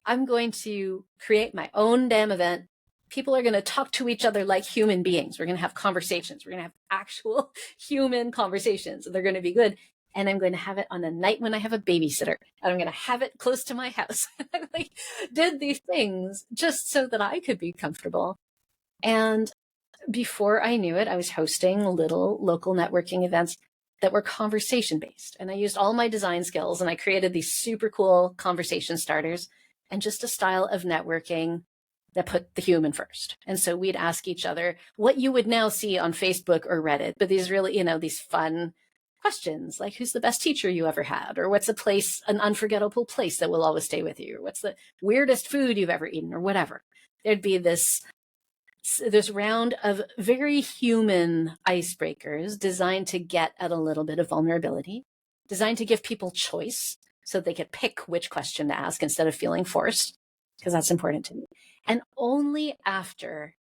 I'm going to create my own damn event people are going to talk to each other like human beings. We're going to have conversations. We're going to have actual human conversations. They're going to be good. And I'm going to have it on a night when I have a babysitter. And I'm going to have it close to my house. I like did these things just so that I could be comfortable. And before I knew it, I was hosting little local networking events that were conversation based. And I used all my design skills and I created these super cool conversation starters and just a style of networking that put the human first. And so we'd ask each other what you would now see on Facebook or Reddit, but these really, these fun questions like, who's the best teacher you ever had? Or what's an unforgettable place that will always stay with you? Or what's the weirdest food you've ever eaten, or whatever. There'd be this round of very human icebreakers designed to get at a little bit of vulnerability, designed to give people choice so they could pick which question to ask instead of feeling forced, because that's important to me. And only after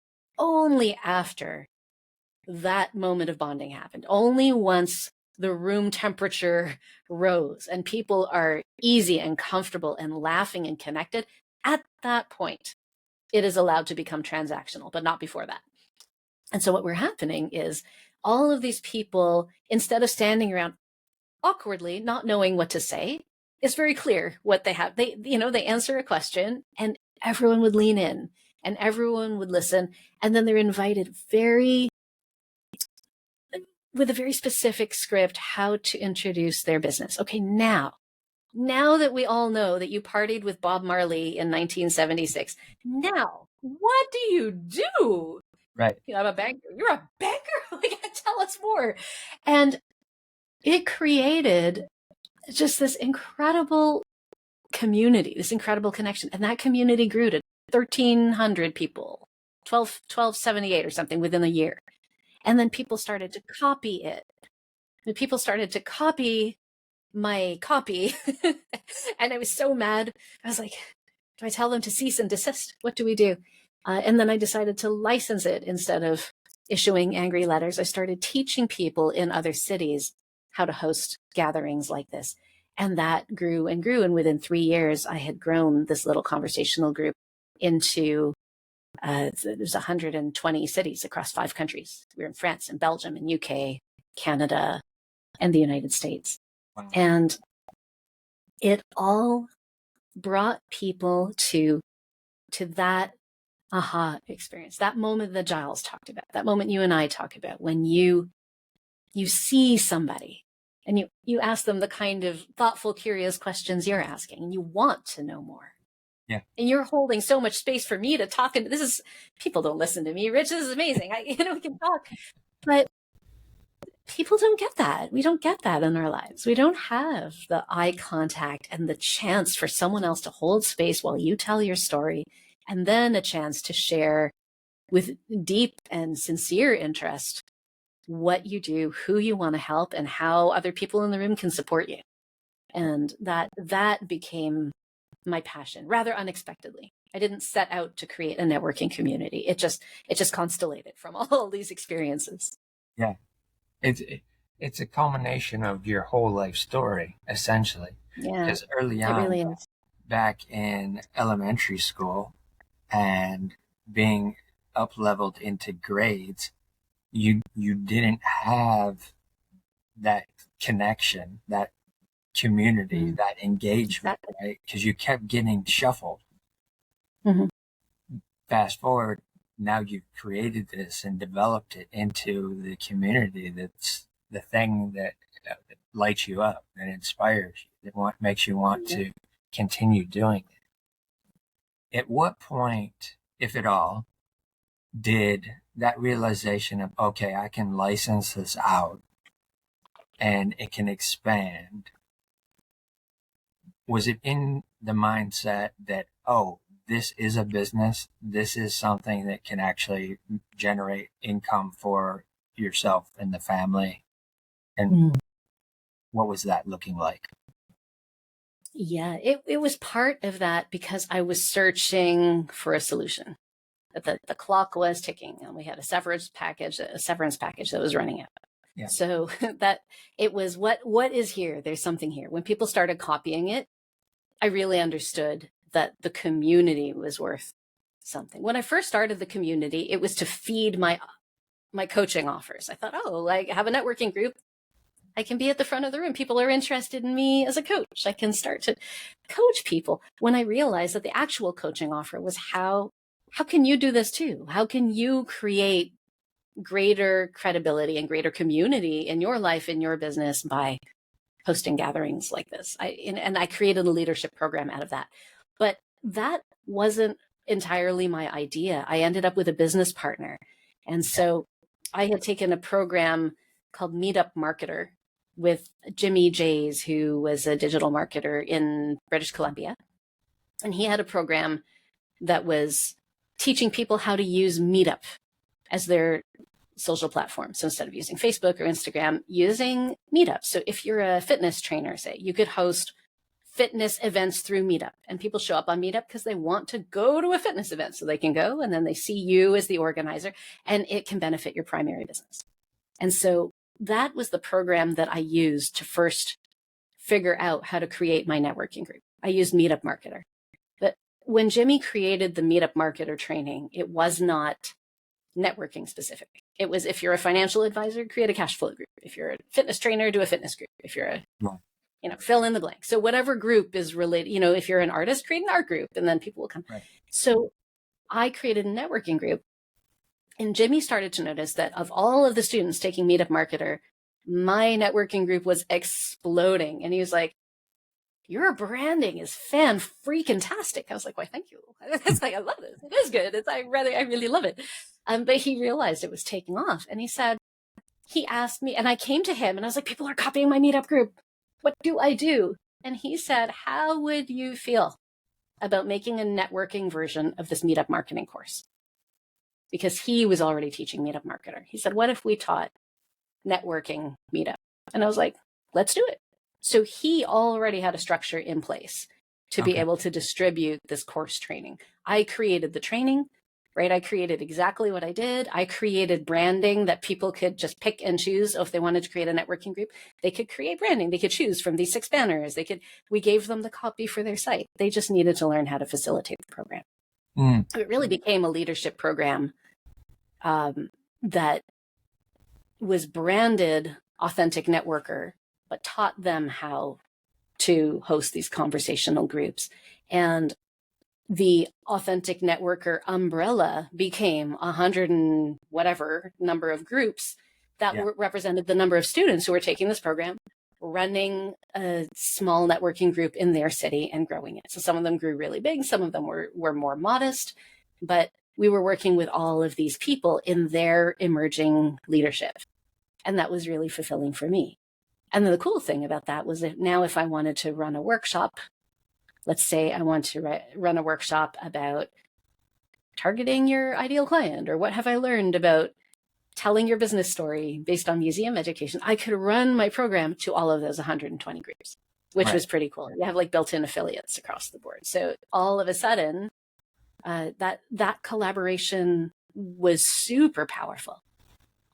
that moment of bonding happened, only once the room temperature rose and people are easy and comfortable and laughing and connected, at that point, it is allowed to become transactional, but not before that. And so what we're happening is all of these people, instead of standing around awkwardly, not knowing what to say, it's very clear what they have. They answer a question and everyone would lean in and everyone would listen. And then they're invited with a very specific script how to introduce their business. Okay, now that we all know that you partied with Bob Marley in 1976, now what do you do? Right. I'm a banker. You're a banker? Like, tell us more. And it created just this incredible community, this incredible connection. And that community grew to 1,300 people, 1278 or something within a year. And then people started to copy it. And people started to copy my copy. And I was so mad. I was like, do I tell them to cease and desist? What do we do? And then I decided to license it instead of issuing angry letters. I started teaching people in other cities how to host gatherings like this. And that grew and grew. And within 3 years, I had grown this little conversational group into there's 120 cities across 5 countries. We were in France and Belgium and UK, Canada, and the United States. Wow. And it all brought people to that aha experience, that moment that Giles talked about, that moment you and I talk about, when you see somebody and you ask them the kind of thoughtful, curious questions you're asking, and you want to know more. Yeah. And you're holding so much space for me to talk. And people don't listen to me. Rich, this is amazing. We can talk, but people don't get that. We don't get that in our lives. We don't have the eye contact and the chance for someone else to hold space while you tell your story, and then a chance to share with deep and sincere interest what you do, who you want to help, and how other people in the room can support you. And that became my passion rather unexpectedly. I didn't set out to create a networking community. It just constellated from all these experiences. Yeah. It's a culmination of your whole life story, essentially. Yeah. Because early on, really is. Back in elementary school and being up-leveled into grades, you didn't have that connection, that community, that engagement, exactly. Right? Because you kept getting shuffled. Mm-hmm. Fast forward, now you've created this and developed it into the community that's the thing that lights you up, that inspires you, that makes you want to continue doing it. At what point, if at all, did that realization of, okay, I can license this out and it can expand, was it in the mindset that, oh, this is a business, this is something that can actually generate income for yourself and the family? And what was that looking like? Yeah, it was part of that because I was searching for a solution. The clock was ticking, and we had a severance package that was running out. Yeah. So that it was what is here? There's something here. When people started copying it, I really understood that the community was worth something. When I first started the community, it was to feed my coaching offers. I thought, oh, like have a networking group. I can be at the front of the room. People are interested in me as a coach. I can start to coach people. When I realized that the actual coaching offer was how can you do this too? How can you create greater credibility and greater community in your life, in your business by hosting gatherings like this? And I created a leadership program out of that. But that wasn't entirely my idea. I ended up with a business partner. And so I had taken a program called Meetup Marketer with Jimmy Jays, who was a digital marketer in British Columbia. And he had a program that was teaching people how to use Meetup as their social platform. So instead of using Facebook or Instagram, using Meetup. So if you're a fitness trainer, say, you could host fitness events through Meetup, and people show up on Meetup because they want to go to a fitness event. So they can go, and then they see you as the organizer, and it can benefit your primary business. And so that was the program that I used to first figure out how to create my networking group. I used Meetup Marketer. But when Jimmy created the Meetup Marketer training, it was not networking specific. It was, if you're a financial advisor, create a cash flow group. If you're a fitness trainer, do a fitness group. If you're a, fill in the blank. So whatever group is related, if you're an artist, create an art group, and then people will come. Right. So I created a networking group. And Jimmy started to notice that of all of the students taking Meetup Marketer, my networking group was exploding. And he was like, your branding is fan-freaking-tastic. I was like, why, thank you. It's like, I love this. It is good. I really love it. But he realized it was taking off. And he asked me, and I came to him and I was like, people are copying my Meetup group. What do I do? And he said, how would you feel about making a networking version of this Meetup marketing course? Because he was already teaching Meetup Marketer. He said, what if we taught networking Meetup? And I was like, let's do it. So he already had a structure in place to be able to distribute this course training. I created the training, right? I created exactly what I did. I created branding that people could just pick and choose. If they wanted to create a networking group, they could create branding. They could choose from these 6 banners. We gave them the copy for their site. They just needed to learn how to facilitate the program. It really became a leadership program that was branded Authentic Networker, but taught them how to host these conversational groups. And the Authentic Networker umbrella became 100 and whatever number of groups that represented the number of students who were taking this program, running a small networking group in their city and growing it. So some of them grew really big, some of them were more modest, but we were working with all of these people in their emerging leadership. And that was really fulfilling for me. And the cool thing about that was that now if I wanted to run a workshop, let's say I want to run a workshop about targeting your ideal client, or what have I learned about telling your business story based on museum education, I could run my program to all of those 120 groups, which was pretty cool. You have like built-in affiliates across the board. So all of a sudden, that collaboration was super powerful.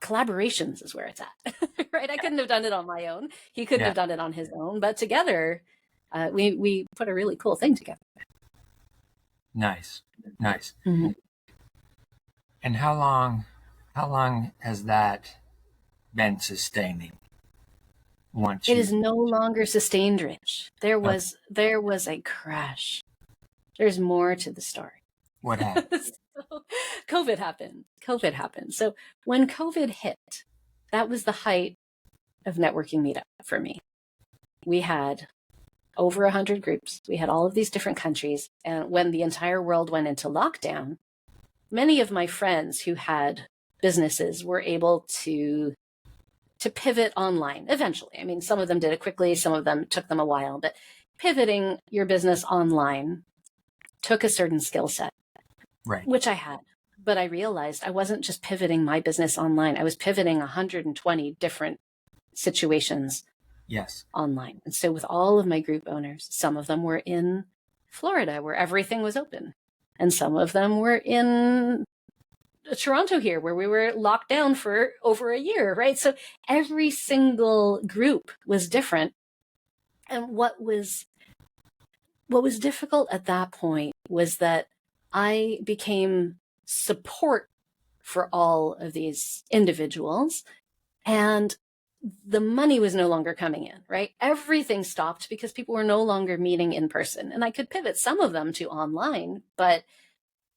Collaborations is where it's at, right? I couldn't have done it on my own. He couldn't have done it on his own, but together, we put a really cool thing together. Nice. Mm-hmm. And how long has that been sustaining? It is no longer sustained, Rich. There was a crash. There's more to the story. What happened? So, COVID happened. So when COVID hit, that was the height of networking meetup for me. We had over 100 groups. We had all of these different countries. And when the entire world went into lockdown, many of my friends who had businesses were able to pivot online eventually. I mean, some of them did it quickly. Some of them took them a while, but pivoting your business online took a certain skill set, right? Which I had. But I realized I wasn't just pivoting my business online. I was pivoting 120 different situations online. And so with all of my group owners, some of them were in Florida where everything was open. And some of them were in Toronto here where we were locked down for over a year, right? So every single group was different. And what was difficult at that point was that I became support for all of these individuals, and the money was no longer coming in, right? Everything stopped because people were no longer meeting in person. And I could pivot some of them to online, but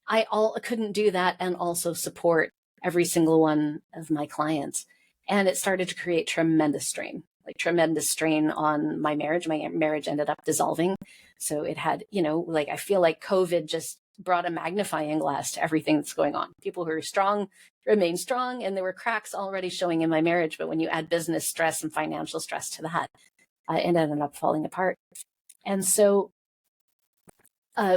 I couldn't do that and also support every single one of my clients. And it started to create tremendous strain on my marriage. My marriage ended up dissolving. So it had, I feel like COVID just brought a magnifying glass to everything that's going on. People who are strong remain strong, and there were cracks already showing in my marriage. But when you add business stress and financial stress to that, it ended up falling apart. And so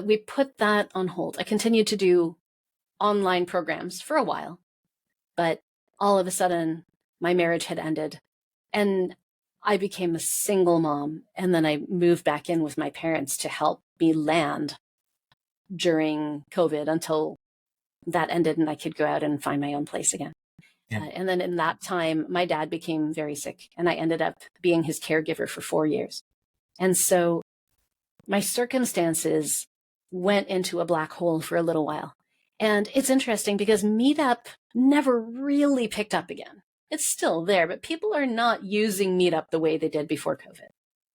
we put that on hold. I continued to do online programs for a while, but all of a sudden my marriage had ended and I became a single mom. And then I moved back in with my parents to help me land during COVID until that ended and I could go out and find my own place again. Yeah. And then in that time, my dad became very sick and I ended up being his caregiver for 4 years. And so my circumstances went into a black hole for a little while. And it's interesting because Meetup never really picked up again. It's still there, but people are not using Meetup the way they did before COVID.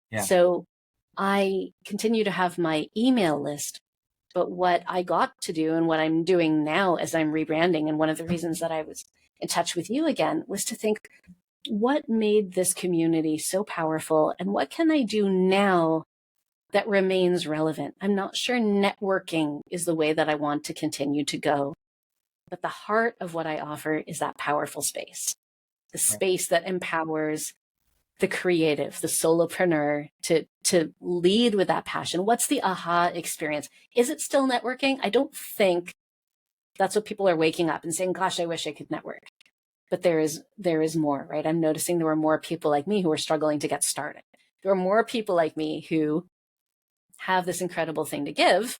Yeah. So I continue to have my email list, but what I got to do and what I'm doing now as I'm rebranding, and one of the reasons that I was in touch with you again was to think, what made this community so powerful and what can I do now that remains relevant? I'm not sure networking is the way that I want to continue to go, but the heart of what I offer is that powerful space, the space that empowers the creative, the solopreneur to lead with that passion. What's the aha experience? Is it still networking? I don't think that's what people are waking up and saying, gosh, I wish I could network. But there is more, right? I'm noticing there were more people like me who are struggling to get started. There are more people like me who have this incredible thing to give,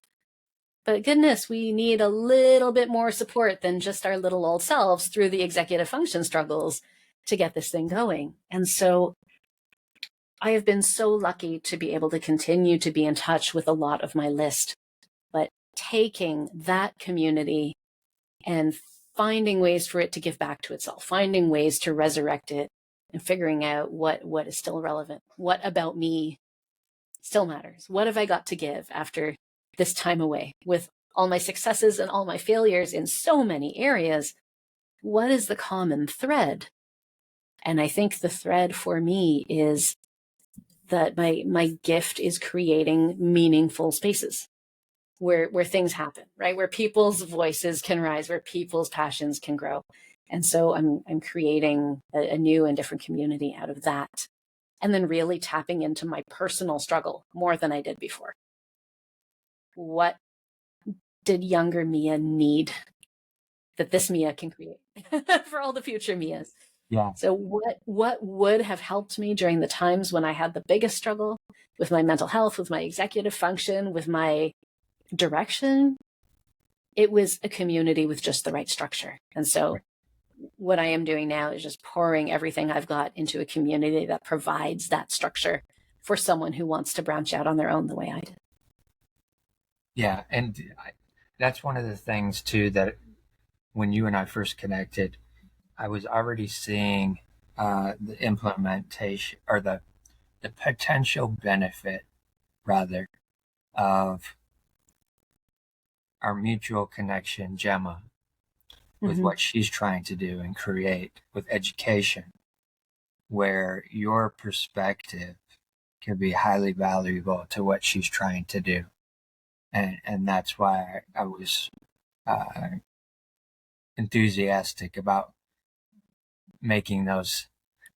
but goodness, we need a little bit more support than just our little old selves through the executive function struggles to get this thing going. And so I have been so lucky to be able to continue to be in touch with a lot of my list, but taking that community and finding ways for it to give back to itself, finding ways to resurrect it, and figuring out what is still relevant. What about me still matters? What have I got to give after this time away with all my successes and all my failures in so many areas? What is the common thread? And I think the thread for me is that my gift is creating meaningful spaces where things happen, right? Where people's voices can rise, where people's passions can grow. And so I'm creating a new and different community out of that. And then really tapping into my personal struggle more than I did before. What did younger Mia need that this Mia can create for all the future Mias? Yeah. So what would have helped me during the times when I had the biggest struggle with my mental health, with my executive function, with my direction? It was a community with just the right structure. And so what I am doing now is just pouring everything I've got into a community that provides that structure for someone who wants to branch out on their own the way I did. Yeah. And that's one of the things too, that when you and I first connected, I was already seeing the implementation or the potential benefit rather of our mutual connection, Gemma, with what she's trying to do and create with education, where your perspective can be highly valuable to what she's trying to do. And that's why I was enthusiastic about making those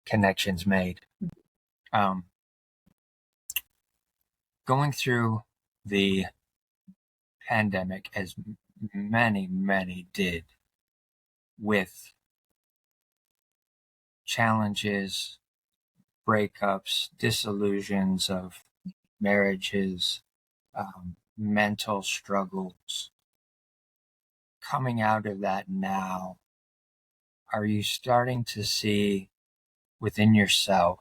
connections made. Going through the pandemic, as many did, with challenges, breakups, disillusions of marriages, mental struggles. Coming out of that now, are you starting to see within yourself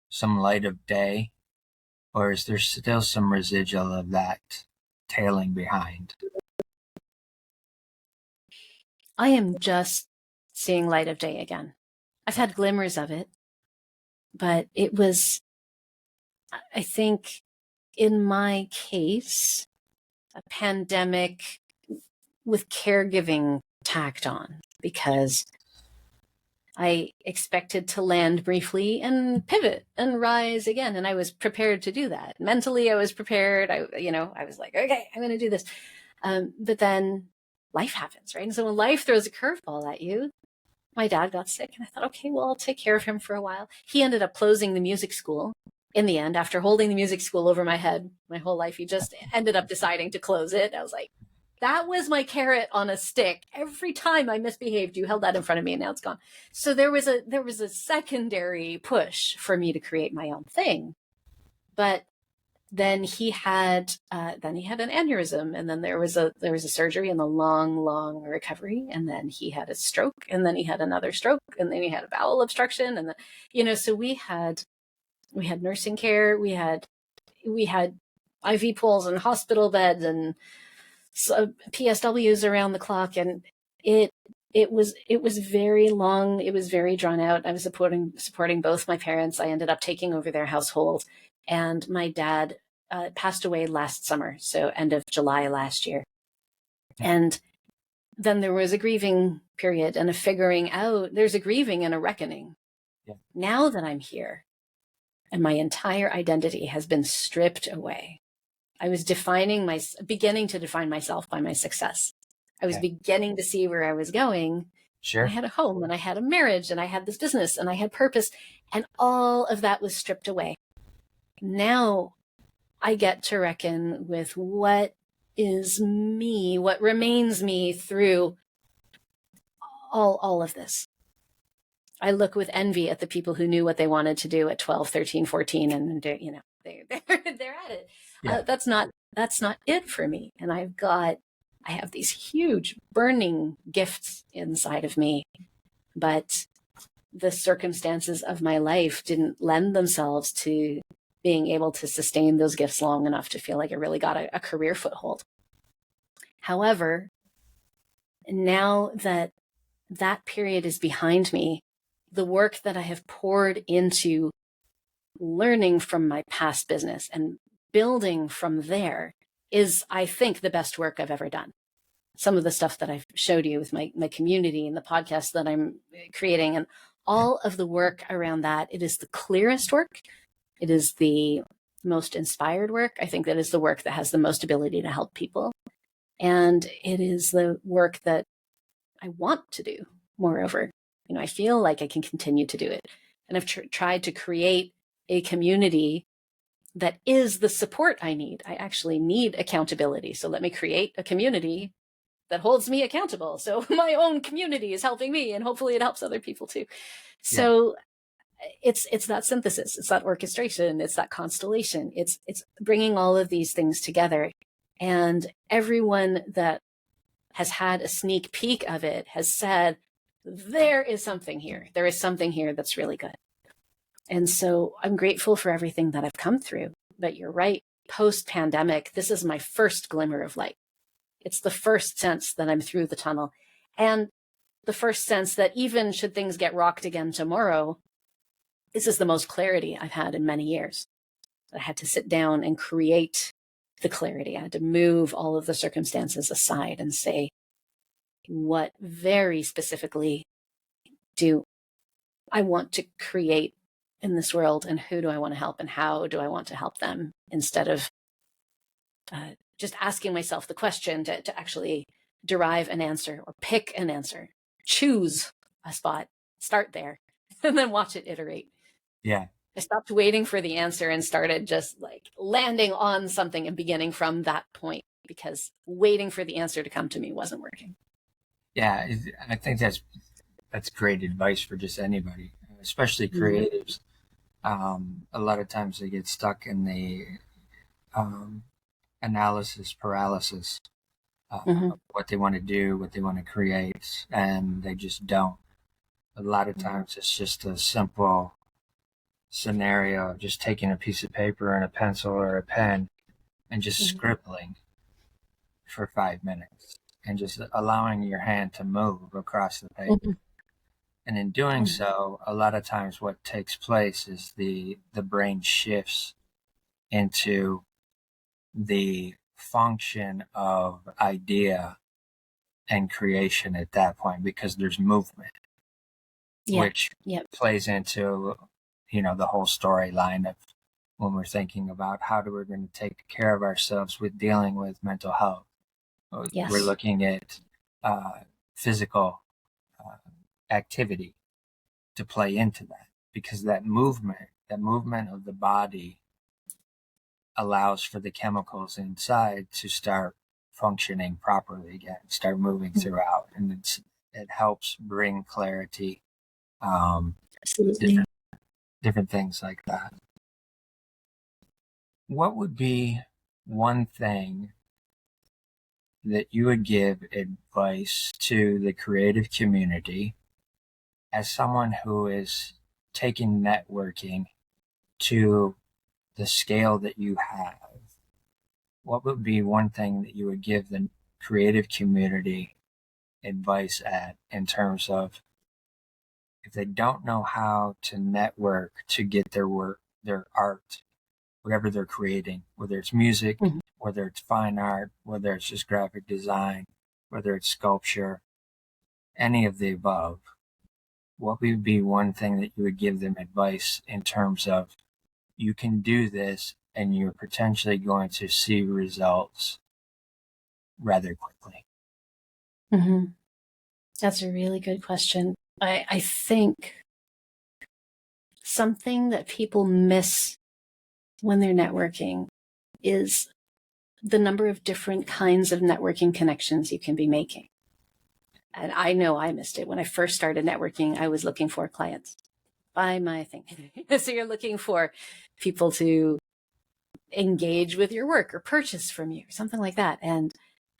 some light of day, or is there still some residual of that tailing behind? I am just seeing light of day again. I've had glimmers of it, but it was, I think, in my case, a pandemic with caregiving tacked on, because I expected to land briefly and pivot and rise again. And I was prepared to do that. Mentally, I was prepared. I was like, okay, I'm going to do this. But then life happens, right? And so when life throws a curveball at you, my dad got sick and I thought, okay, well, I'll take care of him for a while. He ended up closing the music school in the end. After holding the music school over my head my whole life, he just ended up deciding to close it. I was like, that was my carrot on a stick. Every time I misbehaved, you held that in front of me and now it's gone. So there was a secondary push for me to create my own thing. But then he had an aneurysm, and then there was a surgery and a long recovery, and then he had a stroke, and then he had another stroke, and then he had a bowel obstruction, and so we had nursing care, we had IV pools and hospital beds and PSWs around the clock, and it was very long, it was very drawn out. I was supporting both my parents. I ended up taking over their household. And my dad passed away last summer, so end of July last year. And then there was a grieving period and a figuring out. There's a grieving and a reckoning. Yeah. Now that I'm here and my entire identity has been stripped away, I was beginning to define myself by my success. I was beginning to see where I was going. Sure. I had a home and I had a marriage and I had this business and I had purpose, and all of that was stripped away. Now I get to reckon with what is me, what remains me through all of this. I look with envy at the people who knew what they wanted to do at 12, 13, 14, and they're at it. Yeah. That's not it for me. And I have these huge burning gifts inside of me, but the circumstances of my life didn't lend themselves to being able to sustain those gifts long enough to feel like I really got a career foothold. However, now that period is behind me, the work that I have poured into learning from my past business and building from there is, I think, the best work I've ever done. Some of the stuff that I've showed you with my community and the podcast that I'm creating and all of the work around that, it is the clearest work. It is the most inspired work. I think that is the work that has the most ability to help people. And it is the work that I want to do. Moreover, I feel like I can continue to do it. And I've tried to create a community that is the support I need. I actually need accountability. So let me create a community that holds me accountable. So my own community is helping me, and hopefully it helps other people too. So it's that synthesis, it's that orchestration, it's that constellation, it's bringing all of these things together. And everyone that has had a sneak peek of it has said, there is something here. There is something here that's really good. And so I'm grateful for everything that I've come through. But you're right, post-pandemic, this is my first glimmer of light. It's the first sense that I'm through the tunnel. And the first sense that even should things get rocked again tomorrow, this is the most clarity I've had in many years. I had to sit down and create the clarity. I had to move all of the circumstances aside and say, what very specifically do I want to create in this world, and who do I want to help, and how do I want to help them, instead of just asking myself the question to actually derive an answer or pick an answer, choose a spot, start there, and then watch it iterate. Yeah. I stopped waiting for the answer and started just like landing on something and beginning from that point, because waiting for the answer to come to me wasn't working. Yeah, I think that's great advice for just anybody, especially creatives. A lot of times they get stuck in the analysis paralysis, what they want to do, what they want to create, and they just don't. A lot of times it's just a simple scenario of just taking a piece of paper and a pencil or a pen and just scribbling. for 5 minutes and just allowing your hand to move across the paper. Mm-hmm. And in doing Mm-hmm. so, a lot of times what takes place is the brain shifts into the function of idea and creation at that point, because there's movement, Yeah. which Yep. plays into, the whole storyline of when we're thinking about how we're going to take care of ourselves with dealing with mental health. Yes. We're looking at physical activity to play into that, because that movement of the body allows for the chemicals inside to start functioning properly again, start moving throughout, and it helps bring clarity, Absolutely. different things like that. What would be one thing that you would give advice to the creative community as someone who is taking networking to the scale that you have? What would be one thing that you would give the creative community advice at, in terms of if they don't know how to network to get their work, their art, whatever they're creating, whether it's music, Mm-hmm. whether it's fine art, whether it's just graphic design, whether it's sculpture, any of the above, what would be one thing that you would give them advice in terms of, you can do this and you're potentially going to see results rather quickly? Mm-hmm. That's a really good question. I think something that people miss when they're networking is the number of different kinds of networking connections you can be making. And I know I missed it. When I first started networking, I was looking for clients. Buy my thing. So you're looking for people to engage with your work or purchase from you or something like that. And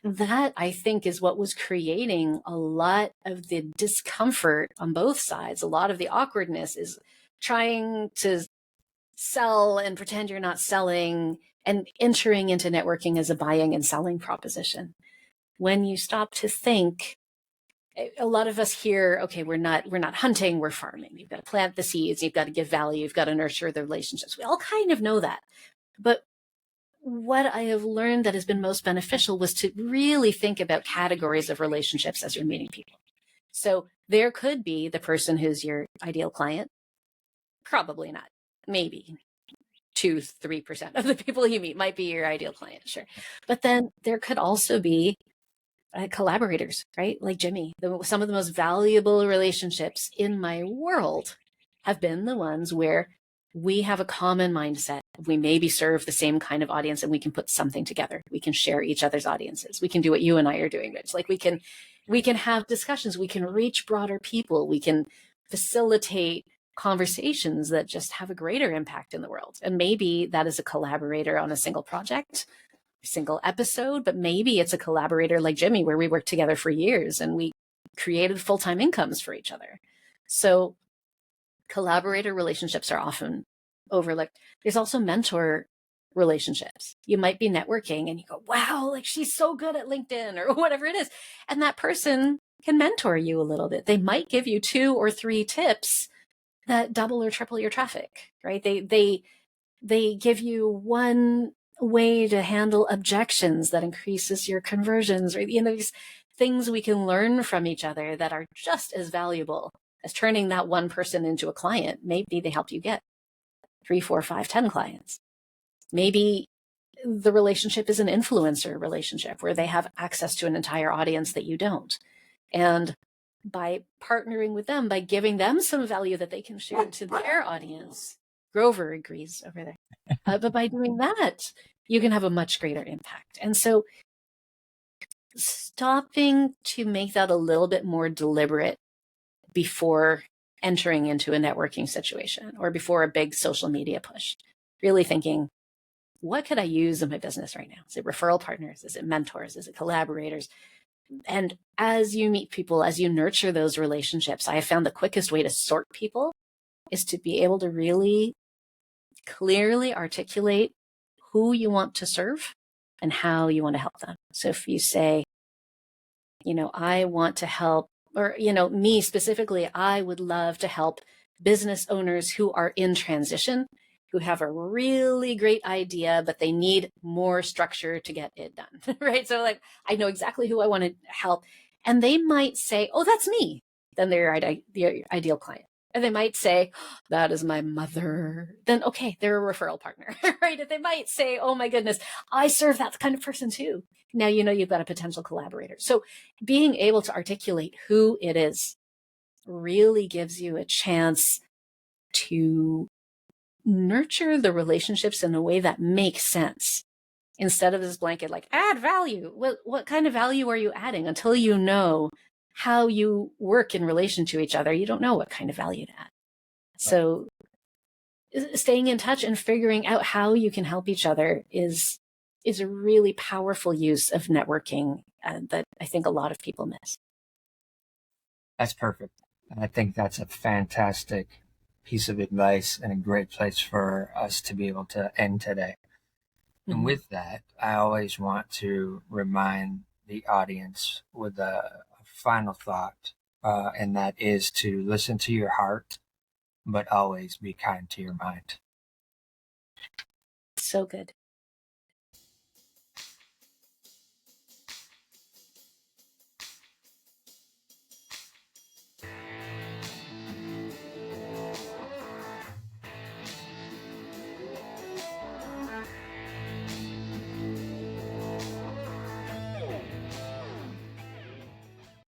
that, I think, is what was creating a lot of the discomfort on both sides. A lot of the awkwardness is trying to sell and pretend you're not selling, and entering into networking as a buying and selling proposition. When you stop to think, a lot of us here, okay, we're not hunting, we're farming. You've got to plant the seeds, you've got to give value, you've got to nurture the relationships. We all kind of know that. But what I have learned that has been most beneficial was to really think about categories of relationships as you're meeting people. So there could be the person who's your ideal client. Probably not. Maybe 2-3% of the people you meet might be your ideal client, sure. But then there could also be collaborators, right? Like Jimmy. Some of the most valuable relationships in my world have been the ones where we have a common mindset. We maybe serve the same kind of audience, and we can put something together. We can share each other's audiences. We can do what you and I are doing, Rich. Like we can have discussions. We can reach broader people. We can facilitate conversations that just have a greater impact in the world. And maybe that is a collaborator on a single project, single episode, but maybe it's a collaborator like Jimmy, where we worked together for years and we created full-time incomes for each other. So collaborator relationships are often overlooked. There's also mentor relationships. You might be networking and you go, wow, like she's so good at LinkedIn or whatever it is. And that person can mentor you a little bit. They might give you 2 or 3 tips that double or triple your traffic, right? They give you one way to handle objections that increases your conversions, or these things we can learn from each other that are just as valuable as turning that one person into a client. Maybe they helped you get 3, 4, 5, 10 clients. Maybe the relationship is an influencer relationship where they have access to an entire audience that you don't. And by partnering with them, by giving them some value that they can share to their audience, Grover agrees over there. But by doing that, you can have a much greater impact. And so stopping to make that a little bit more deliberate before entering into a networking situation or before a big social media push, really thinking, what could I use in my business right now? Is it referral partners? Is it mentors? Is it collaborators? And as you meet people, as you nurture those relationships, I have found the quickest way to sort people is to be able to really clearly articulate who you want to serve and how you want to help them. So if you say, I want to help, or, me specifically, I would love to help business owners who are in transition, who have a really great idea, but they need more structure to get it done, right? So like, I know exactly who I want to help. And they might say, oh, that's me. Then they're your ideal client. And they might say, that is my mother. Then, okay, they're a referral partner, right? And they might say, oh my goodness, I serve that kind of person too. Now, you've got a potential collaborator. So being able to articulate who it is really gives you a chance to nurture the relationships in a way that makes sense, instead of this blanket, like, add value. What kind of value are you adding? Until you know how you work in relation to each other, you don't know what kind of value to add. So staying in touch and figuring out how you can help each other is a really powerful use of networking that I think a lot of people miss. That's perfect. And I think that's a fantastic piece of advice and a great place for us to be able to end today. Mm-hmm. And with that, I always want to remind the audience with a final thought, and that is to listen to your heart, but always be kind to your mind. So good.